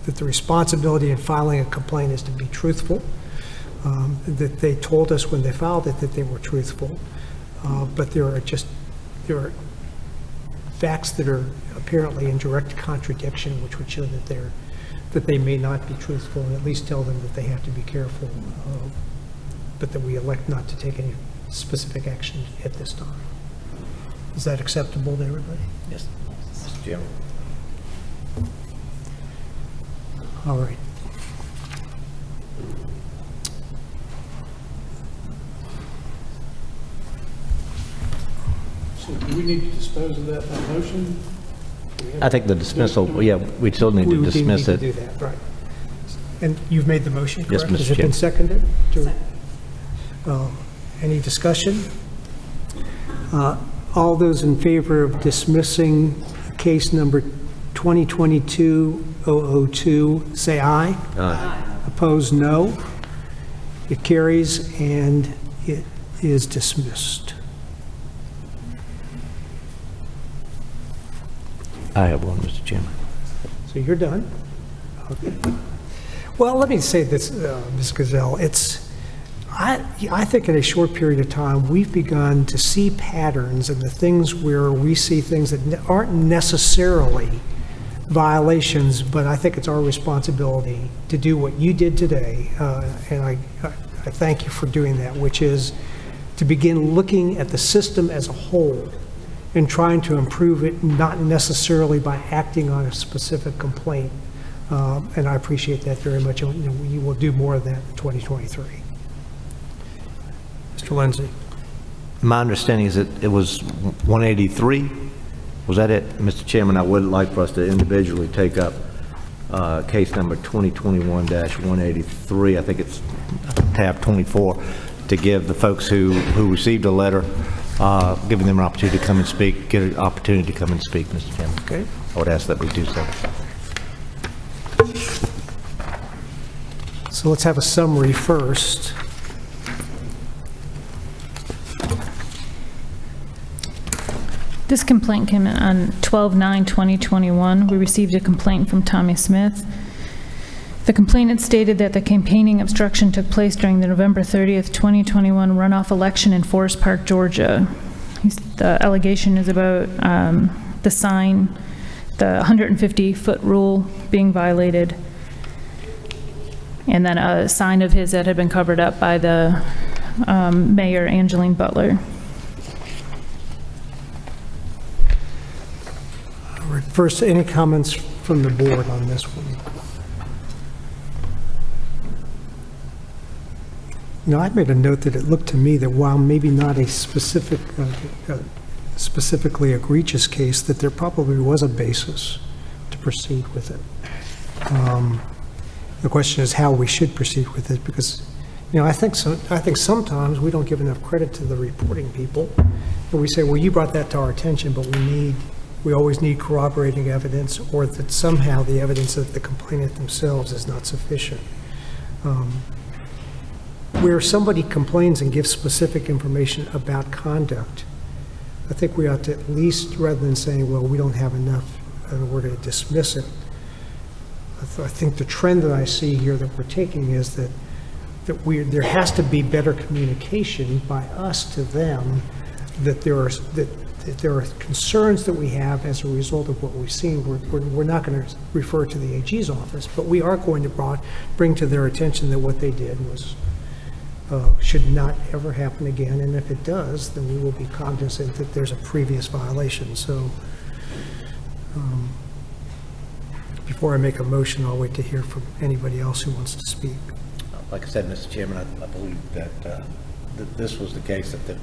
Speaker 1: the responsibility in filing a complaint is to be truthful, that they told us when they filed it that they were truthful, but there are facts that are apparently in direct contradiction, which would show that they may not be truthful, and at least tell them that they have to be careful, but that we elect not to take any specific action at this time. Is that acceptable to everybody?
Speaker 2: Yes, Mr. Chairman.
Speaker 1: All right.
Speaker 7: So do we need to dispose of that by motion?
Speaker 2: I think the dismissal, we still need
Speaker 1: We
Speaker 2: to
Speaker 1: would
Speaker 2: dismiss
Speaker 1: need to
Speaker 2: it.
Speaker 1: do that, right. And you've made the motion,
Speaker 2: Yes,
Speaker 1: correct?
Speaker 2: Mr.
Speaker 1: Has it been
Speaker 2: Chairman.
Speaker 1: seconded? Any discussion? All those in favor of dismissing case number 2022-002, say aye.
Speaker 2: Aye.
Speaker 1: Opposed, no. It carries, and it is dismissed.
Speaker 2: I have one, Mr. Chairman.
Speaker 1: So you're done? Okay. Well, let me say this, Ms. Gazelle, I think in a short period of time, we've begun to see patterns in the things where we see things that aren't necessarily violations, but I think it's our responsibility to do what you did today, and I thank you for doing that, which is to begin looking at the system as a whole and trying to improve it, not necessarily by acting on a specific complaint. And I appreciate that very much. You know, you will do more of that in 2023. Mr. Lindsay.
Speaker 2: My understanding is that it was 183. Was that it? Mr. Chairman, I would like for us to individually take up case number 2021-183. I think it's tab 24, to give the folks who received a letter, giving them an opportunity to come and speak, get an opportunity to come and speak, Mr. Chairman.
Speaker 1: Okay.
Speaker 2: I would ask that we do so.
Speaker 1: So let's have a summary first.
Speaker 5: This complaint came in on 12/9/2021. We received a complaint from Tommy Smith. The complainant stated that the campaigning obstruction took place during the November 30th, 2021 runoff election in Forest Park, Georgia. The allegation is about the sign, the 150-foot rule being violated, and then a sign of his that had been covered up by the Mayor, Angeline Butler.
Speaker 1: First, any comments from the board on this one? You know, I made a note that it looked to me that while maybe not a specifically egregious case, that there probably was a basis to proceed with it. The question is how we should proceed with it, because, you know, I think sometimes we don't give enough credit to the reporting people, and we say, well, you brought that to our attention, but we always need corroborating evidence, or that somehow the evidence of the complainant themselves is not sufficient. Where somebody complains and gives specific information about conduct, I think we ought to at least, rather than saying, well, we don't have enough and we're going to dismiss it, I think the trend that I see here that we're taking is that there has to be better communication by us to them, that there are concerns that we have as a result of what we've seen. We're not going to refer to the AG's office, but we are going to bring to their attention that what they did was should not ever happen again, and if it does, then we will be cognizant that there's a previous violation. So before I make a motion, I'll wait to hear from anybody else who wants to speak.
Speaker 2: Like I said, Mr. Chairman, I believe that this was the case that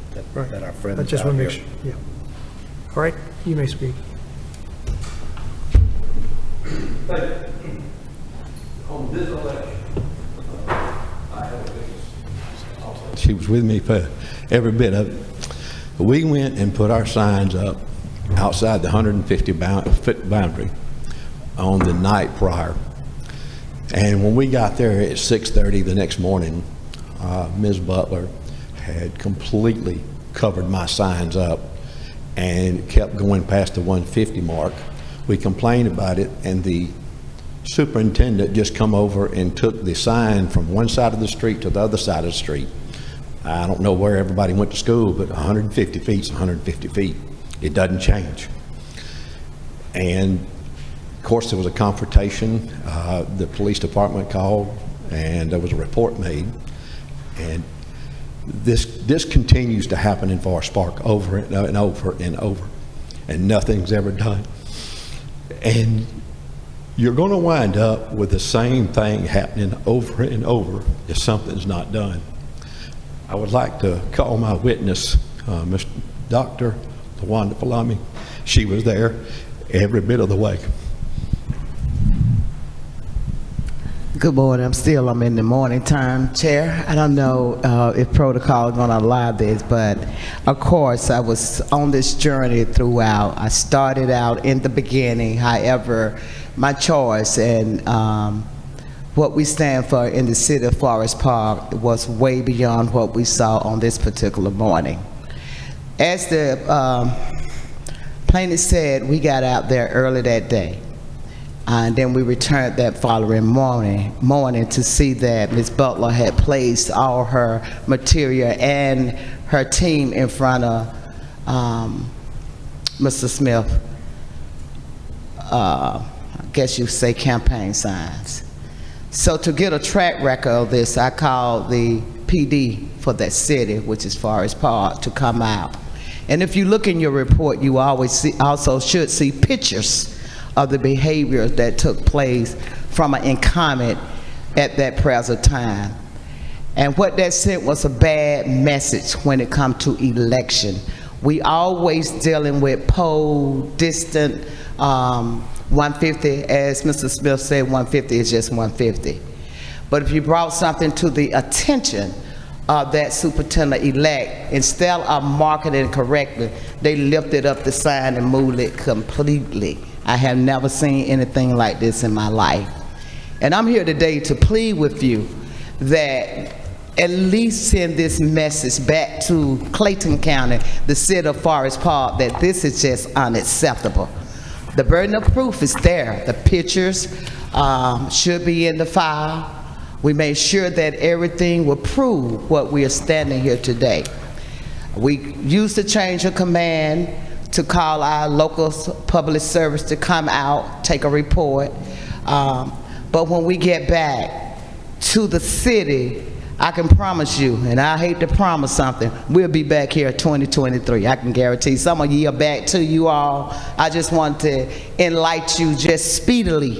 Speaker 2: our friend
Speaker 1: I just want to make sure. Yeah. All right, you may speak.
Speaker 12: On this election, I have a witness. She was with me for every bit of it. We went and put our signs up outside the 150-foot boundary on the night prior. And when we got there at 6:30 the next morning, Ms. Butler had completely covered my signs up and kept going past the 150 mark. We complained about it, and the superintendent just come over and took the sign from one side of the street to the other side of the street. I don't know where everybody went to school, but 150 feet is 150 feet. It doesn't change. And of course, there was a confrontation. The police department called, and there was a report made. And this continues to happen in Forest Park over and over and over, and nothing's ever done. And you're going to wind up with the same thing happening over and over if something's not done. I would like to call my witness, Ms. Dr. LaWanda Palami. She was there every bit of the way.
Speaker 13: Good morning. I'm in the morning time, Chair. I don't know if protocol is going to allow this, but of course, I was on this journey throughout. I started out in the beginning, however, my choice and what we stand for in the city of Forest Park was way beyond what we saw on this particular morning. As the plaintiff said, we got out there early that day. And then we returned that following morning to see that Ms. Butler had placed all her material and her team in front of Mr. Smith, I guess you say campaign signs. So to get a track record of this, I called the PD for that city, which is Forest Park, to come out. And if you look in your report, you also should see pictures of the behavior that took place from an incumbent at that present time. And what that sent was a bad message when it comes to election. We always dealing with poll, distant, 150, as Mr. Smith said, 150 is just 150. But if you brought something to the attention of that superintendent-elect, instead of marketing correctly, they lifted up the sign and moved it completely. I have never seen anything like this in my life. And I'm here today to plead with you that at least send this message back to Clayton County, the city of Forest Park, that this is just unacceptable. The burden of proof is there. The pictures should be in the file. We made sure that everything will prove what we are standing here today. We used the change of command to call our local public service to come out, take a report. But when we get back to the city, I can promise you, and I hate to promise something, we'll be back here 2023. I can guarantee some of you are back to you all. I just want to enlighten you just speedily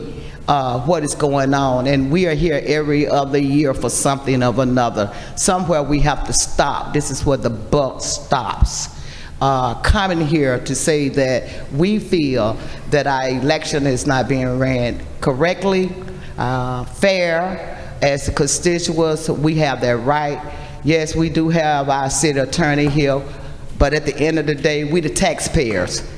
Speaker 13: what is going on. And we are here every other year for something of another. Somewhere we have to stop. This is where the buck stops. Coming here to say that we feel that our election is not being ran correctly, fair. As the constituents, we have that right. Yes, we do have our city attorney here, but at the end of the day, we the taxpayers.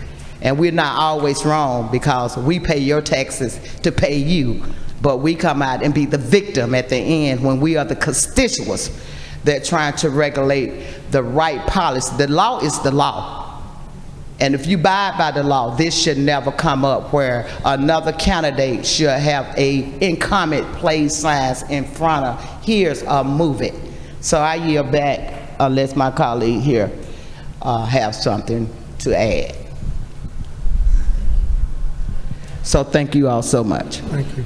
Speaker 13: And we're not always wrong because we pay your taxes to pay you, but we come out and be the victim at the end when we are the constituents that trying to regulate the right policy. The law is the law. And if you abide by the law, this should never come up where another candidate should have a incumbent place signs in front of, here's a move it. So I yield back unless my colleague here have something to add. So thank you all so much.
Speaker 1: Thank you.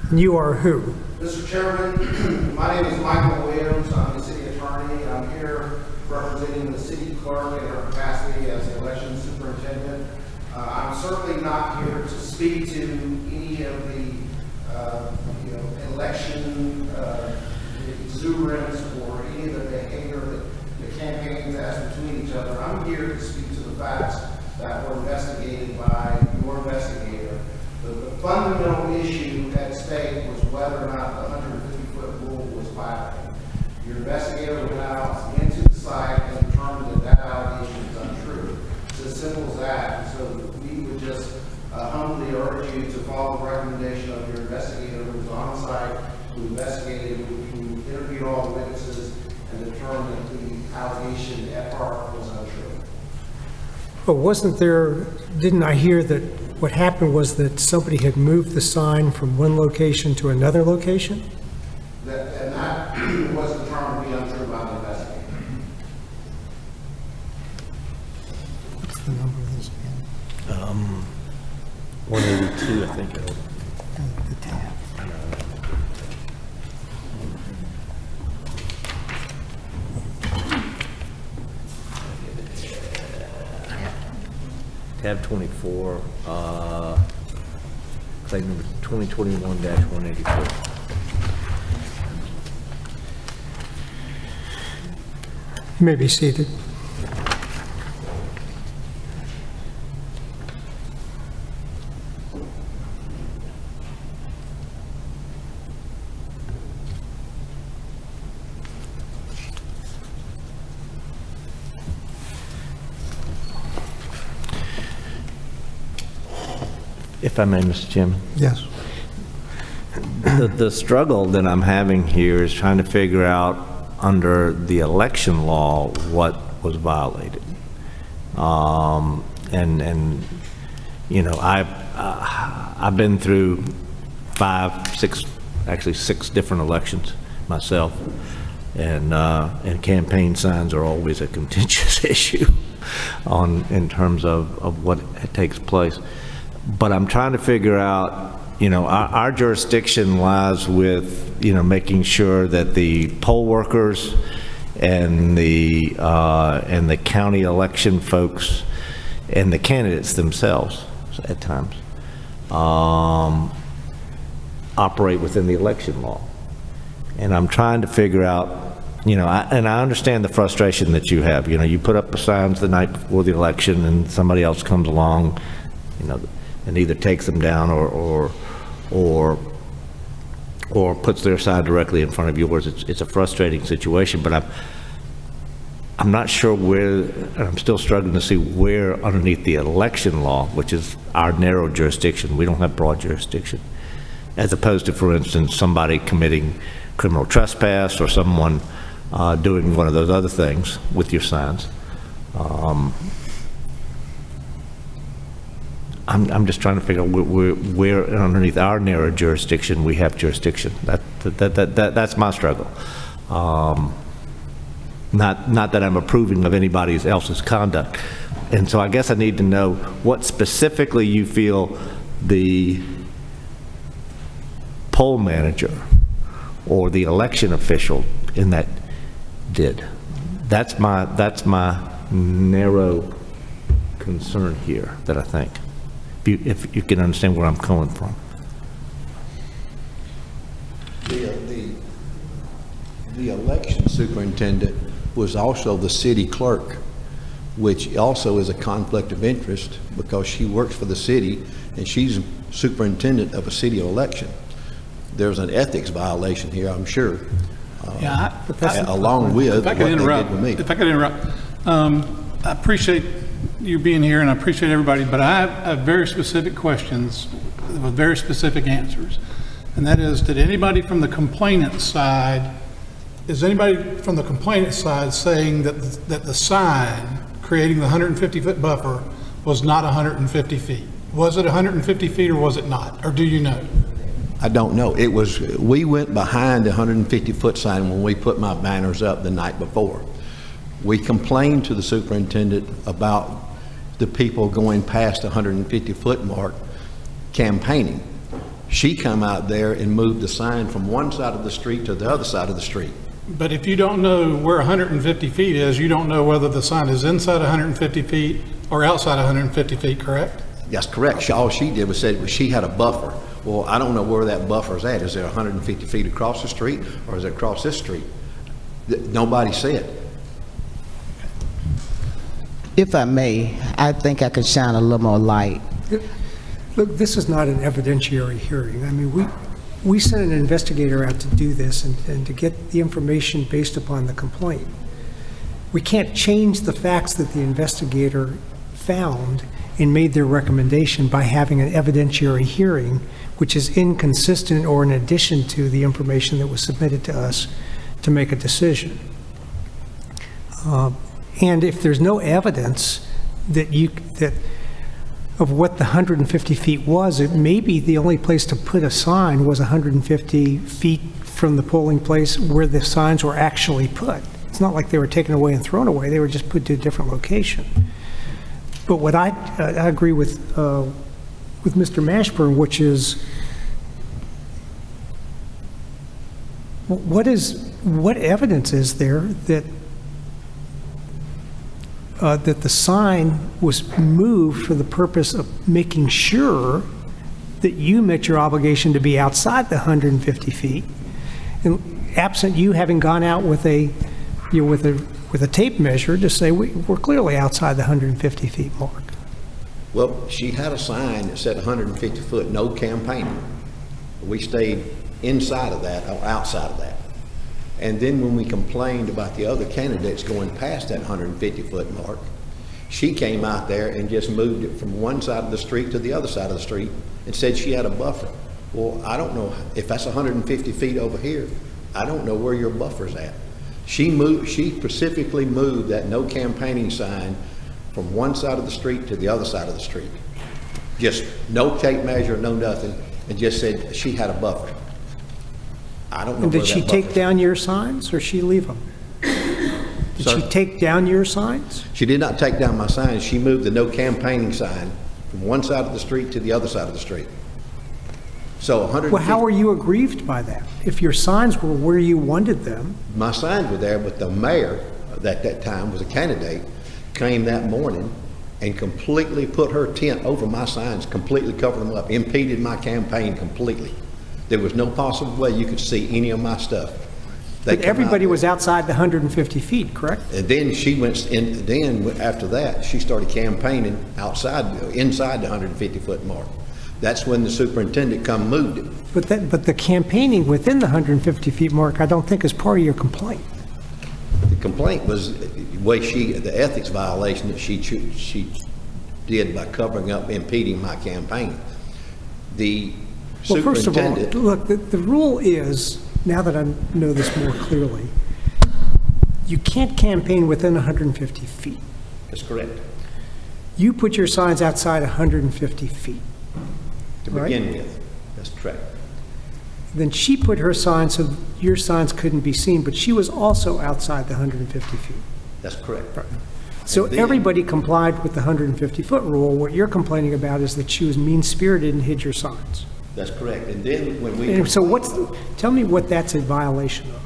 Speaker 1: And you are who?
Speaker 14: Mr. Chairman, my name is Michael Williams. I'm the city attorney. I'm here representing the city clerk in her capacity as the election superintendent. I'm certainly not here to speak to any of the election exuberance or any of the behavior that the campaigns has between each other. I'm here to speak to the facts that were investigated by your investigator. The fundamental issue at stake was whether or not the 150-foot rule was violated. Your investigator went out into the site and determined that that allegation is untrue. It's as simple as that. So we would just humbly urge you to follow the recommendation of your investigator who was on site, who investigated, who interviewed all the witnesses, and determined that the allegation at heart was untrue.
Speaker 1: But wasn't there, didn't I hear that what happened was that somebody had moved the sign from one location to another location?
Speaker 14: And that was determined to be untrue by the investigator.
Speaker 1: What's the number of this again?
Speaker 2: 182, I think.
Speaker 1: The tab.
Speaker 2: Tab 24, claim number 2021-184.
Speaker 1: You may be seated.
Speaker 2: If I may, Mr. Chairman.
Speaker 1: Yes.
Speaker 2: The struggle that I'm having here is trying to figure out, under the election law, what was violated. And you know, I've been through 6 different elections myself, and campaign signs are always a contentious issue in terms of what takes place. But I'm trying to figure out, you know, our jurisdiction lies with, you know, making sure that the poll workers and the county election folks and the candidates themselves at times operate within the election law. And I'm trying to figure out, you know, and I understand the frustration that you have. You know, you put up signs the night before the election and somebody else comes along, you know, and either takes them down or puts their sign directly in front of yours. It's a frustrating situation, but I'm not sure where, and I'm still struggling to see where underneath the election law, which is our narrow jurisdiction, we don't have broad jurisdiction, as opposed to, for instance, somebody committing criminal trespass or someone doing one of those other things with your signs. I'm just trying to figure out where underneath our narrow jurisdiction we have jurisdiction. That's my struggle. Not that I'm approving of anybody else's conduct. And so I guess I need to know what specifically you feel the poll manager or the election official in that did. That's my narrow concern here, that I think. If you can understand where I'm coming from.
Speaker 12: The election superintendent was also the city clerk, which also is a conflict of interest because she works for the city and she's superintendent of a city election. There's an ethics violation here, I'm sure. Along with what they did with me.
Speaker 7: If I could interrupt, I appreciate you being here and I appreciate everybody, but I have very specific questions with very specific answers. And that is, did anybody from the complainant side, is anybody from the complainant side saying that the sign creating the 150-foot buffer was not 150 feet? Was it 150 feet or was it not? Or do you know?
Speaker 12: I don't know. It was, we went behind the 150-foot sign when we put my banners up the night before. We complained to the superintendent about the people going past the 150-foot mark campaigning. She come out there and moved the sign from one side of the street to the other side of the street.
Speaker 7: But if you don't know where 150 feet is, you don't know whether the sign is inside 150 feet or outside 150 feet, correct?
Speaker 12: That's correct. All she did was said she had a buffer. Well, I don't know where that buffer's at. Is there 150 feet across the street or is it across this street? Nobody said.
Speaker 13: If I may, I think I could shine a little more light.
Speaker 1: Look, this is not an evidentiary hearing. I mean, we sent an investigator out to do this and to get the information based upon the complaint. We can't change the facts that the investigator found and made their recommendation by having an evidentiary hearing, which is inconsistent or in addition to the information that was submitted to us to make a decision. And if there's no evidence that of what the 150 feet was, it may be the only place to put a sign was 150 feet from the polling place where the signs were actually put. It's not like they were taken away and thrown away. They were just put to a different location. But what I agree with Mr. Mashburn, which is, what evidence is there that that the sign was moved for the purpose of making sure that you met your obligation to be outside the 150 feet, and absent you having gone out with a tape measure to say we're clearly outside the 150 feet mark.
Speaker 12: Well, she had a sign that said 150 foot, no campaigning. We stayed inside of that or outside of that. And then when we complained about the other candidates going past that 150-foot mark, she came out there and just moved it from one side of the street to the other side of the street and said she had a buffer. Well, I don't know, if that's 150 feet over here, I don't know where your buffer's at. She specifically moved that no campaigning sign from one side of the street to the other side of the street. Just no tape measure, no nothing, and just said she had a buffer. I don't know
Speaker 1: And
Speaker 12: where
Speaker 1: did
Speaker 12: that
Speaker 1: she take
Speaker 12: buffer's
Speaker 1: down your signs, or she leave them? Did
Speaker 12: Sir?
Speaker 1: she take down your signs?
Speaker 12: She did not take down my sign. She moved the no campaigning sign from one side of the street to the other side of the street. So 150.
Speaker 1: Well, how were you aggrieved by that? If your signs were where you wanted them,
Speaker 12: My signs were there, but the mayor at that time was a candidate, came that morning and completely put her tent over my signs, completely covered them up, impeded my campaign completely. There was no possible way you could see any of my stuff. They
Speaker 1: but
Speaker 12: come
Speaker 1: everybody
Speaker 12: out
Speaker 1: was outside the 150 feet, correct?
Speaker 12: And then she went in, then after that, she started campaigning inside the 150-foot mark. That's when the superintendent come moved it.
Speaker 1: But the campaigning within the 150 feet mark, I don't think is part of your complaint.
Speaker 12: The complaint was the way the ethics violation that she did by covering up, impeding my campaign. The
Speaker 1: Well, first of all,
Speaker 12: superintendent.
Speaker 1: look, the rule is, now that I know this more clearly, you can't campaign within 150 feet.
Speaker 12: That's correct.
Speaker 1: You put your signs outside 150 feet.
Speaker 12: To
Speaker 1: Right.
Speaker 12: begin with, that's correct.
Speaker 1: Then she put her signs so your signs couldn't be seen, but she was also outside the 150 feet.
Speaker 12: That's correct.
Speaker 1: So
Speaker 12: And then-
Speaker 1: everybody complied with the 150-foot rule. What you're complaining about is that she was mean-spirited and hid your signs.
Speaker 12: That's correct. And then when we.
Speaker 1: And so tell me what that's a violation of.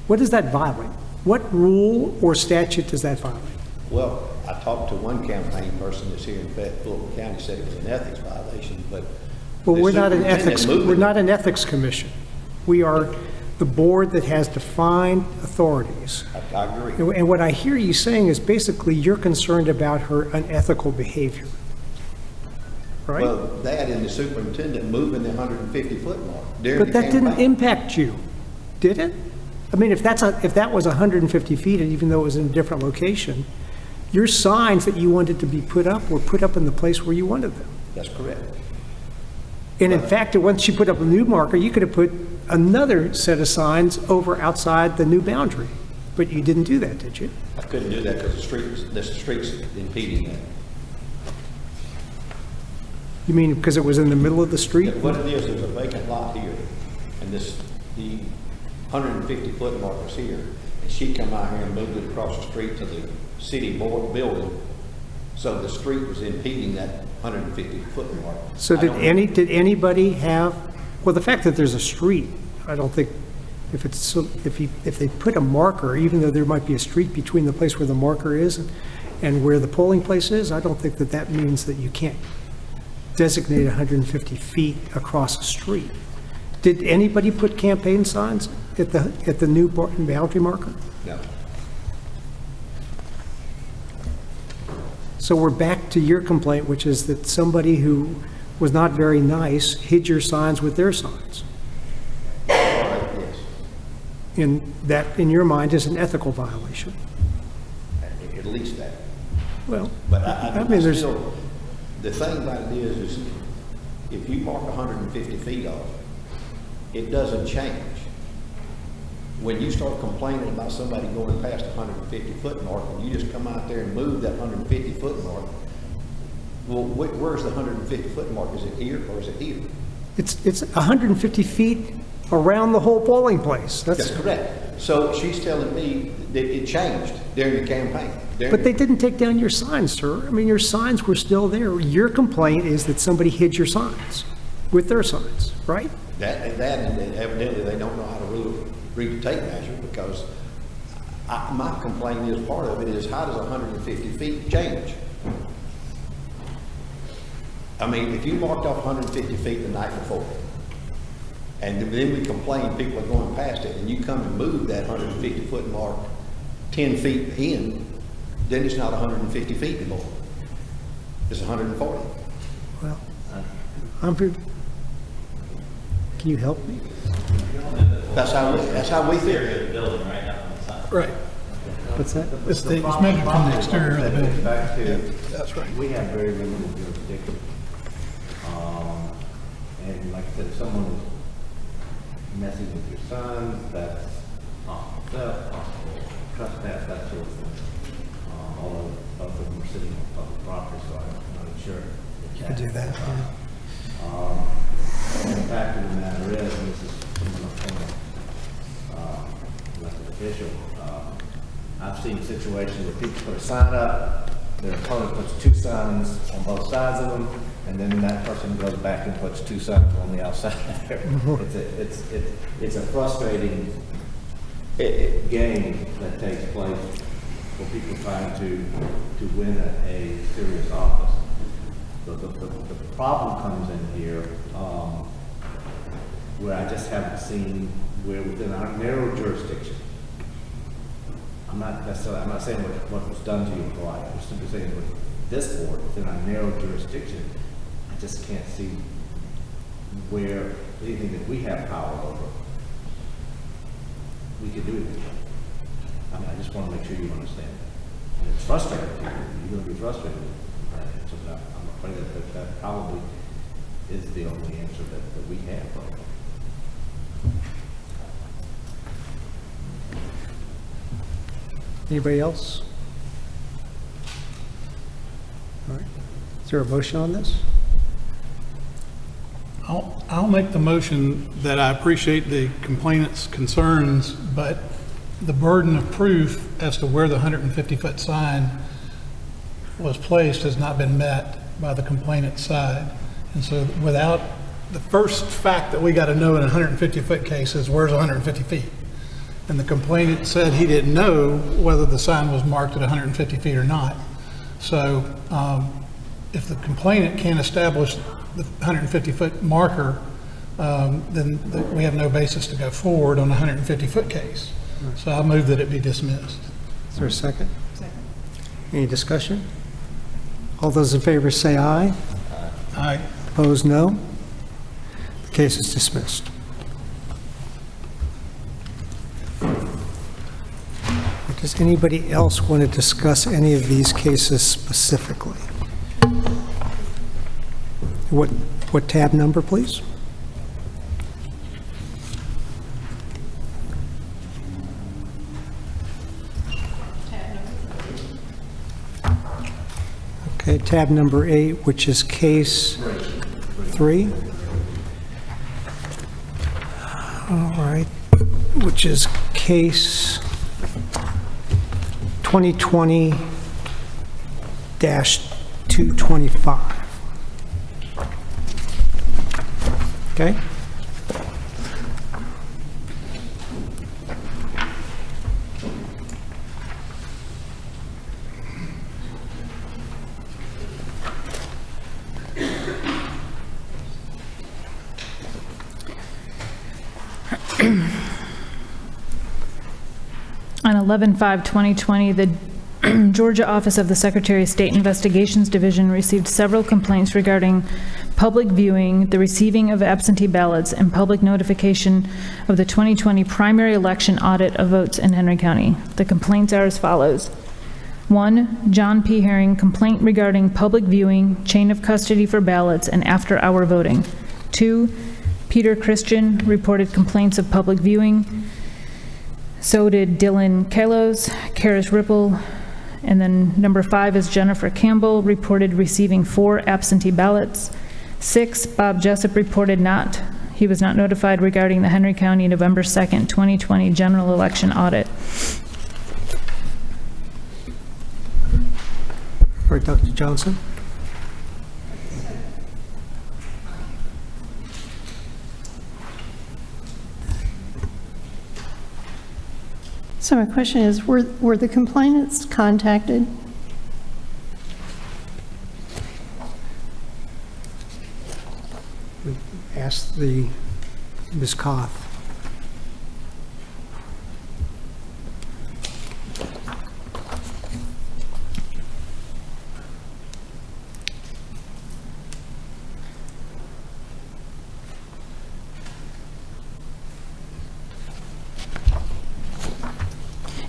Speaker 1: What does that violate? What rule or statute does that violate?
Speaker 12: Well, I talked to one campaign person that's here in Fulton County, said it was an ethics violation, but.
Speaker 1: Well,
Speaker 12: the
Speaker 1: we're not an
Speaker 12: superintendent
Speaker 1: ethics,
Speaker 12: moved
Speaker 1: we're
Speaker 12: it.
Speaker 1: not an ethics commission. We are the board that has defined authorities.
Speaker 12: I agree.
Speaker 1: And what I hear you saying is basically you're concerned about her unethical behavior, right?
Speaker 12: Well, that and the superintendent moving the 150-foot mark during the
Speaker 1: But that didn't
Speaker 12: campaign.
Speaker 1: impact you, did it? I mean, if that was 150 feet, and even though it was in a different location, your signs that you wanted to be put up were put up in the place where you wanted them.
Speaker 12: That's correct.
Speaker 1: And in fact, once you put up a new marker, you could have put another set of signs over outside the new boundary. But you didn't do that, did you?
Speaker 12: I couldn't do that because the street's impeding that.
Speaker 1: You mean because it was in the middle of the street?
Speaker 12: What it is, there's a vacant lot here, and the 150-foot mark was here, and she come out here and moved it across the street to the city board building, so the street was impeding that 150-foot mark.
Speaker 1: So
Speaker 12: I don't know.
Speaker 1: did anybody have, well, the fact that there's a street, I don't think, if they put a marker, even though there might be a street between the place where the marker is and where the polling place is, I don't think that that means that you can't designate 150 feet across a street. Did anybody put campaign signs at the new boundary marker?
Speaker 12: No.
Speaker 1: So we're back to your complaint, which is that somebody who was not very nice hid your signs with their signs.
Speaker 12: Yes.
Speaker 1: And that, in your mind, is an ethical violation.
Speaker 12: At least that.
Speaker 1: Well,
Speaker 12: But
Speaker 1: I mean, there's,
Speaker 12: still, the thing about it is if you mark 150 feet off, it doesn't change. When you start complaining about somebody going past the 150-foot mark, and you just come out there and move that 150-foot mark, well, where's the 150-foot mark? Is it here or is it here?
Speaker 1: it's 150 feet around the whole polling place.
Speaker 12: That's correct. So she's telling me that it changed during the campaign.
Speaker 1: But they didn't take down your signs, sir. I mean, your signs were still there. Your complaint is that somebody hid your signs with their signs, right?
Speaker 12: That and evidently they don't know how to read the tape measure, because my complaint is, part of it is, how does 150 feet change? I mean, if you marked off 150 feet the night before, and then we complain people are going past it, and you come and move that 150-foot mark 10 feet in, then it's not 150 feet anymore. It's 140.
Speaker 1: Well, Humphrey, can you help me?
Speaker 12: That's how we feel.
Speaker 1: Right. What's that?
Speaker 7: It's measured from the exterior of the building.
Speaker 14: Back to,
Speaker 7: That's right.
Speaker 14: we have very limited jurisdiction.
Speaker 2: And like I said, if someone is messing with your sons, that's possible theft, possible trespass, that sort of thing. Although both of them are sitting on public property, so I'm not sure.
Speaker 1: You could do that, yeah.
Speaker 2: And the fact of the matter is, and this is from elected official, I've seen situations where people put a sign up, their opponent puts two signs on both sides of them, and then that person goes back and puts two signs on the outside. It's a frustrating game that takes place for people trying to win a serious office. The problem comes in here where I just haven't seen where within our narrow jurisdiction. I'm not saying what was done to you in Hawaii. I'm simply saying with this board within our narrow jurisdiction, I just can't see where anything that we have power over, we could do anything. I mean, I just want to make sure you understand. And it's frustrating to you. You're going to be frustrated. So I'm afraid that probably is the only answer that we have right now.
Speaker 1: Anybody else? All right. Is there a motion on this?
Speaker 7: I'll make the motion that I appreciate the complainant's concerns, but the burden of proof as to where the 150-foot sign was placed has not been met by the complainant's side. And so without, the first fact that we got to know in a 150-foot case is where's 150 feet? And the complainant said he didn't know whether the sign was marked at 150 feet or not. So if the complainant can't establish the 150-foot marker, then we have no basis to go forward on a 150-foot case. So I move that it be dismissed.
Speaker 1: Is there a second? Second. Any discussion? All those in favor say aye.
Speaker 7: Aye.
Speaker 1: Opposed, no. The case is dismissed. Does anybody else want to discuss any of these cases specifically? What tab number, please? Okay, tab number 8, which is case 3. All right, which is case 2020-225. Okay?
Speaker 5: On 11/5/2020, the Georgia Office of the Secretary of State Investigations Division received several complaints regarding public viewing, the receiving of absentee ballots, and public notification of the 2020 primary election audit of votes in Henry County. The complaints are as follows. 1, John P. Herring, complaint regarding public viewing, chain of custody for ballots, and after-hour voting. 2, Peter Christian reported complaints of public viewing. So did Dylan Kalos, Karis Ripple, and then number 5 is Jennifer Campbell, reported receiving 4 absentee ballots. 6, Bob Jessup reported he was not notified regarding the Henry County November 2nd, 2020 general election audit.
Speaker 1: All right, Dr. Johnson?
Speaker 3: So my question is, were the complainants contacted?
Speaker 1: We asked Ms. Koth.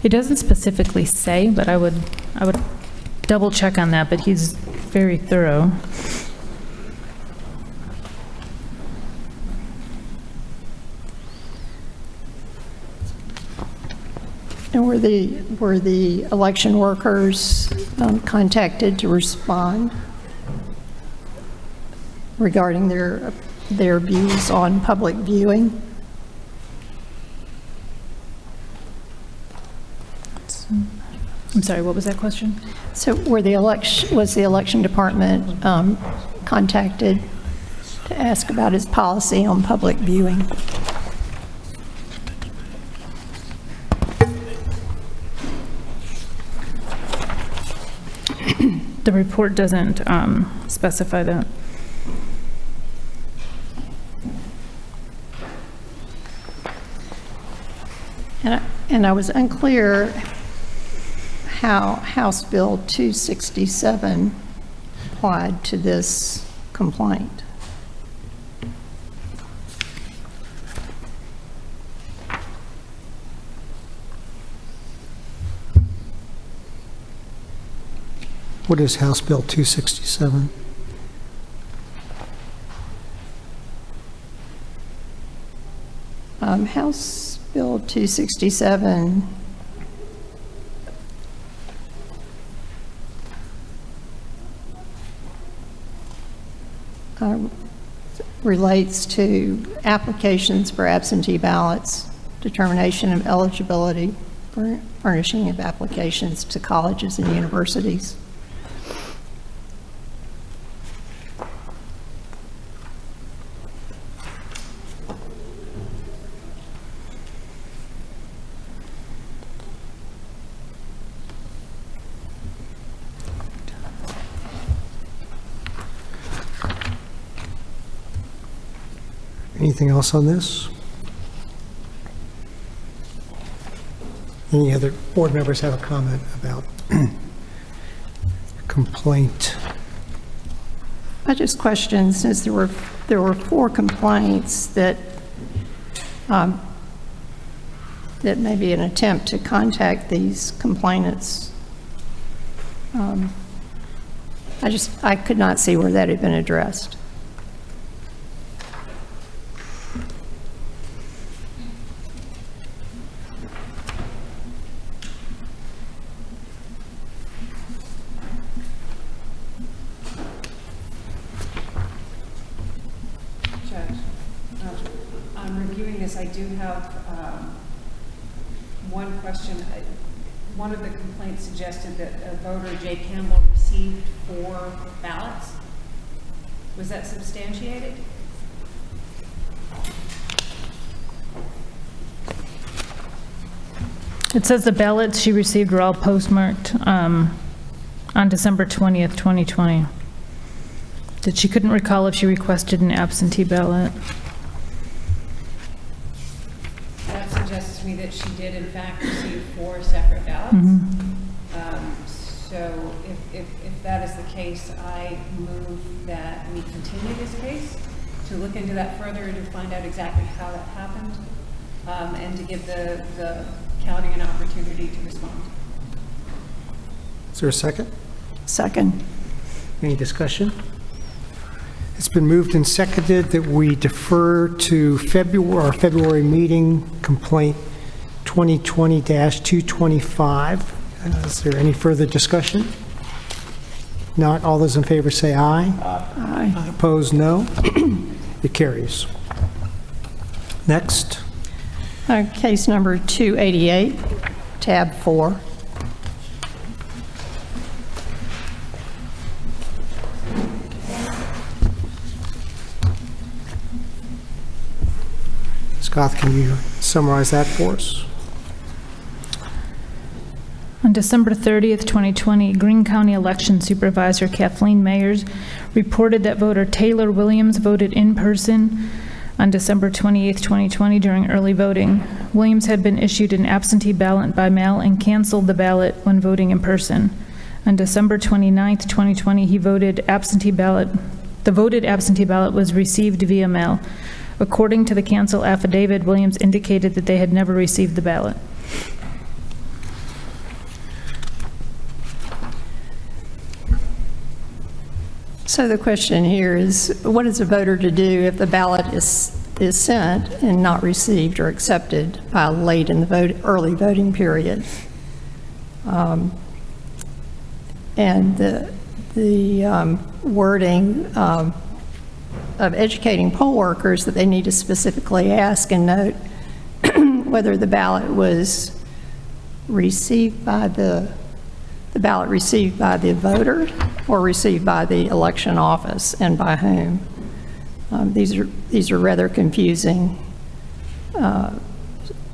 Speaker 5: It doesn't specifically say, but I would double check on that, but he's very thorough.
Speaker 3: And were the election workers contacted to respond regarding their views on public viewing?
Speaker 5: I'm sorry, what was that question?
Speaker 3: So was the election department contacted to ask about its policy on public viewing?
Speaker 5: The report doesn't specify that.
Speaker 3: And I was unclear how House Bill 267 applied to this complaint.
Speaker 1: What is House Bill 267?
Speaker 3: House Bill 267 relates to applications for absentee ballots, determination of eligibility, furnishing of applications to colleges and universities.
Speaker 1: Anything else on this? Any other board members have a comment about complaint?
Speaker 3: I just questioned, since there were 4 complaints that that may be an attempt to contact these complainants. I could not see where that had been addressed.
Speaker 4: I'm reviewing this. I do have one question. One of the complaints suggested that a voter, Jay Campbell, received 4 ballots. Was that substantiated?
Speaker 5: It says the ballots she received were all postmarked on December 20th, 2020. That she couldn't recall if she requested an absentee ballot.
Speaker 4: That suggests to me that she did in fact receive 4 separate ballots. So if that is the case, I move that we continue this case to look into that further and to find out exactly how that happened, and to give the county an opportunity to respond.
Speaker 1: Is there a second?
Speaker 3: Second.
Speaker 1: Any discussion? It's been moved and seconded that we defer to our February meeting, complaint 2020-225. Is there any further discussion? Not, all those in favor say aye.
Speaker 3: Aye.
Speaker 1: Opposed, no. It carries. Next.
Speaker 3: Case number 288, tab 4.
Speaker 1: Scott, can you summarize that for us?
Speaker 5: On December 30th, 2020, Greene County Election Supervisor Kathleen Mayers reported that voter Taylor Williams voted in person on December 28th, 2020 during early voting. Williams had been issued an absentee ballot by mail and canceled the ballot when voting in person. On December 29th, 2020, he voted absentee ballot. The voted absentee ballot was received via mail. According to the cancel affidavit, Williams indicated that they had never received the ballot.
Speaker 3: So the question here is, what is a voter to do if the ballot is is sent and not received or accepted by late in the early voting period. And the wording of educating poll workers that they need to specifically ask and note whether the ballot was received by the ballot received by the voter or received by the election office, and by whom. These are rather confusing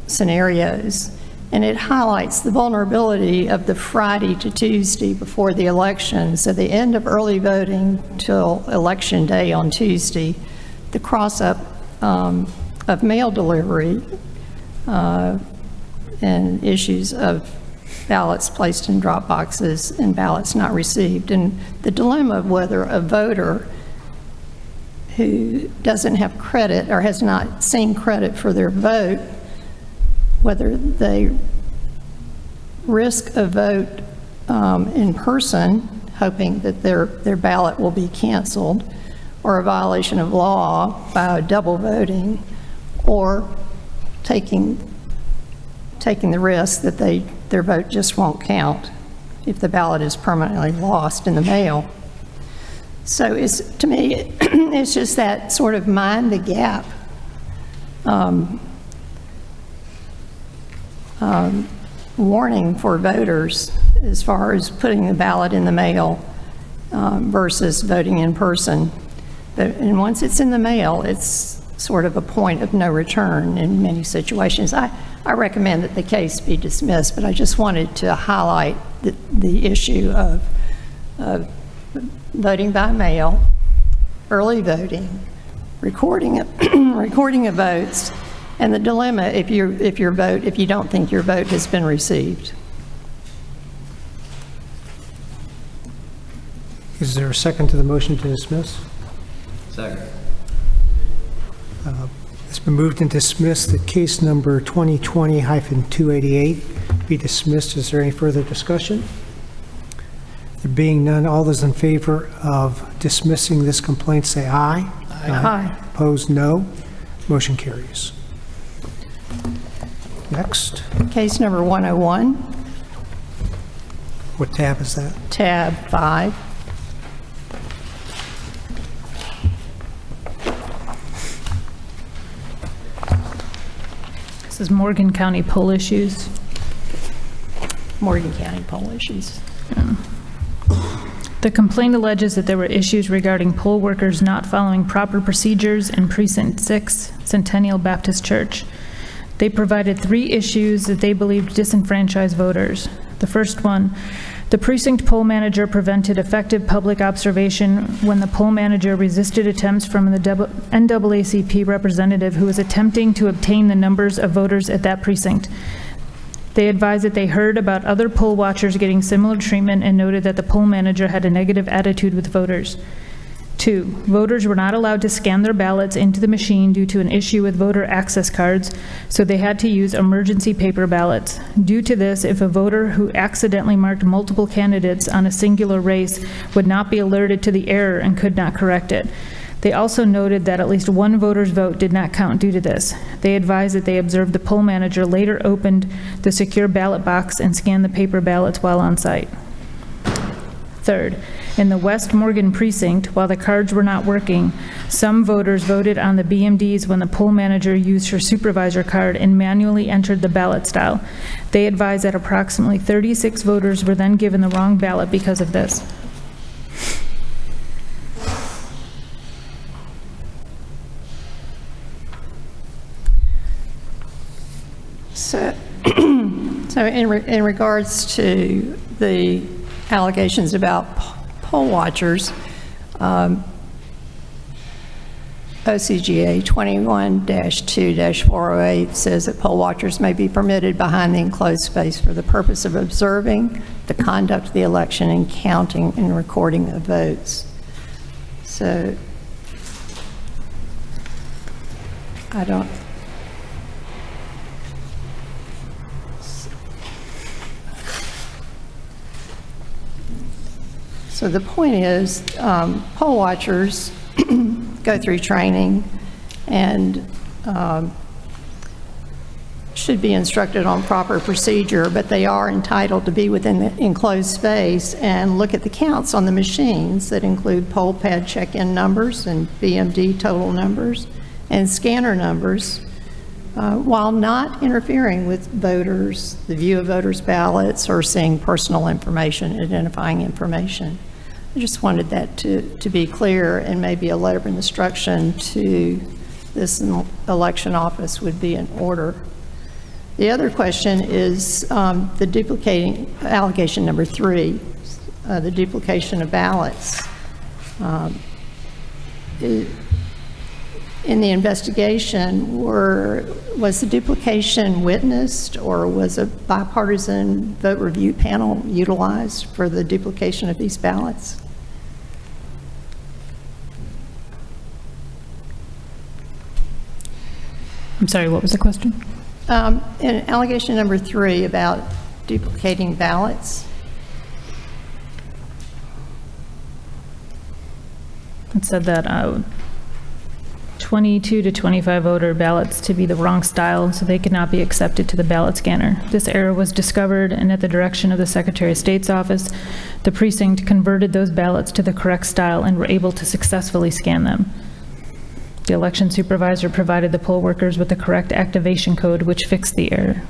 Speaker 3: scenarios, and it highlights the vulnerability of the Friday to Tuesday before the election. So the end of early voting till election day on Tuesday, the cross-up of mail delivery and issues of ballots placed in drop boxes and ballots not received, and the dilemma of whether a voter who doesn't have credit or has not seen credit for their vote, whether they risk a vote in person, hoping that their ballot will be canceled, or a violation of law by double voting, or taking the risk that their vote just won't count if the ballot is permanently lost in the mail. So to me, it's just that sort of mind the gap warning for voters as far as putting the ballot in the mail versus voting in person. And once it's in the mail, it's sort of a point of no return in many situations. I recommend that the case be dismissed, but I just wanted to highlight the issue of voting by mail, early voting, recording of votes, and the dilemma if you don't think your vote has been received.
Speaker 1: Is there a second to the motion to dismiss?
Speaker 2: Second.
Speaker 1: It's been moved and dismissed that case number 2020-288 be dismissed. Is there any further discussion? There being none, all those in favor of dismissing this complaint say aye.
Speaker 3: Aye.
Speaker 1: Opposed, no. Motion carries. Next.
Speaker 3: Case number 101,
Speaker 1: What tab is that?
Speaker 3: tab 5.
Speaker 5: This is Morgan County poll issues.
Speaker 3: Morgan County poll issues.
Speaker 5: The complaint alleges that there were issues regarding poll workers not following proper procedures in Precinct 6, Centennial Baptist Church. They provided 3 issues that they believed disenfranchised voters. The first one, the precinct poll manager prevented effective public observation when the poll manager resisted attempts from the NAACP representative who was attempting to obtain the numbers of voters at that precinct. They advised that they heard about other poll watchers getting similar treatment and noted that the poll manager had a negative attitude with voters. 2, voters were not allowed to scan their ballots into the machine due to an issue with voter access cards, so they had to use emergency paper ballots. Due to this, if a voter who accidentally marked multiple candidates on a singular race would not be alerted to the error and could not correct it. They also noted that at least one voter's vote did not count due to this. They advised that they observed the poll manager later opened the secure ballot box and scanned the paper ballots while on site. 3rd, in the West Morgan precinct, while the cards were not working, some voters voted on the BMDs when the poll manager used her supervisor card and manually entered the ballot style. They advised that approximately 36 voters were then given the wrong ballot because of this.
Speaker 3: So in regards to the allegations about poll watchers, OCGA 21-2-408 says that poll watchers may be permitted behind the enclosed space for the purpose of observing the conduct of the election and counting and recording of votes. So I don't. So the point is, poll watchers go through training and should be instructed on proper procedure, but they are entitled to be within the enclosed space and look at the counts on the machines that include poll pad check-in numbers and BMD total numbers and scanner numbers, while not interfering with voters, the view of voters' ballots, or seeing personal information, identifying information. I just wanted that to be clear, and maybe a letter of instruction to this election office would be in order. The other question is the duplicating, allegation number 3, the duplication of ballots. In the investigation, was the duplication witnessed, or was a bipartisan vote review panel utilized for the duplication of these ballots?
Speaker 5: I'm sorry, what was the question?
Speaker 3: In allegation number 3 about duplicating ballots,
Speaker 5: It said that 22 to 25 voter ballots to be the wrong style, so they could not be accepted to the ballot scanner. This error was discovered, and at the direction of the Secretary of State's office, the precinct converted those ballots to the correct style and were able to successfully scan them. The election supervisor provided the poll workers with the correct activation code, which fixed the error.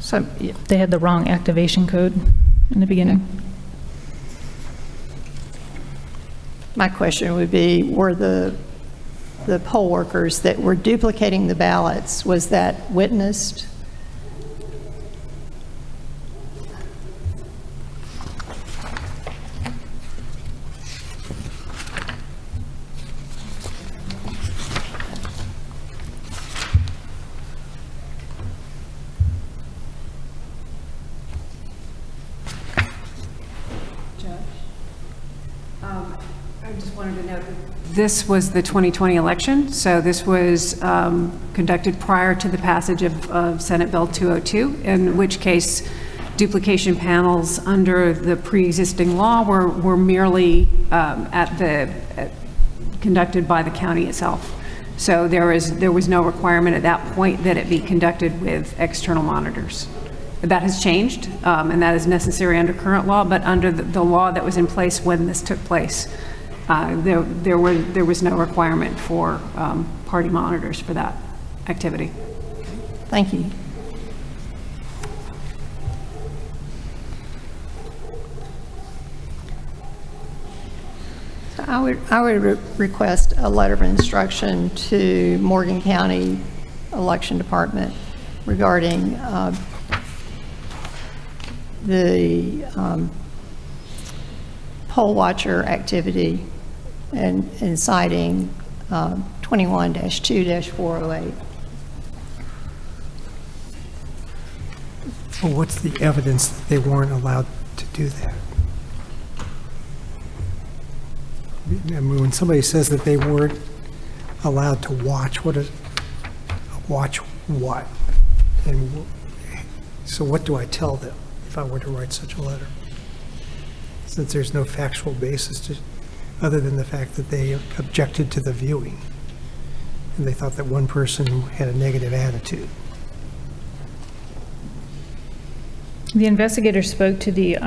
Speaker 3: so
Speaker 5: They had the wrong activation code in the beginning.
Speaker 3: my question would be, were the poll workers that were duplicating the ballots, was that witnessed?
Speaker 4: I just wanted to note that this was the 2020 election, so this was conducted prior to the passage of Senate Bill 202, in which case duplication panels under the pre-existing law were merely conducted by the county itself. So there was no requirement at that point that it be conducted with external monitors. That has changed, and that is necessary under current law, but under the law that was in place when this took place, there was no requirement for party monitors for that activity.
Speaker 3: Thank you. So I would request a letter of instruction to Morgan County Election Department regarding the poll watcher activity and citing 21-2-408.
Speaker 1: Well, what's the evidence that they weren't allowed to do that? I mean, when somebody says that they weren't allowed to watch, watch what? And so what do I tell them if I were to write such a letter? Since there's no factual basis other than the fact that they objected to the viewing, and they thought that one person had a negative attitude.
Speaker 5: The investigator spoke to the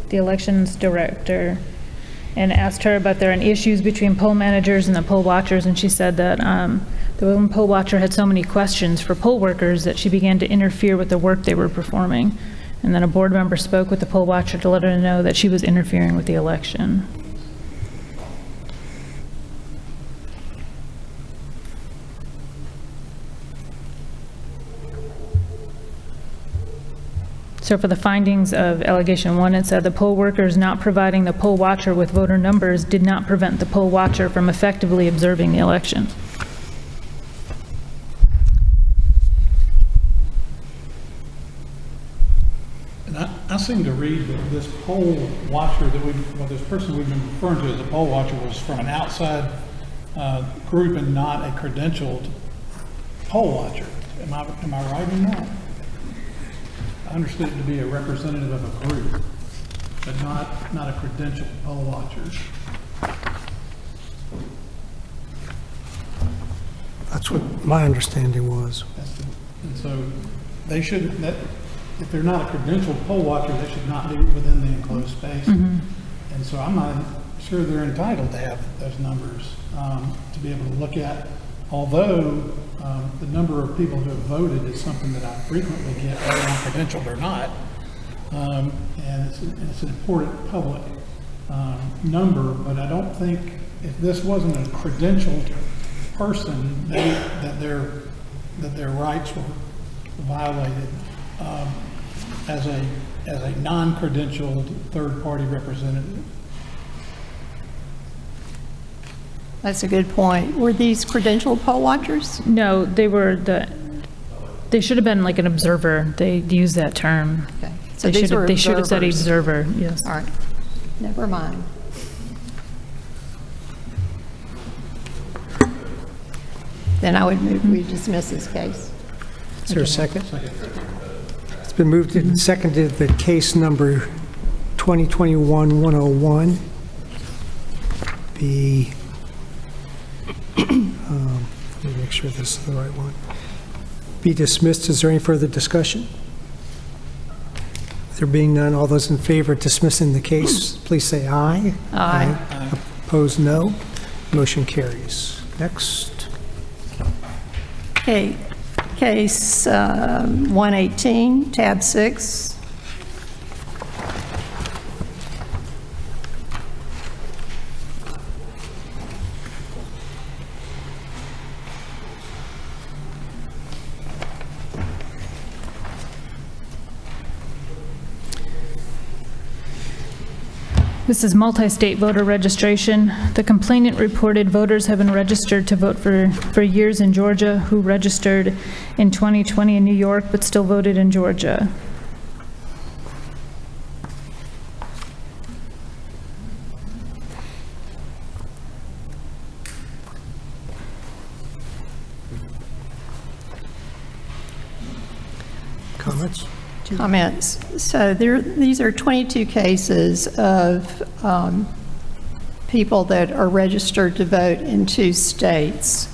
Speaker 5: elections director and asked her about there are issues between poll managers and the poll watchers, and she said that the one poll watcher had so many questions for poll workers that she began to interfere with the work they were performing. And then a board member spoke with the poll watcher to let her know that she was interfering with the election. So for the findings of allegation 1, it said the poll workers not providing the poll watcher with voter numbers did not prevent the poll watcher from effectively observing the election.
Speaker 7: And I seem to read that this poll watcher this person we've been referring to as a poll watcher was from an outside group and not a credentialed poll watcher. Am I right in that? I understood it to be a representative of a group, but not a credentialed poll watcher.
Speaker 1: That's what my understanding was.
Speaker 7: And so they shouldn't, if they're not a credentialed poll watcher, they should not be within the enclosed space. And so I'm not sure they're entitled to have those numbers to be able to look at. Although the number of people who have voted is something that I frequently get, whether I'm credentialed or not. And it's an important public number, but I don't think if this wasn't a credentialed person, that their rights were violated as a non-credentialed third-party representative.
Speaker 3: That's a good point. Were these credentialed poll watchers?
Speaker 5: No, they should have been like an observer. They use that term.
Speaker 3: Okay. So
Speaker 5: They
Speaker 3: these were
Speaker 5: should have said
Speaker 3: observers.
Speaker 5: observer, yes.
Speaker 3: All right, never mind. Then I would move we dismiss this case.
Speaker 1: Is there a second? It's been moved and seconded that case number 2021-101 be, let me make sure this is the right one, be dismissed. Is there any further discussion? There being none, all those in favor of dismissing the case, please say aye.
Speaker 3: Aye.
Speaker 1: Opposed, no. Motion carries. Next.
Speaker 3: Okay, case 118, tab 6.
Speaker 5: This is multi-state voter registration. The complainant reported voters have been registered to vote for years in Georgia who registered in 2020 in New York but still voted in Georgia.
Speaker 1: Comments?
Speaker 3: Comments. So these are 22 cases of people that are registered to vote in 2 states.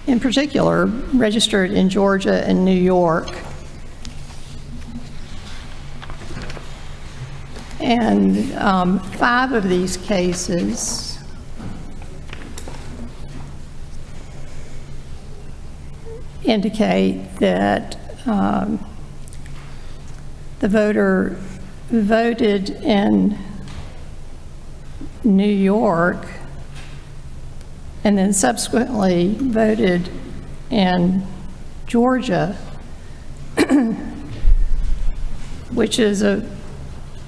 Speaker 3: In particular, registered in Georgia and New York. And 5 of these cases indicate that the voter voted in New York and then subsequently voted in Georgia, which is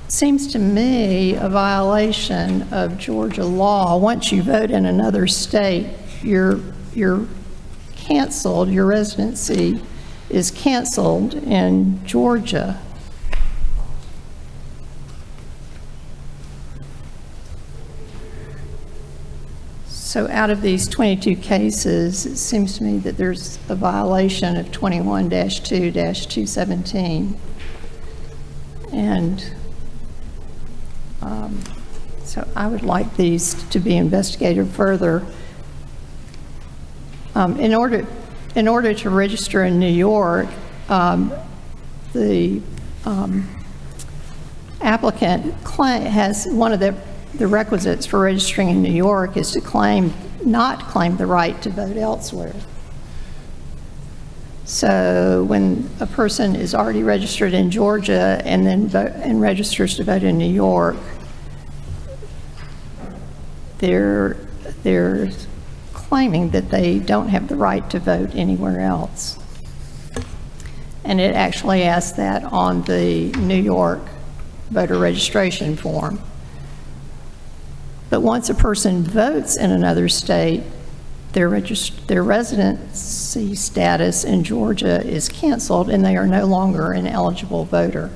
Speaker 3: seems to me a violation of Georgia law. Once you vote in another state, you're canceled, your residency is canceled in Georgia. So out of these 22 cases, it seems to me that there's a violation of 21-2-217. And so I would like these to be investigated further. In order to register in New York, the applicant has one of the requisites for registering in New York is to not claim the right to vote elsewhere. So when a person is already registered in Georgia and then registers to vote in New York, they're claiming that they don't have the right to vote anywhere else. And it actually asks that on the New York voter registration form. But once a person votes in another state, their residency status in Georgia is canceled and they are no longer an eligible voter.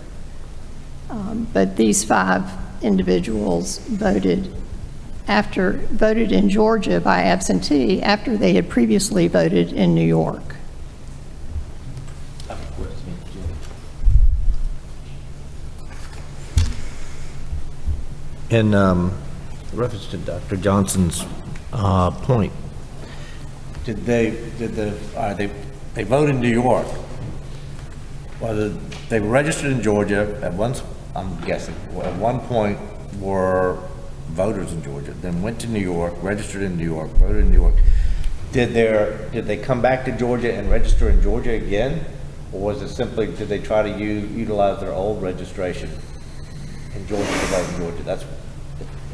Speaker 3: But these 5 individuals voted in Georgia by absentee after they had previously voted in New York.
Speaker 2: In reference to Dr. Johnson's point, they voted in New York. Whether they were registered in Georgia at once, I'm guessing, at one point were voters in Georgia, then went to New York, registered in New York, voted in New York. Did they come back to Georgia and register in Georgia again? Or was it simply, did they try to utilize their old registration in Georgia to vote in Georgia? That's,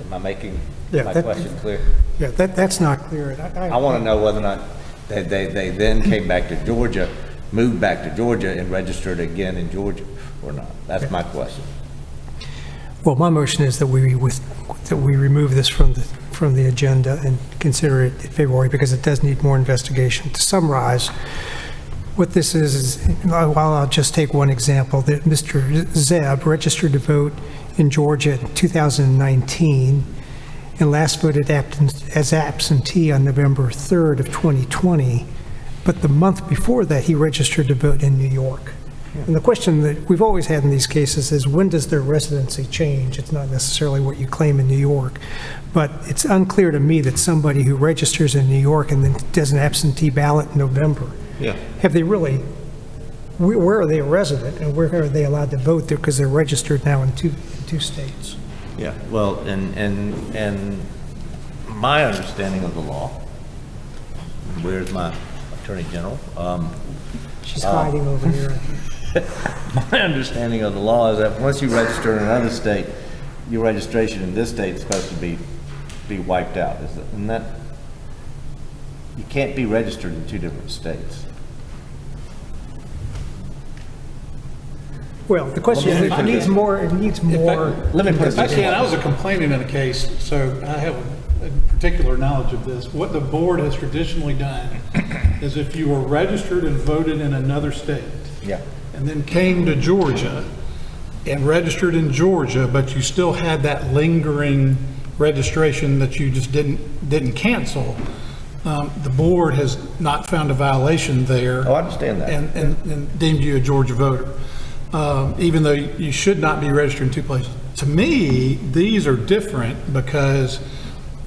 Speaker 2: am I making my question clear?
Speaker 1: Yeah, that's not clear.
Speaker 2: I want to know whether or not they then came back to Georgia, moved back to Georgia and registered again in Georgia or not. That's my question.
Speaker 1: Well, my motion is that we remove this from the agenda and consider it in February because it does need more investigation. To summarize, what this is, while I'll just take one example, that Mr. Zeb registered to vote in Georgia in 2019 and last voted as absentee on November 3rd of 2020, but the month before that he registered to vote in New York. And the question that we've always had in these cases is when does their residency change? It's not necessarily what you claim in New York, but it's unclear to me that somebody who registers in New York and then does an absentee ballot in November, have they really, where are they a resident and where are they allowed to vote there because they're registered now in two states?
Speaker 2: Yeah, well, and my understanding of the law, where's my Attorney General?
Speaker 1: She's hiding over here.
Speaker 2: My understanding of the law is that once you register in another state, your registration in this state is supposed to be wiped out. Isn't that? You can't be registered in two different states.
Speaker 1: Well, the question is, it needs more.
Speaker 2: Let me put it
Speaker 7: If I
Speaker 2: this
Speaker 7: can, I
Speaker 2: way.
Speaker 7: was a complainant in a case, so I have a particular knowledge of this. What the board has traditionally done is if you were registered and voted in another state, and then came to Georgia and registered in Georgia, but you still had that lingering registration that you just didn't cancel, the board has not found a violation there.
Speaker 2: Oh, I understand that.
Speaker 7: And deemed you a Georgia voter. Even though you should not be registered in two places. To me, these are different because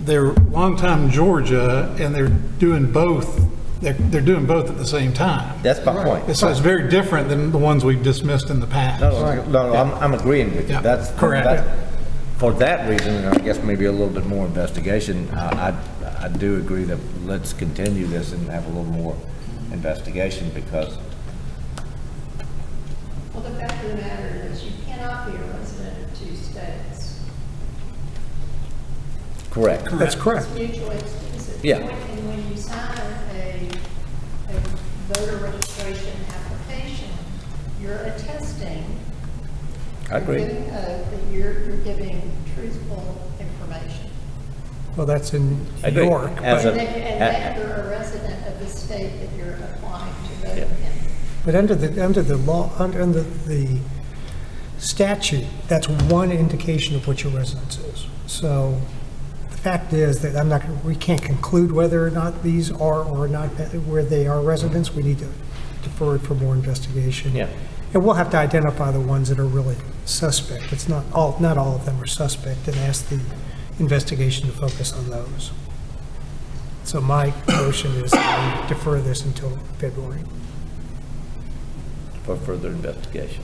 Speaker 7: they're longtime in Georgia and they're doing both. They're doing both at the same time.
Speaker 2: That's my point.
Speaker 7: So it's very different than the ones we've dismissed in the past.
Speaker 2: No, I'm agreeing with you.
Speaker 7: Yeah,
Speaker 2: That's
Speaker 7: correct.
Speaker 2: For that reason, and I guess maybe a little bit more investigation, I do agree that let's continue this and have a little more investigation because.
Speaker 3: Well, the fact of the matter is you cannot be a resident of two states.
Speaker 2: Correct.
Speaker 1: That's correct.
Speaker 3: It's mutually exclusive.
Speaker 2: Yeah.
Speaker 3: And when you sign a voter registration application, you're attesting.
Speaker 2: I agree.
Speaker 3: You're giving oath that you're giving truthful information.
Speaker 1: Well, that's in
Speaker 2: I agree.
Speaker 1: York.
Speaker 2: As
Speaker 1: but-
Speaker 2: a-
Speaker 3: And that you're a resident of the state that you're applying to vote in.
Speaker 1: But under the law, under the statute, that's one indication of what your residence is. So the fact is that we can't conclude whether or not these are or not where they are residents. We need to defer it for more investigation.
Speaker 2: Yeah.
Speaker 1: And we'll have to identify the ones that are really suspect. It's not all of them are suspect, and ask the investigation to focus on those. So my motion is to defer this until February.
Speaker 2: For further investigation.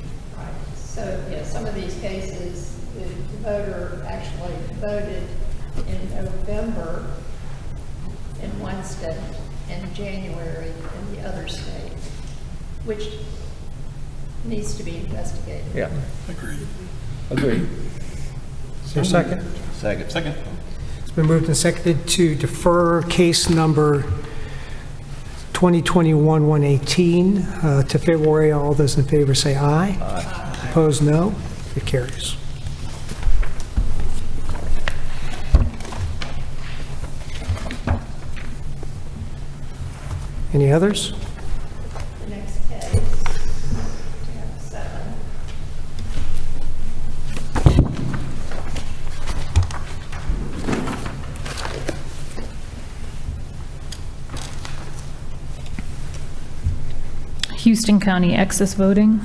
Speaker 3: So, yeah, some of these cases, the voter actually voted in November in one state and January in the other state, which needs to be investigated.
Speaker 2: Yeah.
Speaker 7: Agreed.
Speaker 2: Agreed.
Speaker 1: Is there a second?
Speaker 7: Second.
Speaker 1: It's been moved and seconded to defer case number 2021-118 to February. All those in favor say aye. Aye. Opposed, no. It carries. Any others?
Speaker 3: The next case, we have 7.
Speaker 5: Houston County excess voting,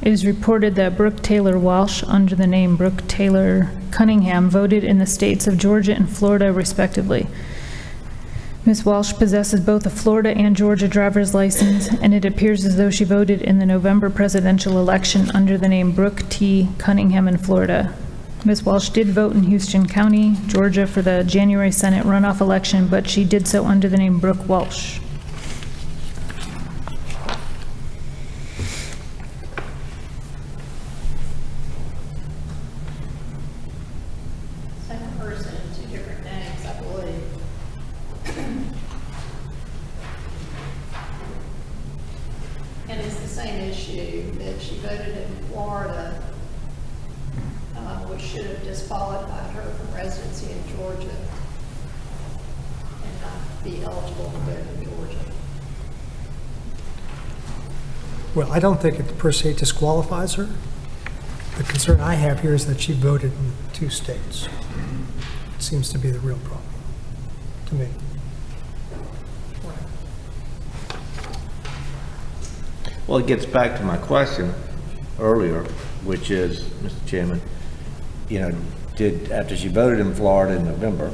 Speaker 5: It is reported that Brooke Taylor Walsh, under the name Brooke Taylor Cunningham, voted in the states of Georgia and Florida respectively. Ms. Walsh possesses both a Florida and Georgia driver's license, and it appears as though she voted in the November presidential election under the name Brooke T. Cunningham in Florida. Ms. Walsh did vote in Houston County, Georgia for the January Senate runoff election, but she did so under the name Brooke Walsh.
Speaker 3: Same person, two different names, I believe. And it's the same issue, that she voted in Florida, which should have disqualified her from residency in Georgia and not be eligible to vote in Georgia.
Speaker 1: Well, I don't think it per se disqualifies her. The concern I have here is that she voted in 2 states. It seems to be the real problem, to me.
Speaker 2: Well, it gets back to my question earlier, which is, Mr. Chairman, you know, after she voted in Florida in November,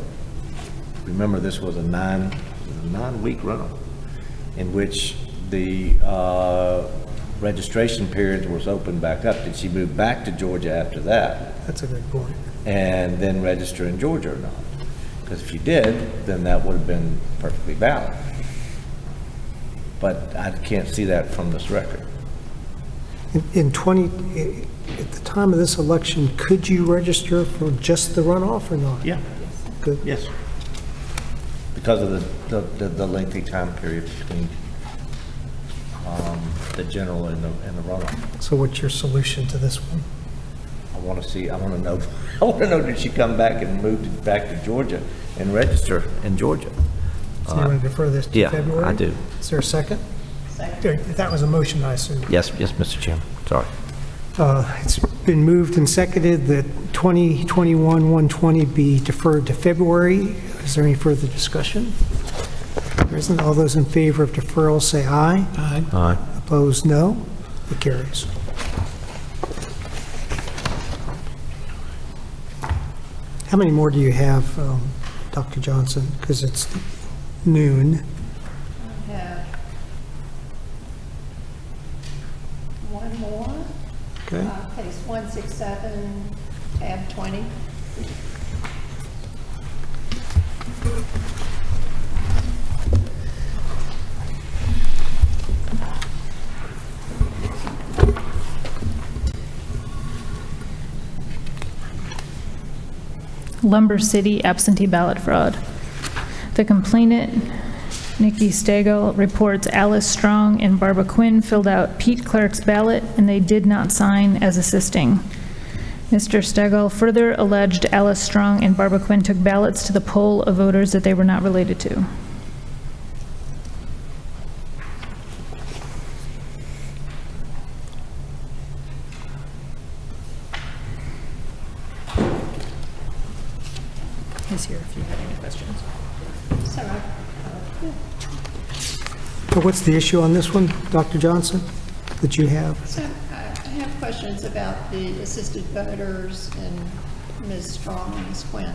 Speaker 2: remember this was a 9-week runoff in which the registration period was opened back up. Did she move back to Georgia after that?
Speaker 1: That's a good point.
Speaker 2: And then register in Georgia or not? Because if you did, then that would have been perfectly valid. But I can't see that from this record.
Speaker 1: At the time of this election, could you register for just the runoff or not?
Speaker 2: Yeah.
Speaker 1: Good.
Speaker 2: Yes. Because of the lengthy time period between the general and the runoff.
Speaker 1: So what's your solution to this one?
Speaker 2: I want to know, did she come back and move back to Georgia and register in Georgia?
Speaker 1: So you want to defer this to February?
Speaker 2: Yeah, I do.
Speaker 1: Is there a second?
Speaker 3: Second.
Speaker 1: That was a motion, I assume.
Speaker 2: Yes, Mr. Chairman, sorry.
Speaker 1: It's been moved and seconded that 2021-120 be deferred to February. Is there any further discussion? There isn't. All those in favor of deferral say aye. Aye.
Speaker 2: Aye.
Speaker 1: Opposed, no. It carries. How many more do you have, Dr. Johnson? Because it's noon.
Speaker 3: I have one more.
Speaker 1: Okay.
Speaker 3: Case 167, tab 20.
Speaker 5: Lumber City absentee ballot fraud. The complainant, Nikki Stagel, reports Alice Strong and Barbara Quinn filled out Pete Clark's ballot and they did not sign as assisting. Mr. Stagel further alleged Alice Strong and Barbara Quinn took ballots to the poll of voters that they were not related to. He's here if you have any questions.
Speaker 3: Sorry.
Speaker 1: So what's the issue on this one, Dr. Johnson, that you have?
Speaker 3: So I have questions about the assisted voters and Ms. Strong and Ms. Quinn.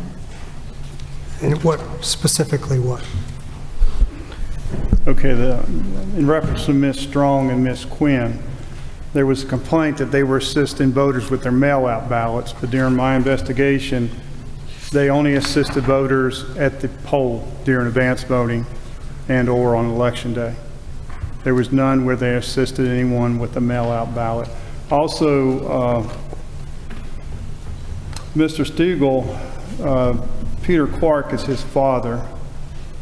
Speaker 1: And what, specifically what?
Speaker 6: Okay, in reference to Ms. Strong and Ms. Quinn, there was a complaint that they were assisting voters with their mail-out ballots, but during my investigation, they only assisted voters at the poll during advance voting and/or on election day. There was none where they assisted anyone with a mail-out ballot. Also, Mr. Stegall, Peter Clark is his father,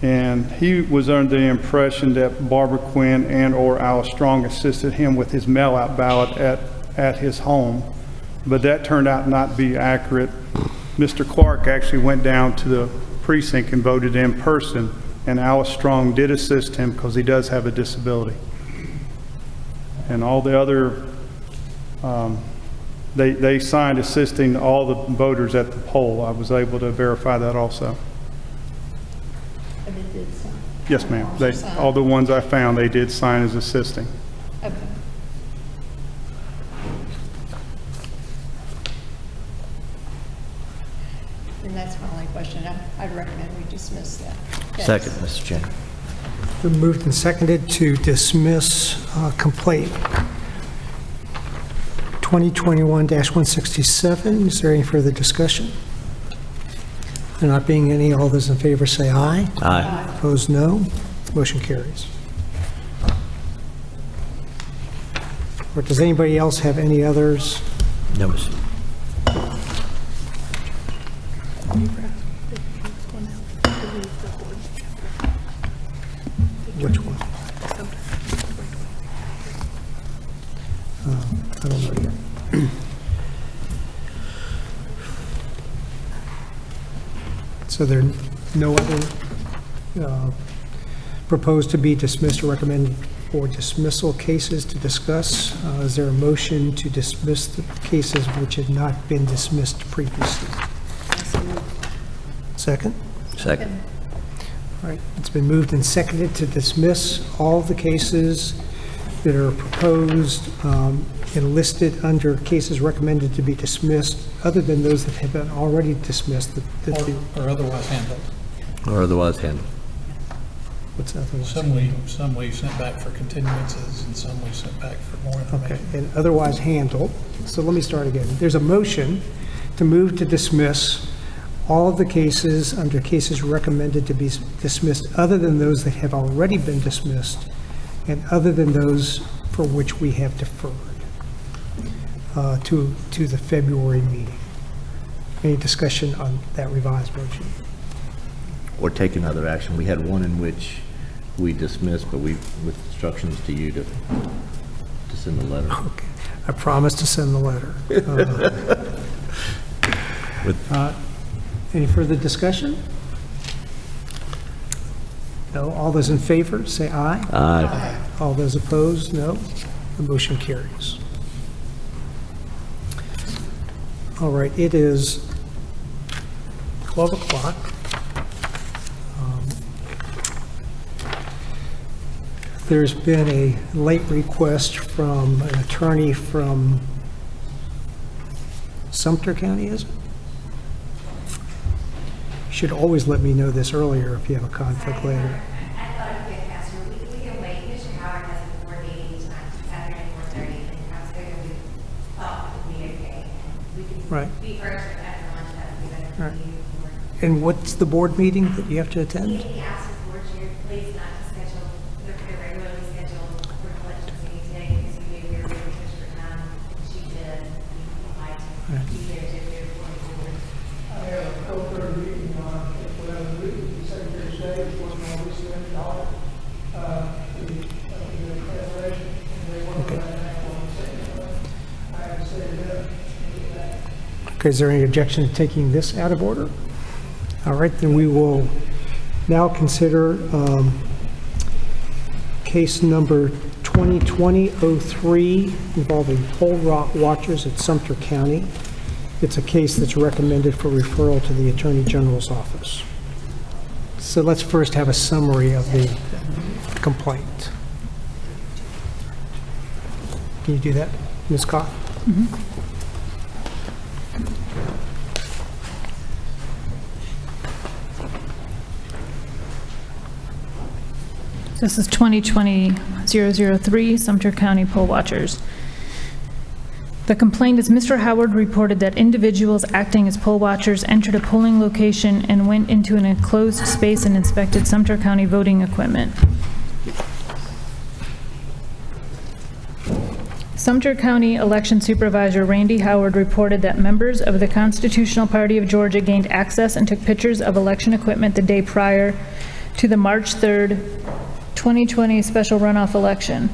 Speaker 6: and he was under the impression that Barbara Quinn and/or Alice Strong assisted him with his mail-out ballot at his home, but that turned out not to be accurate. Mr. Clark actually went down to the precinct and voted in person, and Alice Strong did assist him because he does have a disability. And all the other, they signed assisting all the voters at the poll. I was able to verify that also.
Speaker 3: And they did sign.
Speaker 6: Yes, ma'am.
Speaker 3: Sign.
Speaker 6: All the ones I found, they did sign as assisting.
Speaker 3: Okay. I'd recommend we dismiss that. case.
Speaker 2: Second, Mr. Chairman.
Speaker 1: Been moved and seconded to dismiss complaint 2021-167. Is there any further discussion? There not being any, all those in favor say aye.
Speaker 2: Aye.
Speaker 1: Opposed, no. Motion carries. Or does anybody else have any others?
Speaker 2: No, Mr.
Speaker 1: Which one? I don't know yet. So there are no other proposed to be dismissed or recommended for dismissal cases to discuss. Is there a motion to dismiss the cases which had not been dismissed previously? Second?
Speaker 2: Second.
Speaker 1: All right, it's been moved and seconded to dismiss all the cases that are proposed and listed under cases recommended to be dismissed, other than those that have been already dismissed.
Speaker 7: Or otherwise handled.
Speaker 2: Or otherwise handled.
Speaker 1: What's otherwise?
Speaker 7: Some we sent back for continuances, and some we sent back for more
Speaker 1: Okay,
Speaker 7: information.
Speaker 1: and otherwise handled. So let me start again. There's a motion to move to dismiss all of the cases under cases recommended to be dismissed, other than those that have already been dismissed, and other than those for which we have deferred to the February meeting. Any discussion on that revised motion?
Speaker 2: Or take another action. We had one in which we dismissed, but with instructions to you to send the letter.
Speaker 1: Okay, I promise to send the letter. Any further discussion? No. All those in favor, say aye.
Speaker 2: Aye.
Speaker 1: All those opposed, no. The motion carries. All right, it is 12 o'clock. There's been a late request from an attorney from Sumter County, is it? You should always let me know this earlier if you have a conflict later.
Speaker 9: I thought it would be faster. We can wait. Mr. Howard has a board meeting tonight, Saturday at 4:30, and I was figuring we thought it would be okay. We could
Speaker 1: Right.
Speaker 9: be first after lunch, that would be better for
Speaker 1: Right.
Speaker 9: you.
Speaker 1: And what's the board meeting that you have to attend?
Speaker 9: He asked the board chair, please not to schedule, their regularly scheduled board of elections meeting today, because we knew we were really pushed for time. She did, we like to be there to do for the board.
Speaker 11: I have a co-third meeting on, if we have a meeting, the Secretary of State, working on this audit, the Federation, and they want to act on the second. I have to say that.
Speaker 1: Okay, is there any objection to taking this out of order? All right, then we will now consider case number 2020-03 involving pole rock watchers at Sumter County. It's a case that's recommended for referral to the Attorney General's office. So let's first have a summary of the complaint. Can you do that, Ms. Koch?
Speaker 5: This is 2020-003, Sumter County Poll Watchers. The complaint is Mr. Howard reported that individuals acting as poll watchers entered a polling location and went into an enclosed space and inspected Sumter County voting equipment. Sumter County Election Supervisor Randy Howard reported that members of the Constitutional Party of Georgia gained access and took pictures of election equipment the day prior to the March 3rd, 2020 special runoff election.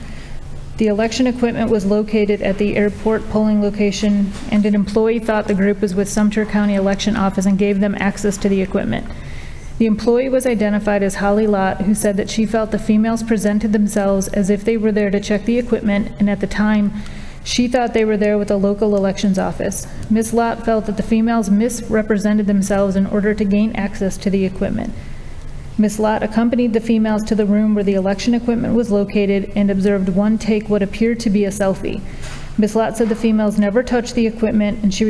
Speaker 5: The election equipment was located at the airport polling location, and an employee thought the group was with Sumter County Election Office and gave them access to the equipment. The employee was identified as Holly Lott, who said that she felt the females presented themselves as if they were there to check the equipment, and at the time, she thought they were there with a local elections office. Ms. Lott felt that the females misrepresented themselves in order to gain access to the equipment. Ms. Lott accompanied the females to the room where the election equipment was located and observed one take what appeared to be a selfie. Ms. Lott said the females never touched the equipment, and she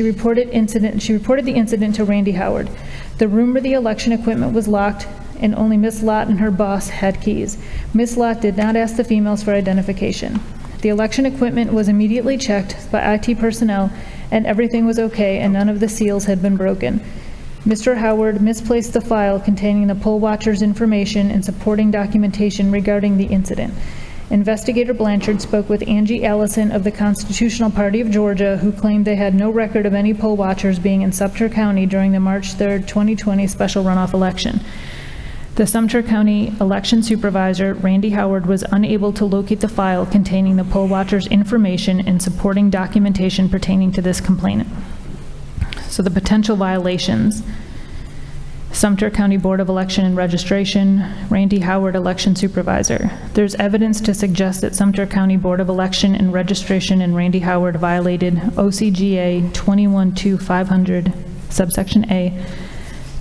Speaker 5: reported the incident to Randy Howard. The room where the election equipment was locked, and only Miss Lott and her boss had keys. Miss Lott did not ask the females for identification. The election equipment was immediately checked by IT personnel, and everything was okay, and none of the seals had been broken. Mr. Howard misplaced the file containing the poll watchers' information and supporting documentation regarding the incident. Investigator Blanchard spoke with Angie Allison of the Constitutional Party of Georgia, who claimed they had no record of any poll watchers being in Sumter County during the March 3rd, 2020 special runoff election. The Sumter County election supervisor, Randy Howard, was unable to locate the file containing the poll watchers' information and supporting documentation pertaining to this complainant. So the potential violations: Sumter County Board of Election and Registration, Randy Howard, election supervisor. There's evidence to suggest that Sumter County Board of Election and Registration and Randy Howard violated OCGA 21-2500, subsection A,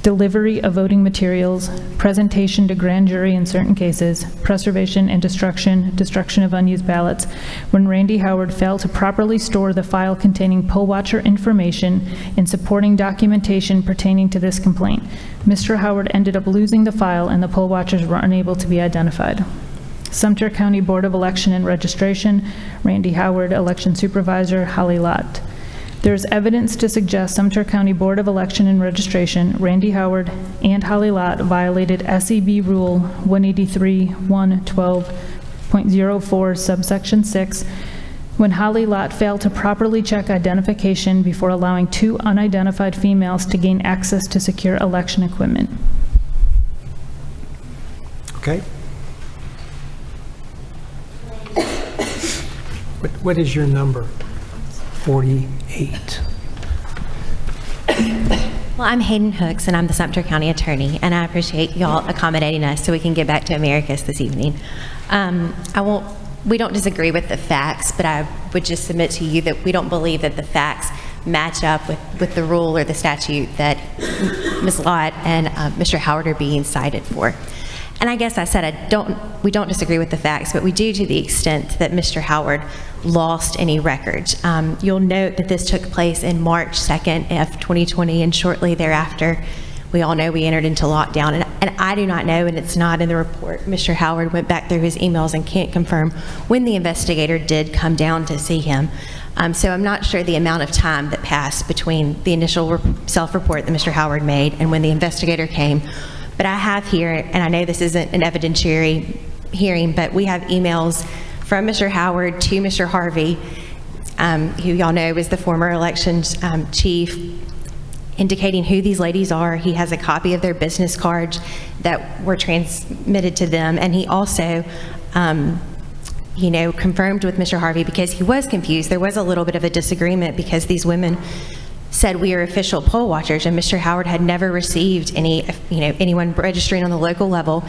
Speaker 5: delivery of voting materials, presentation to grand jury in certain cases, preservation and destruction of unused ballots, when Randy Howard failed to properly store the file containing poll watcher information and supporting documentation pertaining to this complaint. Mr. Howard ended up losing the file, and the poll watchers were unable to be identified. Sumter County Board of Election and Registration, Randy Howard, election supervisor, Holly Lott. There's evidence to suggest Sumter County Board of Election and Registration, Randy Howard, and Holly Lott violated SEB Rule 183-112.04, subsection 6, when Holly Lott failed to properly check identification before allowing 2 unidentified females to gain access to secure election equipment.
Speaker 1: Okay. What is your number? 48.
Speaker 15: Well, I'm Hayden Hooks, and I'm the Sumter County Attorney, and I appreciate y'all accommodating us so we can get back to Americus this evening. We don't disagree with the facts, but I would just submit to you that we don't believe that the facts match up with the rule or the statute that Ms. Lott and Mr. Howard are being cited for. And I guess I said we don't disagree with the facts, but we do to the extent that Mr. Howard lost any records. You'll note that this took place in March 2nd of 2020, and shortly thereafter, we all know we entered into lockdown. And I do not know, and it's not in the report, Mr. Howard went back through his emails and can't confirm when the investigator did come down to see him. So I'm not sure the amount of time that passed between the initial self-report that Mr. Howard made and when the investigator came. But I have here, and I know this isn't an evidentiary hearing, but we have emails from Mr. Howard to Mr. Harvey, who y'all know is the former elections chief, indicating who these ladies are. He has a copy of their business cards that were transmitted to them, and he also confirmed with Mr. Harvey, because he was confused. There was a little bit of a disagreement because these women said we are official poll watchers, and Mr. Howard had never received anyone registering on the local level.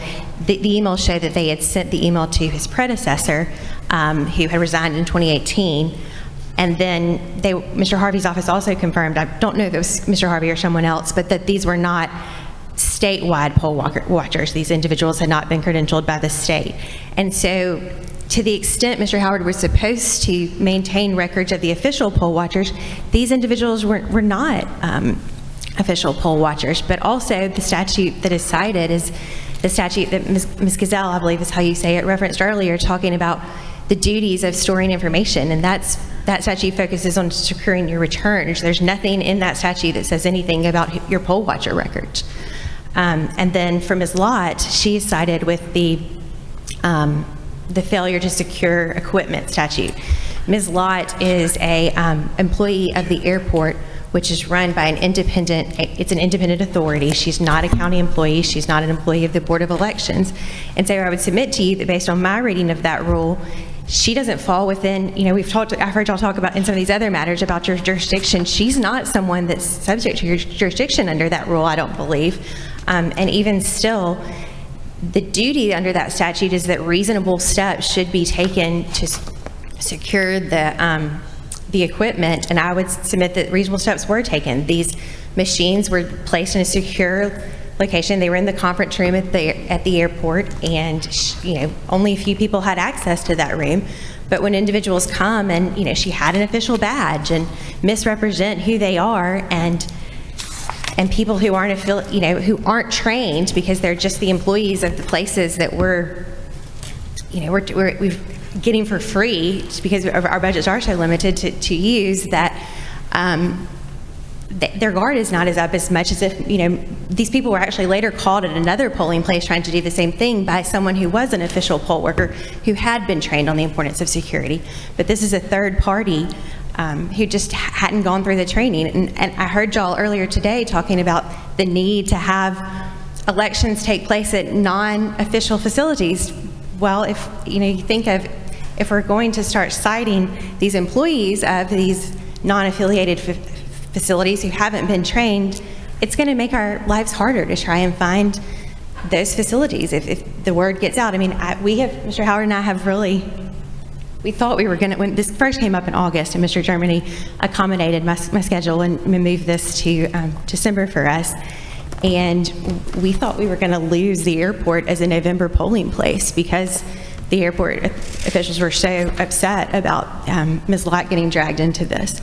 Speaker 15: The emails show that they had sent the email to his predecessor, who had resigned in 2018. And then Mr. Harvey's office also confirmed, I don't know if it was Mr. Harvey or someone else, but that these were not statewide poll watchers. These individuals had not been credentialed by the state. And so to the extent Mr. Howard was supposed to maintain records of the official poll watchers, these individuals were not official poll watchers. But also the statute that is cited is the statute that Ms. Gazelle, I believe is how you say it, referenced earlier, talking about the duties of storing information, and that statute focuses on securing your returns. There's nothing in that statute that says anything about your poll watcher records. And then for Ms. Lott, she is cited with the failure to secure equipment statute. Ms. Lott is a employee of the airport, which is run by an independent authority. She's not a county employee. She's not an employee of the Board of Elections. And so I would submit to you that based on my reading of that rule, she doesn't fall within, I've heard y'all talk about in some of these other matters about your jurisdiction. She's not someone that's subject to your jurisdiction under that rule, I don't believe. And even still, the duty under that statute is that reasonable steps should be taken to secure the equipment, and I would submit that reasonable steps were taken. These machines were placed in a secure location. They were in the conference room at the airport, and only a few people had access to that room. But when individuals come and she had an official badge and misrepresent who they are, and and people who aren't who aren't trained because they're just the employees of the places that we're getting for free because our budgets are so limited to use that their guard is not as up as much as if, these people were actually later called at another polling place trying to do the same thing by someone who was an official poll worker who had been trained on the importance of security. But this is a third party who just hadn't gone through the training. And I heard y'all earlier today talking about the need to have elections take place at non-official facilities. Well, if you think of, if we're going to start citing these employees of these non-affiliated facilities who haven't been trained, it's going to make our lives harder to try and find those facilities if the word gets out. I mean, Mr. Howard and I have really, we thought we were going to, when this first came up in August and Mr. Germany accommodated my schedule and moved this to December for us, and we thought we were going to lose the airport as a November polling place because the airport officials were so upset about Ms. Lott getting dragged into this.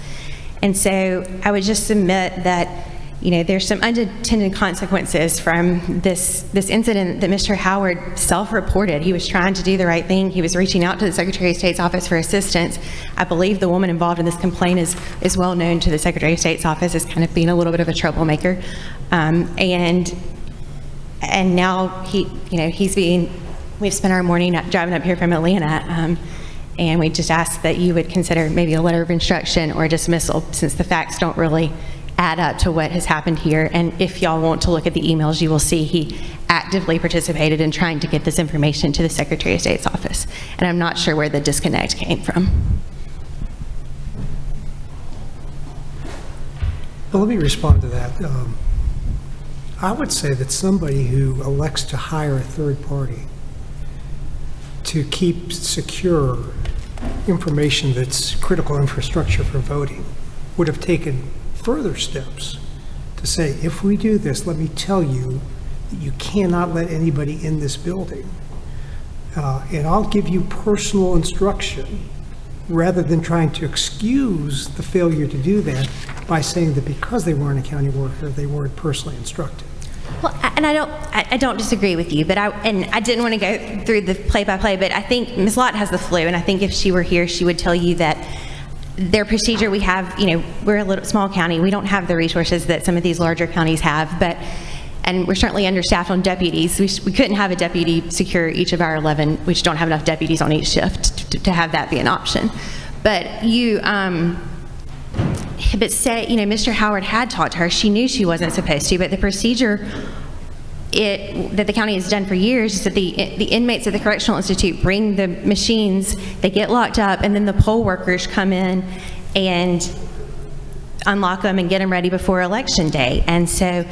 Speaker 15: And so I would just submit that, there's some unintended consequences from this incident that Mr. Howard self-reported. He was trying to do the right thing. He was reaching out to the Secretary of State's office for assistance. I believe the woman involved in this complaint is well known to the Secretary of State's office as kind of being a little bit of a troublemaker. And now we've spent our morning driving up here from Atlanta, and we just ask that you would consider maybe a letter of instruction or a dismissal since the facts don't really add up to what has happened here. And if y'all want to look at the emails, you will see he actively participated in trying to get this information to the Secretary of State's office. And I'm not sure where the disconnect came from.
Speaker 1: Well, let me respond to that. I would say that somebody who elects to hire a third party to keep secure information that's critical infrastructure for voting would have taken further steps to say, if we do this, let me tell you that you cannot let anybody in this building. And I'll give you personal instruction rather than trying to excuse the failure to do that by saying that because they weren't a county worker, they weren't personally instructed.
Speaker 15: Well, and I don't disagree with you, but I didn't want to go through the play-by-play, but I think Ms. Lott has the flu, and I think if she were here, she would tell you that their procedure, we have, we're a little small county, we don't have the resources that some of these larger counties have, and we're certainly understaffed on deputies. We couldn't have a deputy secure each of our 11, we just don't have enough deputies on each shift to have that be an option. But but say, Mr. Howard had talked to her. She knew she wasn't supposed to, but the procedure that the county has done for years is that the inmates at the Correctional Institute bring the machines, they get locked up, and then the poll workers come in and unlock them and get them ready before Election Day. And so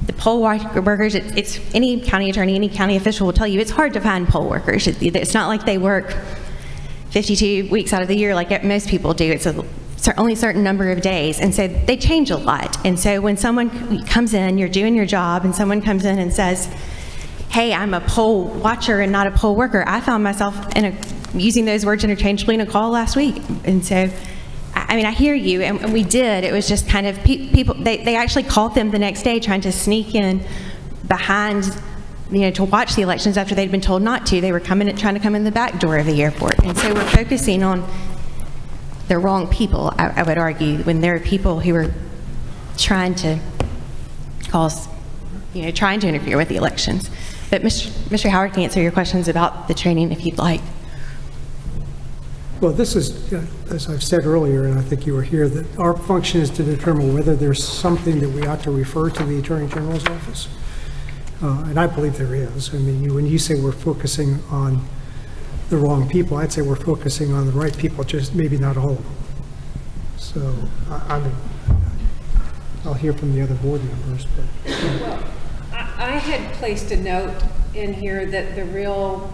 Speaker 15: the poll workers, it's any county attorney, any county official will tell you it's hard to find poll workers. It's not like they work 52 weeks out of the year like most people do. It's only a certain number of days, and so they change a lot. And so when someone comes in, you're doing your job, and someone comes in and says, hey, I'm a poll watcher and not a poll worker, I found myself using those words interchangeably in a call last week. And so, I hear you, and we did. It was just kind of people, they actually called them the next day trying to sneak in behind, to watch the elections after they'd been told not to. They were trying to come in the back door of the airport. And so we're focusing on the wrong people, I would argue, when there are people who are trying to trying to interfere with the elections. But Mr. Howard can answer your questions about the training if you'd like.
Speaker 1: Well, this is, as I've said earlier, and I think you were here, that our function is to determine whether there's something that we ought to refer to the Attorney General's office. And I believe there is. When you say we're focusing on the wrong people, I'd say we're focusing on the right people, just maybe not all of them. So I'll hear from the other board members. But.
Speaker 4: Well, I had placed a note in here that the real,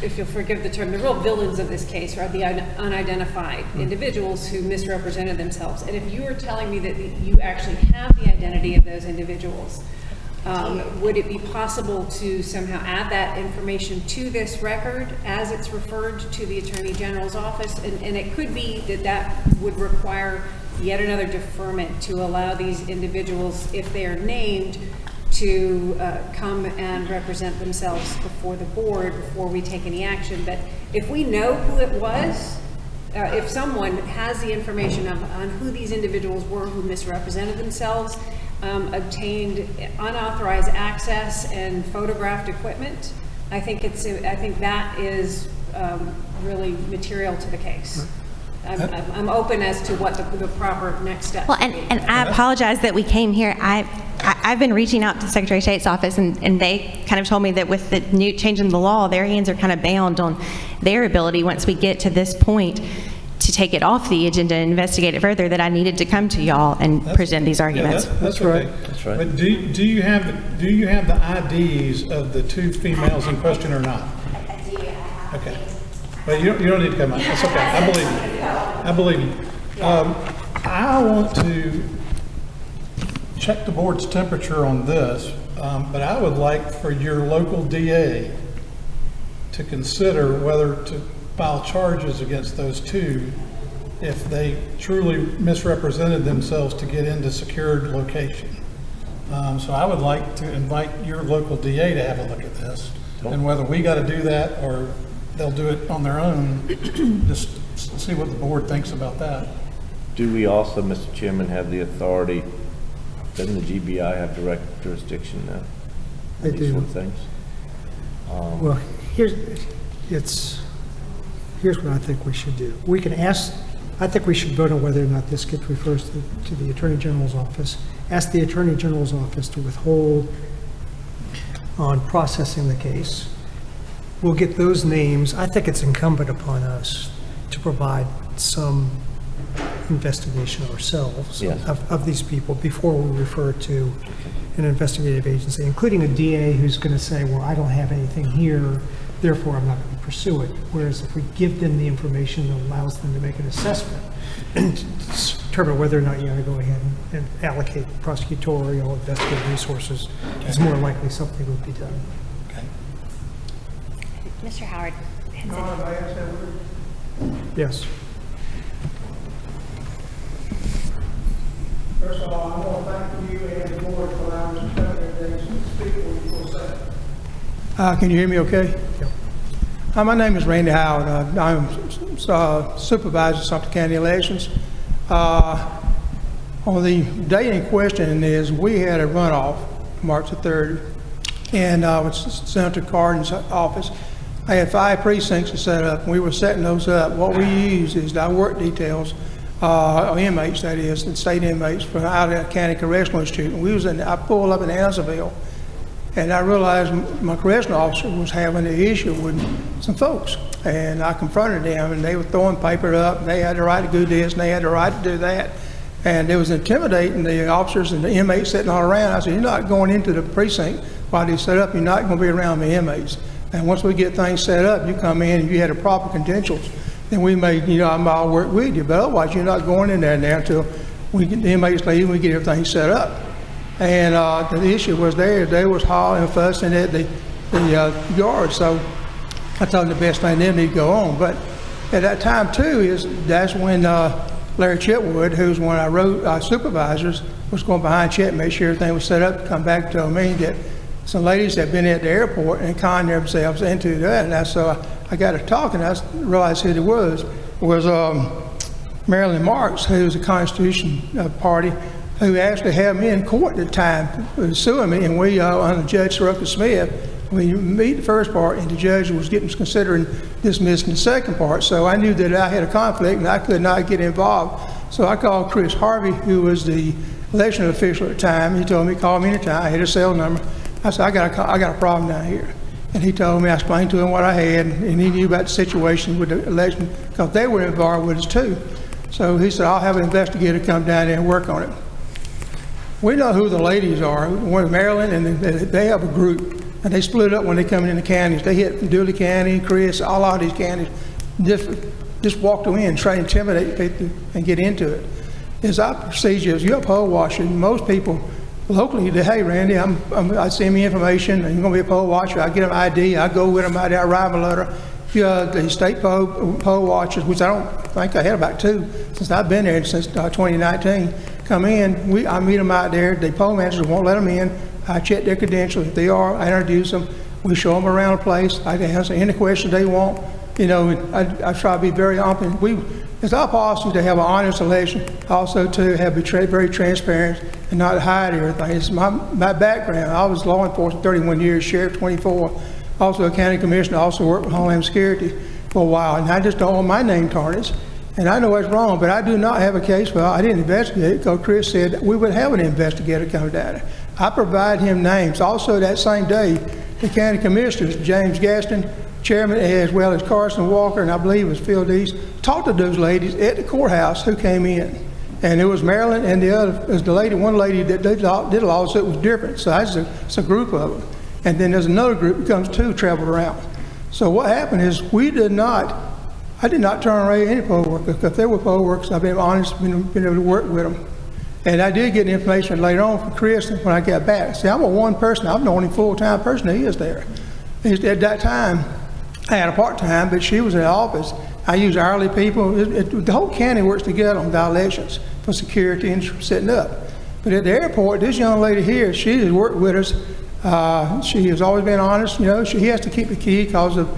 Speaker 4: if you'll forgive the term, the real villains of this case are the unidentified individuals who misrepresented themselves. And if you were telling me that you actually have the identity of those individuals, would it be possible to somehow add that information to this record as it's referred to the Attorney General's office? And it could be that would require yet another deferment to allow these individuals, if they are named, to come and represent themselves before the board before we take any action. But if we know who it was, if someone has the information on who these individuals were who misrepresented themselves, obtained unauthorized access and photographed equipment, I think that is really material to the case. I'm open as to what the proper next step.
Speaker 15: Well, and I apologize that we came here. I've been reaching out to the Secretary of State's office, and they kind of told me that with the new change in the law, their hands are kind of bound on their ability once we get to this point to take it off the agenda and investigate it further, that I needed to come to y'all and present these arguments.
Speaker 7: That's right. That's right. But do you have the IDs of the two females in question or not?
Speaker 15: I do.
Speaker 7: Okay. Well, you don't need to come out. That's okay. I believe you. I believe you. I want to check the board's temperature on this, but I would like for your local DA to consider whether to file charges against those two if they truly misrepresented themselves to get into secured location. So I would like to invite your local DA to have a look at this, and whether we got to do that or they'll do it on their own, just see what the board thinks about that.
Speaker 2: Do we also, Mr. Chairman, have the authority, doesn't the GBI have direct jurisdiction now?
Speaker 1: They
Speaker 2: These
Speaker 1: do.
Speaker 2: sort of things?
Speaker 1: Well, here's what I think we should do. We can ask, I think we should vote on whether or not this gets referred to the Attorney General's office. Ask the Attorney General's office to withhold on processing the case. We'll get those names. I think it's incumbent upon us to provide some investigation ourselves
Speaker 2: Yes.
Speaker 1: of these people before we refer to an investigative agency, including a DA who's going to say, well, I don't have anything here, therefore I'm not going to pursue it. Whereas if we give them the information that allows them to make an assessment and determine whether or not you ought to go ahead and allocate prosecutorial investigative resources, it's more likely something would be done.
Speaker 15: Mr. Howard.
Speaker 1: Yes.
Speaker 11: First of all, I want to thank you and the board for allowing us to come here today and speak for you for a second. Can you hear me okay?
Speaker 1: Yep.
Speaker 11: My name is Randy Howard. I'm supervisor of Sumter County Elections. On the day in question is we had a runoff March the 3rd, and with Senator Cardin's office. I had 5 precincts to set up. We were setting those up. What we use is our work details, inmates, that is, the state inmates from out of the County Correctional Institute. And I pulled up in Andersonville, and I realized my correctional officer was having an issue with some folks. And I confronted them, and they were throwing paper up, and they had the right to do this, and they had the right to do that. And it was intimidating the officers and the inmates sitting all around. I said, you're not going into the precinct while they set up, you're not going to be around the inmates. And once we get things set up, you come in and you had the proper credentials, then we may, I'll work with you. But otherwise, you're not going in there now until we get the inmates leave and we get everything set up. And the issue was they was hollering and fussing at the guards. So I told them the best thing they need to go on. But at that time too, that's when Larry Chitwood, who's one of our supervisors, was going behind Chet and make sure everything was set up, come back and tell me that some ladies had been at the airport and conned themselves into that. And so I got to talking, I realized who it was Marilyn Marks, who was a Constitution Party, who actually had me in court at the time, suing me, and we, under Judge Rucker Smith, we meet the first part, and the judge was considering dismissing the second part. So I knew that I had a conflict and I could not get involved. So I called Chris Harvey, who was the election official at the time. He told me, call me anytime. I had a cell number. I said, I got a problem down here. And he told me, I explained to him what I had, and he knew about the situation with the election, because they were involved with us too. So he said, I'll have an investigator come down there and work on it. We know who the ladies are. One in Maryland, and they have a group, and they split up when they come in the counties. They hit Dooley County, Chris, all of these counties, just walk them in, try to intimidate people and get into it. As our procedure is, you uphold washer. Most people locally, they, hey, Randy, I send me information, and you're going to be a poll watcher. I get them ID, I go with them by the arrival letter, the state poll watchers, which I don't think I had about 2 since I've been there since 2019, come in. I meet them out there. The poll managers won't let them in. I check their credentials. If they are, I introduce them. We show them around the place. I can answer any questions they want. You know, I try to be very open. It's our policy to have an honest election, also to have very transparent and not hide everything. It's my background. I was law enforcement 31 years, sheriff 24, also a county commissioner, also worked with Homeland Security for a while, and I just don't want my name tarnished. And I know it's wrong, but I do not have a case where I didn't investigate because Chris said that we would have an investigator come down there. I provide him names. Also that same day, the county commissioners, James Gaston, chairman, as well as Carson Walker, and I believe it was Phil Deese, talked to those ladies at the courthouse who came in. And it was Marilyn and the other, was the lady, one lady that did a lawsuit was different. So it's a group of them. And then there's another group that comes to travel around. So what happened is I did not turn away any poll workers. If there were poll workers, I've been honest, been able to work with them. And I did get information later on from Chris when I got back. See, I'm a one person. I'm the only full-time person he is there. At that time, I had a part-time, but she was in the office. I use hourly people. The whole county works together on elections for security and setting up. But at the airport, this young lady here, she has worked with us. She has always been honest. You know, he has to keep the key because of,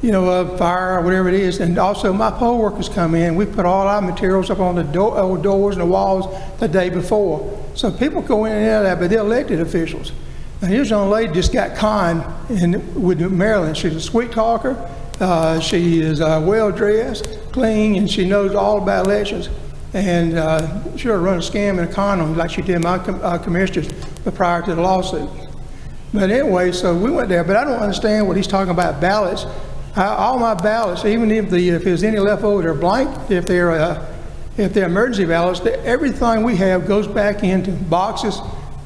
Speaker 11: you know, a fire or whatever it is. And also my poll workers come in. We put all our materials up on the doors and the walls the day before. So people go in and out of that, but they're elected officials. And this young lady just got conned with Marilyn. She's a sweet talker. She is well-dressed, clean, and she knows all about elections. And she ought to run a scam and a con on like she did my commissioners prior to the lawsuit. But anyway, so we went there. But I don't understand what he's talking about ballots. All my ballots, even if there's any left over, they're blank. If they're emergency ballots, everything we have goes back into boxes.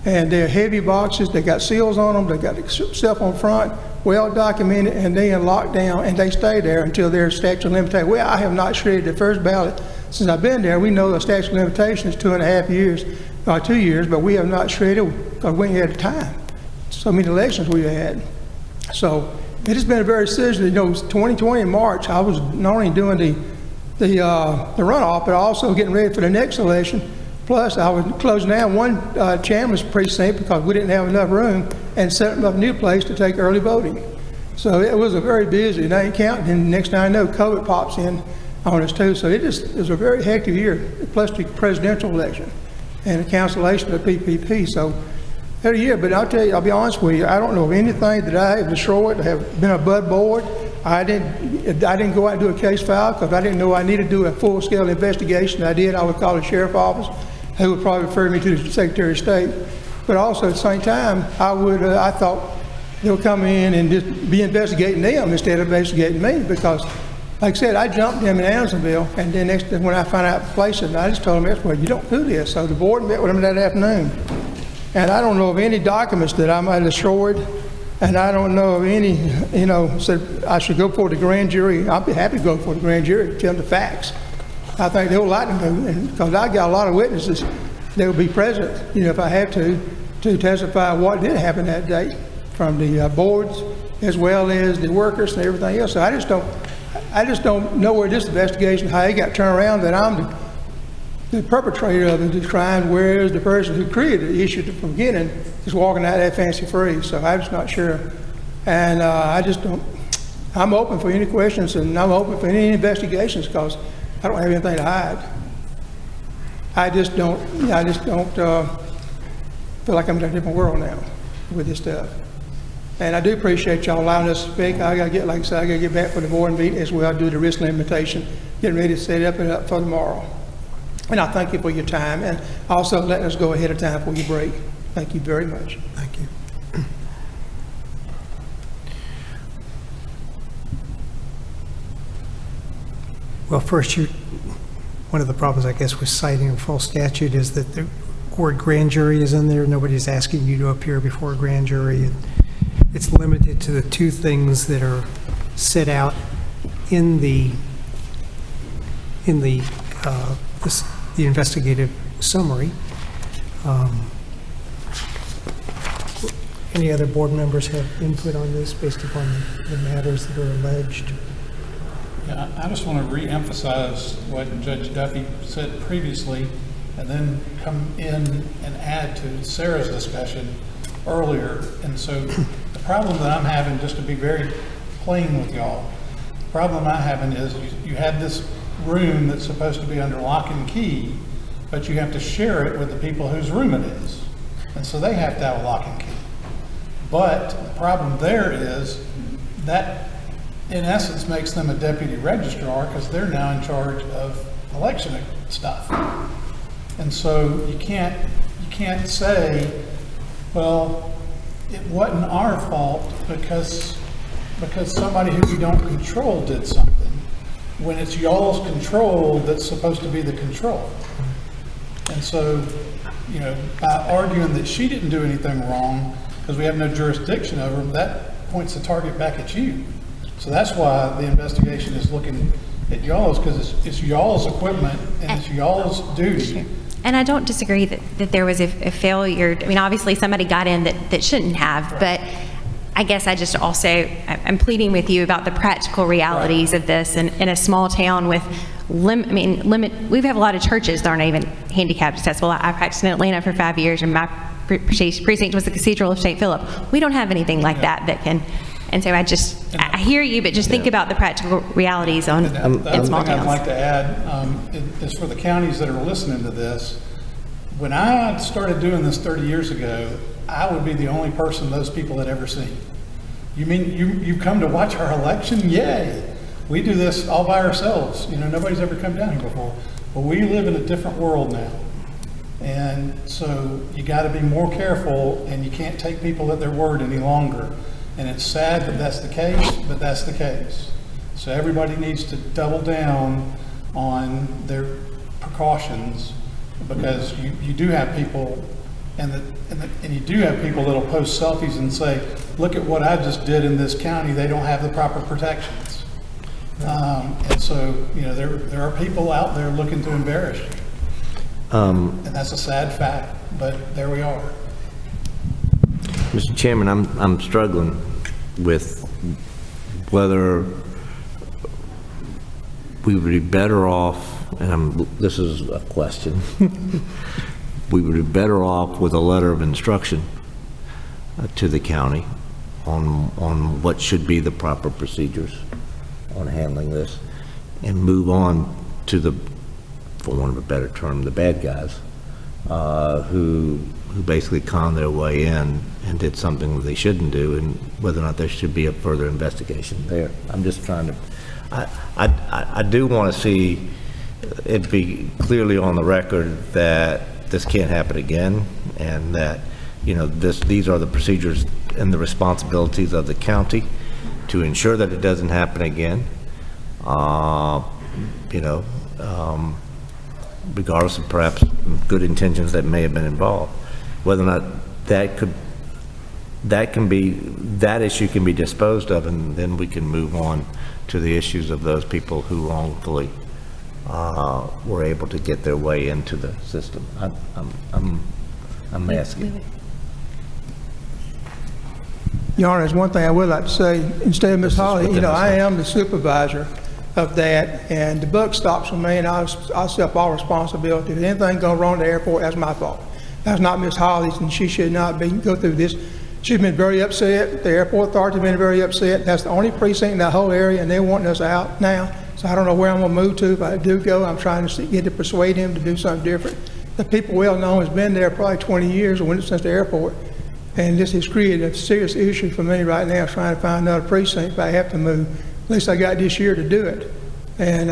Speaker 11: And they're heavy boxes, they got seals on them, they got stuff on front, well documented, and they are locked down, and they stay there until their statute of limitations. Well, I have not shredded the first ballot since I've been there. We know the statute of limitations is 2.5 years, or 2 years, but we have not shredded because we ain't had time. So many elections we've had. So it has been a very serious, you know, 2020 in March, I was not only doing the runoff, but also getting ready for the next election. Plus, I was closing down one Chandler's precinct because we didn't have enough room and setting up a new place to take early voting. So it was a very busy, and I ain't counting, and next thing I know, COVID pops in on us too. So it was a very hectic year, plus the presidential election and the cancellation of PPP. So every year, but I'll tell you, I'll be honest with you, I don't know of anything that I have destroyed, have been above board. I didn't go out and do a case file because I didn't know I needed to do a full-scale investigation. I would call the sheriff's office, who would probably refer me to the Secretary of State. But also at the same time, I thought they'll come in and just be investigating them instead of investigating me because, like I said, I jumped them in Andersonville, and then next when I found out the place, and I just told them, well, you don't do this. So the board met with them that afternoon. And I don't know of any documents that I might have destroyed, and I don't know of any, you know, said I should go for the grand jury. I'd be happy to go for the grand jury, tell them the facts. I think they would like to do, because I got a lot of witnesses that would be present, you know, if I had to testify what did happen that day from the boards as well as the workers and everything else. So I just don't know where this investigation, how it got turned around, that I'm the perpetrator of the crime, whereas the person who created the issue from the beginning is walking out that fancy free. So I'm just not sure. And I'm open for any questions, and I'm open for any investigations because I don't have anything to hide. I just don't feel like I'm in a different world now with this stuff. And I do appreciate y'all allowing us to speak. I gotta get, like I said, I gotta get back for the board meeting as well, do the risk limitation, getting ready to set it up for tomorrow. And I thank you for your time and also letting us go ahead of time for your break. Thank you very much.
Speaker 1: Thank you. Well, first, one of the problems, I guess, with citing a full statute is that the word grand jury is in there. Nobody's asking you to appear before a grand jury. It's limited to the two things that are set out in the investigative summary. Any other board members have input on this based upon the matters that are alleged?
Speaker 7: Yeah, I just want to reemphasize what Judge Duffy said previously, and then come in and add to Sarah's discussion earlier. And so the problem that I'm having, just to be very plain with y'all, the problem I'm having is you had this room that's supposed to be under lock and key, but you have to share it with the people whose room it is. And so they have to have a lock and key. But the problem there is that, in essence, makes them a deputy registrar because they're now in charge of election stuff. And so you can't say, well, it wasn't our fault because somebody who we don't control did something, when it's y'all's control that's supposed to be the control. And so, you know, by arguing that she didn't do anything wrong because we have no jurisdiction over them, that points the target back at you. So that's why the investigation is looking at y'all's, because it's y'all's equipment and it's y'all's duty.
Speaker 15: And I don't disagree that there was a failure. I mean, obviously somebody got in that shouldn't have, but I guess I just also, I'm pleading with you about the practical realities of this. And in a small town with we have a lot of churches that aren't even handicapped accessible. I practiced in Atlanta for 5 years, and my precinct was the Cathedral of St. Philip. We don't have anything like that can. And so I hear you, but just think about the practical realities in small towns.
Speaker 7: The other thing I'd like to add is for the counties that are listening to this. When I started doing this 30 years ago, I would be the only person those people had ever seen. You mean you come to watch our election? Yay! We do this all by ourselves. You know, nobody's ever come down here before. But we live in a different world now. And so you got to be more careful, and you can't take people at their word any longer. And it's sad that that's the case, but that's the case. So everybody needs to double down on their precautions, because you do have people, and you do have people that'll post selfies and say, look at what I just did in this county, they don't have the proper protections. And so, you know, there are people out there looking to embarrass you. And that's a sad fact, but there we are.
Speaker 2: Mr. Chairman, I'm struggling with whether we would be better off, and this is a question, we would be better off with a letter of instruction to the county on what should be the proper procedures on handling this, and move on to the, for want of a better term, the bad guys who basically conned their way in and did something that they shouldn't do, and whether or not there should be a further investigation there. I'm just trying to, I do want to see it be clearly on the record that this can't happen again, and that, you know, these are the procedures and the responsibilities of the county to ensure that it doesn't happen again, you know, regardless of perhaps good intentions that may have been involved. Whether or not that issue can be disposed of, and then we can move on to the issues of those people who wrongfully were able to get their way into the system. I'm asking.
Speaker 11: Your Honor, there's one thing I would like to say. Instead of Ms. Holly, you know, I am the supervisor of that, and the buck stops with me, and I'll accept all responsibility. If anything goes wrong at the airport, that's my fault. That's not Ms. Holly's, and she should not go through this. She's been very upset. The airport authority has been very upset. That's the only precinct in that whole area, and they're wanting us out now. So I don't know where I'm going to move to. If I do go, I'm trying to get to persuade him to do something different. The people well known has been there probably 20 years, since the airport. And this has created a serious issue for me right now, trying to find another precinct if I have to move. At least I got this year to do it. And,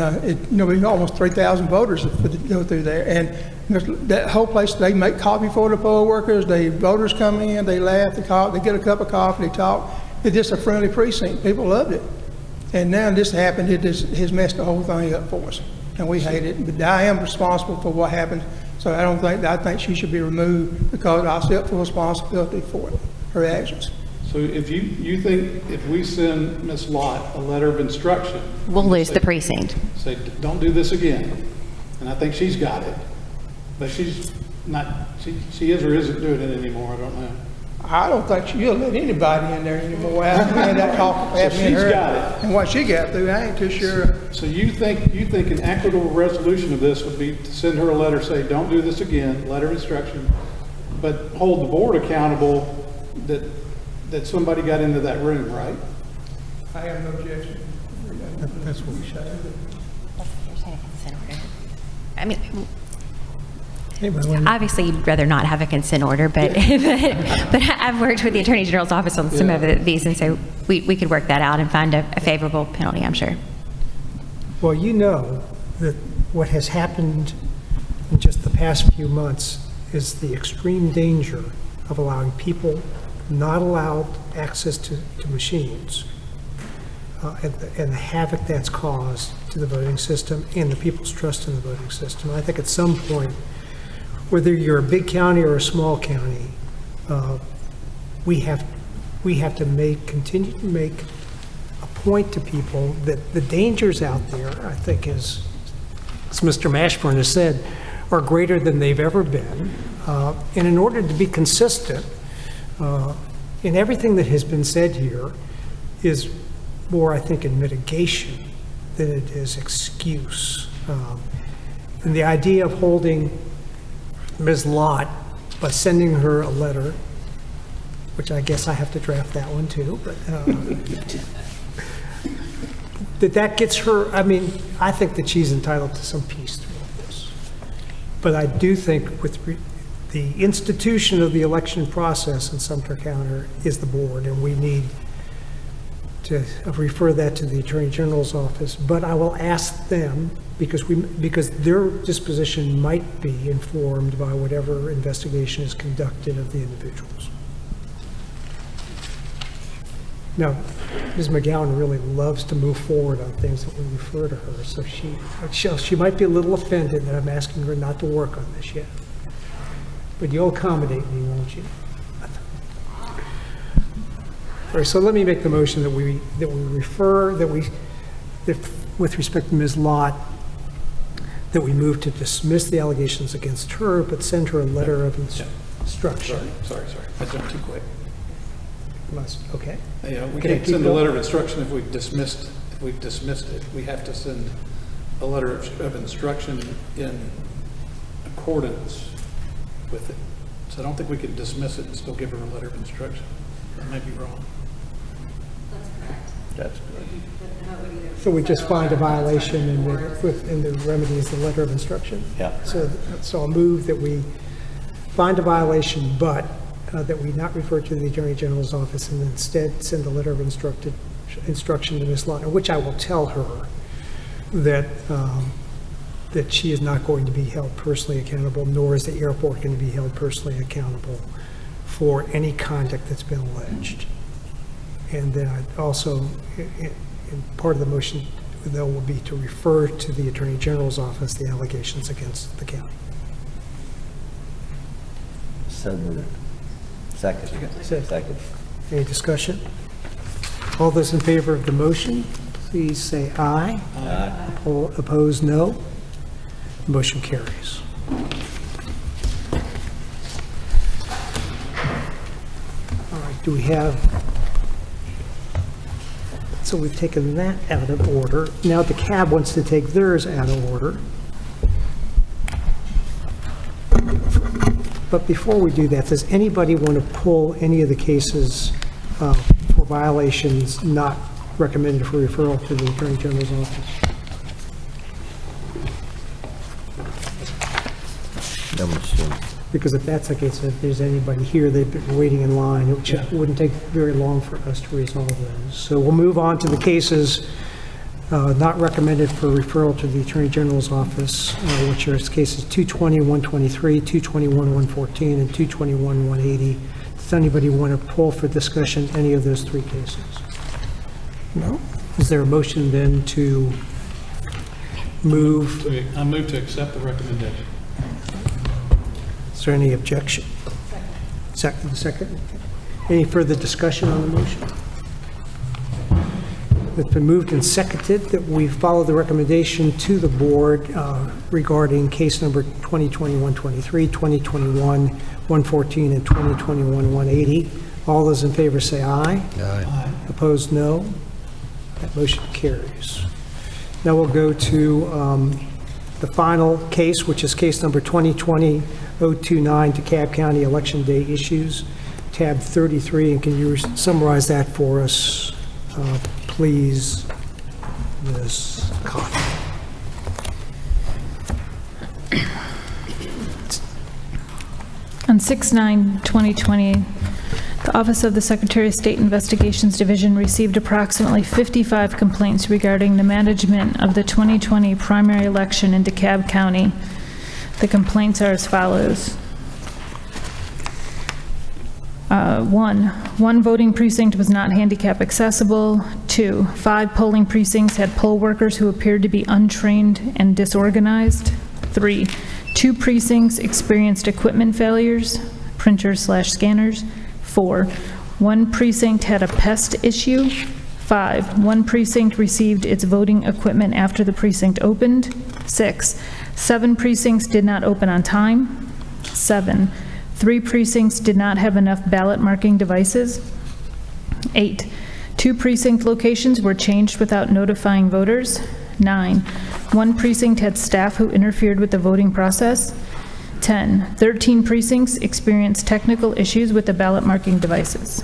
Speaker 11: we almost 3,000 voters that go through there. And that whole place, they make coffee for the poll workers. The voters come in, they laugh, they get a cup of coffee, they talk. It's just a friendly precinct. People loved it. And now this happened, it just has messed the whole thing up for us. And we hate it. But I am responsible for what happened. So I think she should be removed, because I accept full responsibility for it, her actions.
Speaker 7: So if you think if we send Ms. Lott a letter of instruction,
Speaker 15: we'll lose the precinct.
Speaker 7: Say, don't do this again. And I think she's got it, but she's not, she is or isn't doing it anymore, I don't know.
Speaker 11: I don't think she'll let anybody in there anymore. After we had that talk, after me and
Speaker 7: she's
Speaker 11: her,
Speaker 7: got it.
Speaker 11: and what she got through, I ain't too sure.
Speaker 7: So you think an equitable resolution of this would be to send her a letter, say, don't do this again, letter of instruction, but hold the board accountable that somebody got into that room, right?
Speaker 11: I have no objection.
Speaker 1: That's what we should.
Speaker 15: I mean,
Speaker 1: Anybody want to-
Speaker 15: obviously, you'd rather not have a consent order, but I've worked with the Attorney General's office on some of these, and so we could work that out and find a favorable penalty, I'm sure.
Speaker 1: Well, you know that what has happened in just the past few months is the extreme danger of allowing people not allowed access to machines, and the havoc that's caused to the voting system and the people's trust in the voting system. I think at some point, whether you're a big county or a small county, we have to continue to make a point to people that the dangers out there, I think, as Mr. Mashburn has said, are greater than they've ever been. And in order to be consistent, in everything that has been said here is more, I think, in mitigation than it is excuse. And the idea of holding Ms. Lott by sending her a letter, which I guess I have to draft that one too, but that gets her, I mean, I think that she's entitled to some peace through this. But I do think with the institution of the election process in Sumter County is the board, and we need to refer that to the Attorney General's office. But I will ask them, because their disposition might be informed by whatever investigation is conducted of the individuals. Now, Ms. McGowan really loves to move forward on things that we refer to her, so she might be a little offended that I'm asking her not to work on this yet. But you'll accommodate me, won't you? All right, so let me make the motion that we refer, that with respect to Ms. Lott, that we move to dismiss the allegations against her, but send her a letter of instruction.
Speaker 7: Sorry. I jumped too quick.
Speaker 1: Okay.
Speaker 7: Yeah, we
Speaker 1: Can I
Speaker 7: can't
Speaker 1: keep
Speaker 7: send a
Speaker 1: going?
Speaker 7: letter of instruction if we've dismissed it. We have to send a letter of instruction in accordance with it. So I don't think we can dismiss it and still give her a letter of instruction. I might be wrong.
Speaker 2: That's
Speaker 1: So we just find a violation and the remedy is the letter of instruction?
Speaker 2: Yeah.
Speaker 1: So I'll move that we find a violation, but that we not refer to the Attorney General's office and instead send a letter of instruction to Ms. Lott, which I will tell her that she is not going to be held personally accountable, nor is the airport going to be held personally accountable for any conduct that's been alleged. And then I also, in part of the motion, though, will be to refer to the Attorney General's office the allegations against the county.
Speaker 16: So moved. Second. Second.
Speaker 1: Any discussion? All those in favor of the motion, please say aye.
Speaker 16: Aye.
Speaker 1: Opposed, no. Motion carries. All right, do we have, so we've taken that out of order. Now the CAB wants to take theirs out of order. But before we do that, does anybody want to pull any of the cases for violations not recommended for referral to the Attorney General's office? Because if that's the case, if there's anybody here, they've been waiting in line, it wouldn't take very long for us to resolve those. So we'll move on to the cases not recommended for referral to the Attorney General's office, which are cases 220-123, 221-114, and 221-180. Does anybody want to pull for discussion any of those three cases? No? Is there a motion then to move?
Speaker 7: I move to accept the recommendation.
Speaker 1: Is there any objection? Second. Any further discussion on the motion? It's been moved and seconded that we follow the recommendation to the board regarding case number 2021-23, 2021-114, 114, and 2021-180. All those in favor say aye.
Speaker 12: Aye.
Speaker 1: Opposed, no. That motion carries. Now we'll go to the final case, which is case number 2020-029, DeKalb County Election Day Issues, tab 33. And can you summarize that for us, please, Ms. Coffey?
Speaker 5: On 6/9/2020, the Office of the Secretary of State Investigations Division received approximately 55 complaints regarding the management of the 2020 primary election in DeKalb County. The complaints are as follows. 1 voting precinct was not handicap accessible. 2, 5 polling precincts had poll workers who appeared to be untrained and disorganized. 3, 2 precincts experienced equipment failures, printers/scanners. 4, 1 precinct had a pest issue. 5, 1 precinct received its voting equipment after the precinct opened. 6, 7 precincts did not open on time. 7, 3 precincts did not have enough ballot marking devices. 8, 2 precinct locations were changed without notifying voters. 9, 1 precinct had staff who interfered with the voting process. 10, 13 precincts experienced technical issues with the ballot marking devices.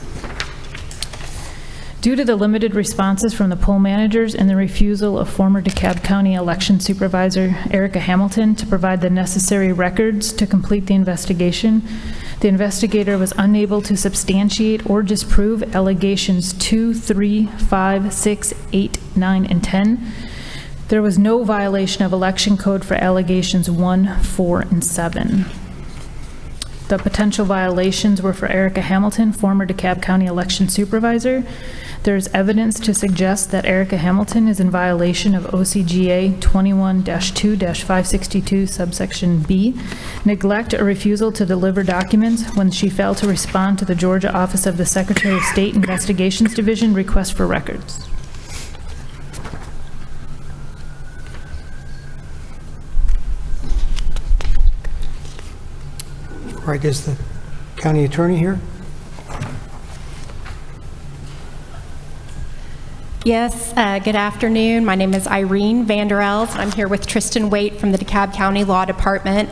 Speaker 5: Due to the limited responses from the poll managers and the refusal of former DeKalb County election supervisor Erica Hamilton to provide the necessary records to complete the investigation, the investigator was unable to substantiate or disprove allegations 2, 3, 5, 6, 8, 9, and 10. There was no violation of election code for allegations 1, 4, and 7. The potential violations were for Erica Hamilton, former DeKalb County election supervisor. There is evidence to suggest that Erica Hamilton is in violation of OCGA 21-2-562 subsection B, neglect or refusal to deliver documents when she failed to respond to the Georgia Office of the Secretary of State Investigations Division request for records.
Speaker 1: All right, is the county attorney here?
Speaker 17: Yes, good afternoon. My name is Irene Vanderels, and I'm here with Tristan Waite from the DeKalb County Law Department,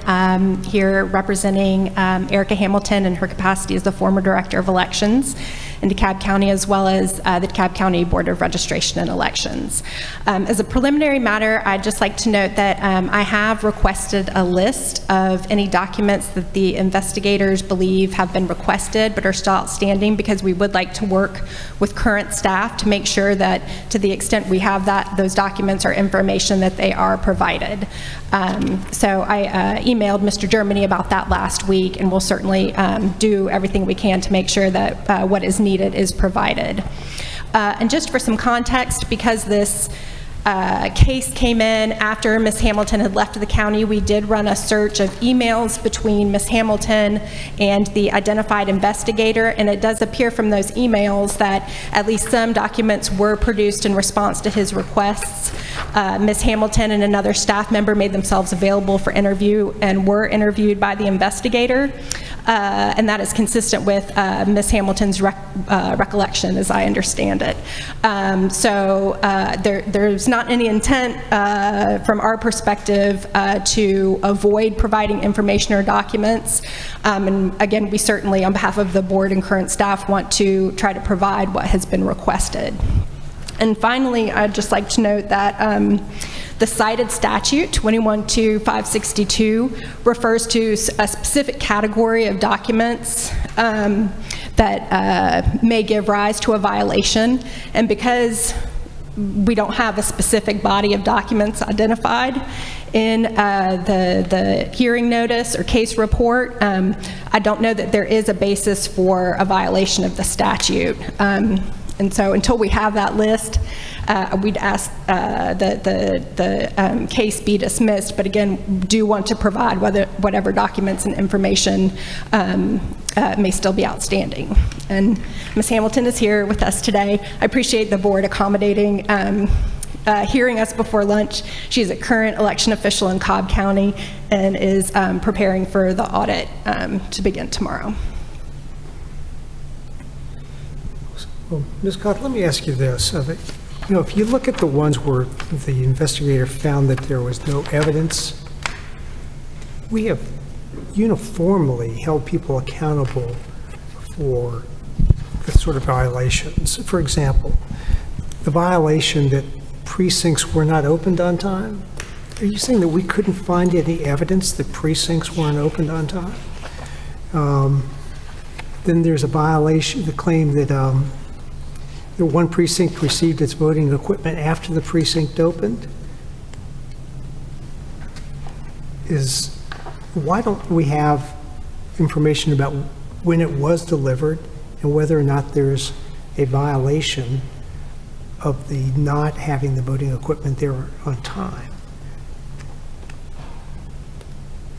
Speaker 17: here representing Erica Hamilton in her capacity as the former Director of Elections in DeKalb County, as well as the DeKalb County Board of Registration and Elections. As a preliminary matter, I'd just like to note that I have requested a list of any documents that the investigators believe have been requested but are still outstanding, because we would like to work with current staff to make sure that to the extent we have that, those documents are information that they are provided. So I emailed Mr. Germany about that last week, and we'll certainly do everything we can to make sure that what is needed is provided. And just for some context, because this case came in after Ms. Hamilton had left the county, we did run a search of emails between Ms. Hamilton and the identified investigator, and it does appear from those emails that at least some documents were produced in response to his requests. Ms. Hamilton and another staff member made themselves available for interview and were interviewed by the investigator, and that is consistent with Ms. Hamilton's recollection, as I understand it. So there's not any intent from our perspective to avoid providing information or documents. And again, we certainly, on behalf of the board and current staff, want to try to provide what has been requested. And finally, I'd just like to note that the cited statute, 21-562, refers to a specific category of documents that may give rise to a violation. And because we don't have a specific body of documents identified in the hearing notice or case report, I don't know that there is a basis for a violation of the statute. And so until we have that list, we'd ask the case be dismissed, but again, do want to provide whatever documents and information may still be outstanding. And Ms. Hamilton is here with us today. I appreciate the board accommodating hearing us before lunch. She is a current election official in Cobb County and is preparing for the audit to begin tomorrow.
Speaker 1: Well, Ms. Koch, let me ask you this. You know, if you look at the ones where the investigator found that there was no evidence, we have uniformly held people accountable for the sort of violations. For example, the violation that precincts were not opened on time. Are you saying that we couldn't find any evidence that precincts weren't opened on time? Then there's a violation, the claim that the one precinct received its voting equipment after the precinct opened. Why don't we have information about when it was delivered and whether or not there's a violation of the not having the voting equipment there on time?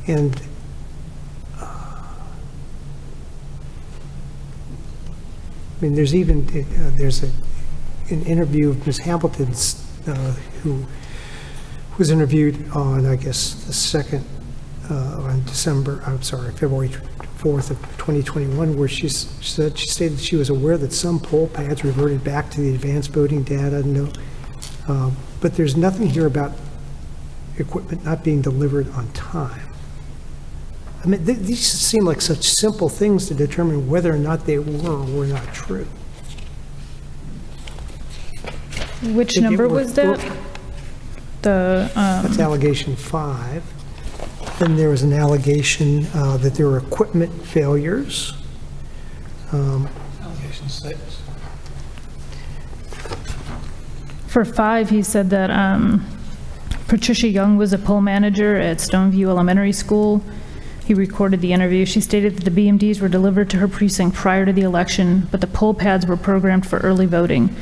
Speaker 1: And I mean, there's even, there's an interview of Ms. Hamilton's, who was interviewed on, I guess, the second, on February 4th of 2021, where she stated she was aware that some poll pads reverted back to the advanced voting data. But there's nothing here about equipment not being delivered on time. I mean, these seem like such simple things to determine whether or not they were or were not true.
Speaker 5: Which number was that?
Speaker 1: That's allegation 5. Then there was an allegation that there were equipment failures.
Speaker 7: Allegation 6.
Speaker 5: For 5, he said that Patricia Young was a poll manager at Stoneview Elementary School. He recorded the interview. She stated that the BMDs were delivered to her precinct prior to the election, but the poll pads were programmed for early voting.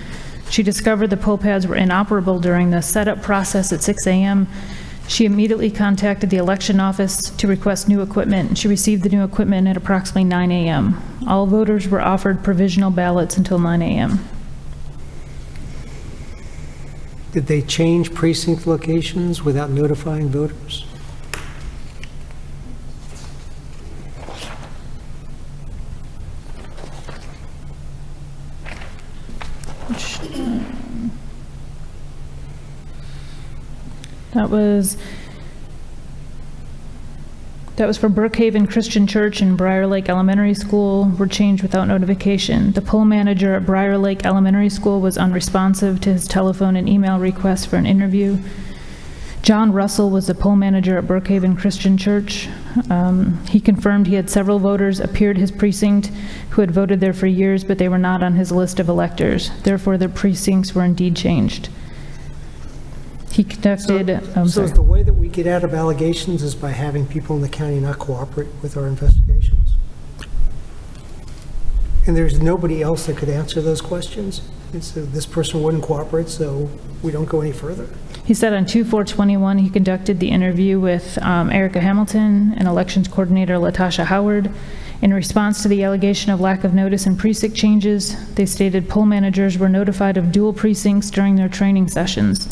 Speaker 5: She discovered the poll pads were inoperable during the setup process at 6 a.m. She immediately contacted the election office to request new equipment. She received the new equipment at approximately 9 a.m. All voters were offered provisional ballots until 9 a.m.
Speaker 1: Did they change precinct locations without notifying voters?
Speaker 5: That was for Brookhaven Christian Church and Briar Lake Elementary School were changed without notification. The poll manager at Briar Lake Elementary School was unresponsive to his telephone and email requests for an interview. John Russell was the poll manager at Brookhaven Christian Church. He confirmed he had several voters appeared his precinct who had voted there for years, but they were not on his list of electors. Therefore, their precincts were indeed changed. He conducted,
Speaker 1: So is the way that we get out of allegations is by having people in the county not cooperate with our investigations? And there's nobody else that could answer those questions? And so this person wouldn't cooperate, so we don't go any further?
Speaker 5: He said on 2/4/21, he conducted the interview with Erica Hamilton and elections coordinator Latasha Howard. In response to the allegation of lack of notice and precinct changes, they stated poll managers were notified of dual precincts during their training sessions.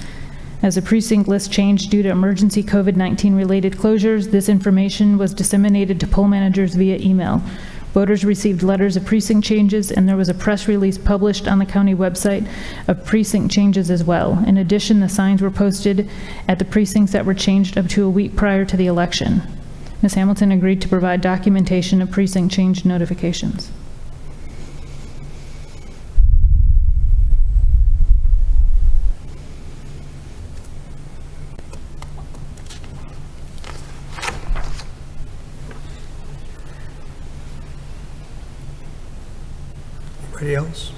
Speaker 5: As the precinct list changed due to emergency COVID-19 related closures, this information was disseminated to poll managers via email. Voters received letters of precinct changes, and there was a press release published on the county website of precinct changes as well. In addition, the signs were posted at the precincts that were changed up to a week prior to the election. Ms. Hamilton agreed to provide documentation of precinct change notifications.
Speaker 1: Anybody else?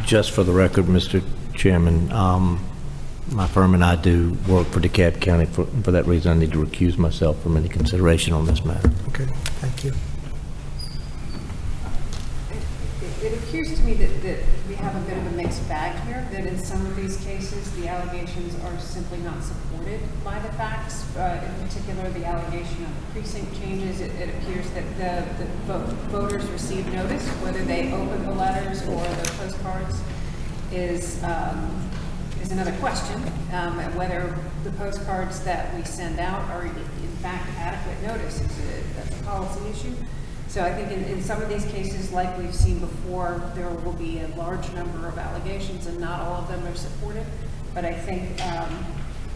Speaker 2: Just for the record, Mr. Chairman, my firm and I do work for DeKalb County. For that reason, I need to recuse myself from any consideration on this matter.
Speaker 1: Okay, thank you.
Speaker 10: It
Speaker 4: appears to me that we have a bit of a mixed bag here, that in some of these cases, the allegations are simply not supported by the facts. In particular, the allegation of the precinct changes, it appears that the voters received notice, whether they opened the letters or the postcards is another question. Whether the postcards that we send out are in fact adequate notice, that's a policy issue. So I think in some of these cases, like we've seen before, there will be a large number of allegations and not all of them are supported. But I think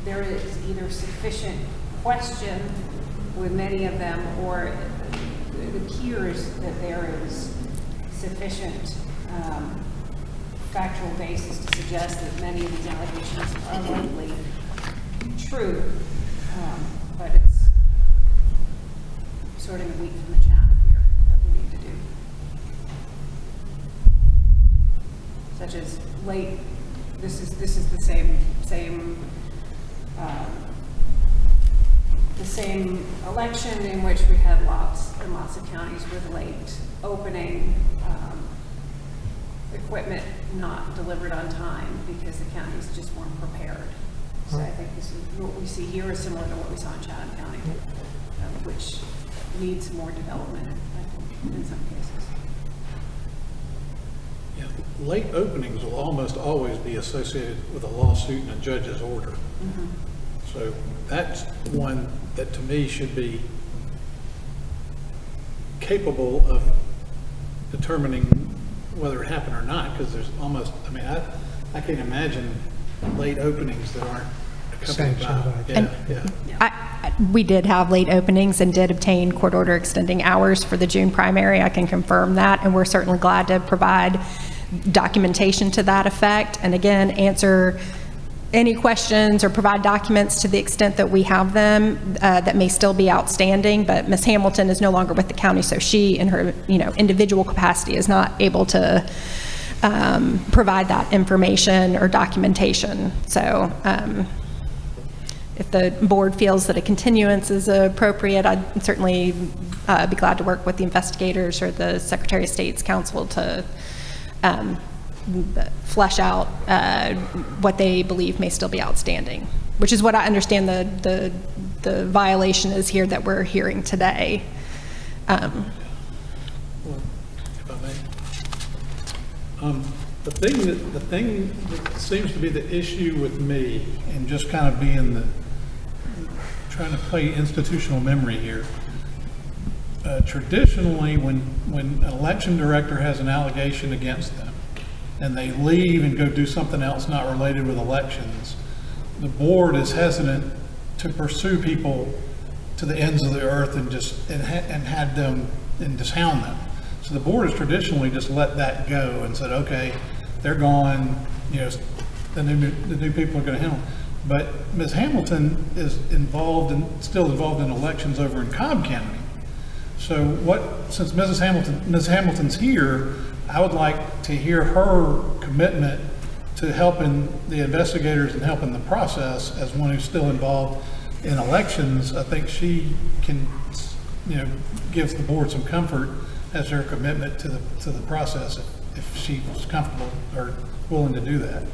Speaker 4: there is either sufficient question with many of them, or it appears that there is sufficient factual basis to suggest that many of these allegations are likely true. But it's sorting the wheat from the chaff here that we need to do. Such as late, this is the same election in which we had lots and lots of counties with late opening, equipment not delivered on time because the counties just weren't prepared. So I think this is what we see here is similar to what we saw in Chatham County, which needs more development, I think, in some cases.
Speaker 7: Yeah, late openings will almost always be associated with a lawsuit and a judge's order.
Speaker 4: Mm-hmm.
Speaker 7: So that's one that to me should be capable of determining whether it happened or not, because there's almost, I mean, I can't imagine late openings that aren't accompanied by,
Speaker 17: We did have late openings and did obtain court order extending hours for the June primary. I can confirm that, and we're certainly glad to provide documentation to that effect. And again, answer any questions or provide documents to the extent that we have them that may still be outstanding. But Ms. Hamilton is no longer with the county, so she, in her individual capacity, is not able to provide that information or documentation. So if the board feels that a continuance is appropriate, I'd certainly be glad to work with the investigators or the Secretary of State's counsel to flesh out what they believe may still be outstanding, which is what I understand the violation is here that we're hearing today.
Speaker 7: if I may. The thing that seems to be the issue with me, and just kind of being trying to play institutional memory here, traditionally when an election director has an allegation against them and they leave and go do something else not related with elections, the board is hesitant to pursue people to the ends of the earth and just had them and just hound them. So the board has traditionally just let that go and said, okay, they're gone, the new people are going to handle them. But Ms. Hamilton is still involved in elections over in Cobb County. So since Ms. Hamilton's here, I would like to hear her commitment to helping the investigators and helping the process as one who's still involved in elections. I think she can, give the board some comfort as her commitment to the process if she was comfortable or willing to do that.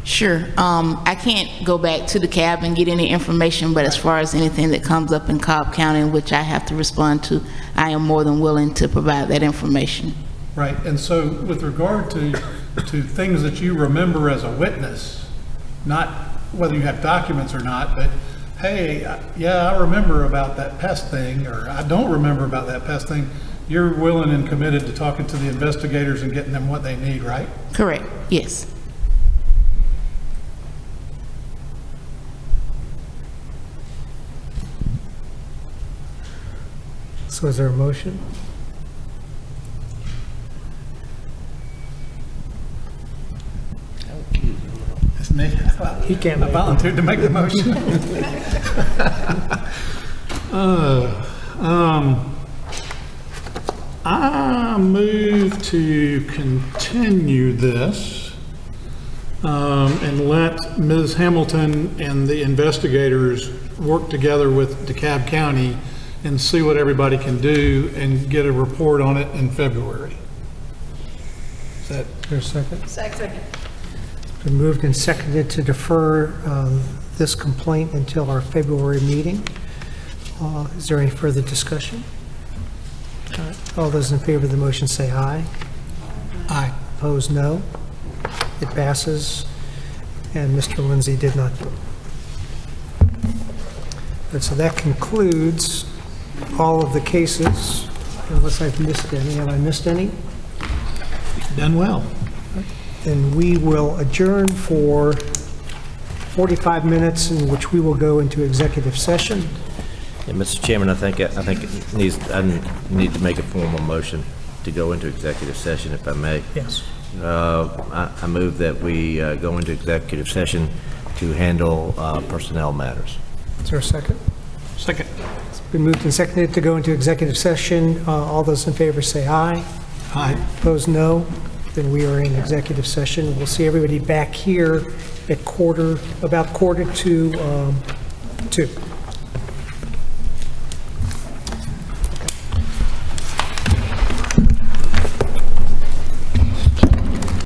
Speaker 18: Sure. I can't go back to the cab and get any information, but as far as anything that comes up in Cobb County in which I have to respond to, I am more than willing to provide that information.
Speaker 7: Right. And so with regard to things that you remember as a witness, not whether you have documents or not, but hey, yeah, I remember about that pest thing, or I don't remember about that pest thing, you're willing and committed to talking to the investigators and getting them what they need, right?
Speaker 18: Correct. Yes.
Speaker 1: So is there a motion?
Speaker 7: It's me.
Speaker 1: He can't
Speaker 7: I volunteered to make the motion. I move to continue this and let Ms. Hamilton and the investigators work together with DeKalb County and see what everybody can do and get a report on it in February.
Speaker 1: Is there a second?
Speaker 3: Second.
Speaker 1: Been moved and seconded to defer this complaint until our February meeting. Is there any further discussion? All right. All those in favor of the motion say aye. Aye. Opposed, no. It passes, and Mr. Lindsay did not vote. And so that concludes all of the cases, unless I've missed any. Have I missed any?
Speaker 7: Done well.
Speaker 1: Then we will adjourn for 45 minutes, in which we will go into executive session.
Speaker 2: Yeah, Mr. Chairman, I think I need to make a formal motion to go into executive session, if I may.
Speaker 1: Yes.
Speaker 2: I move that we go into executive session to handle personnel matters.
Speaker 1: Is there a second?
Speaker 7: Second.
Speaker 1: It's been moved and seconded to go into executive session. All those in favor say aye.
Speaker 7: Aye.
Speaker 1: Opposed, no. Then we are in executive session. We'll see everybody back here at about quarter to 2.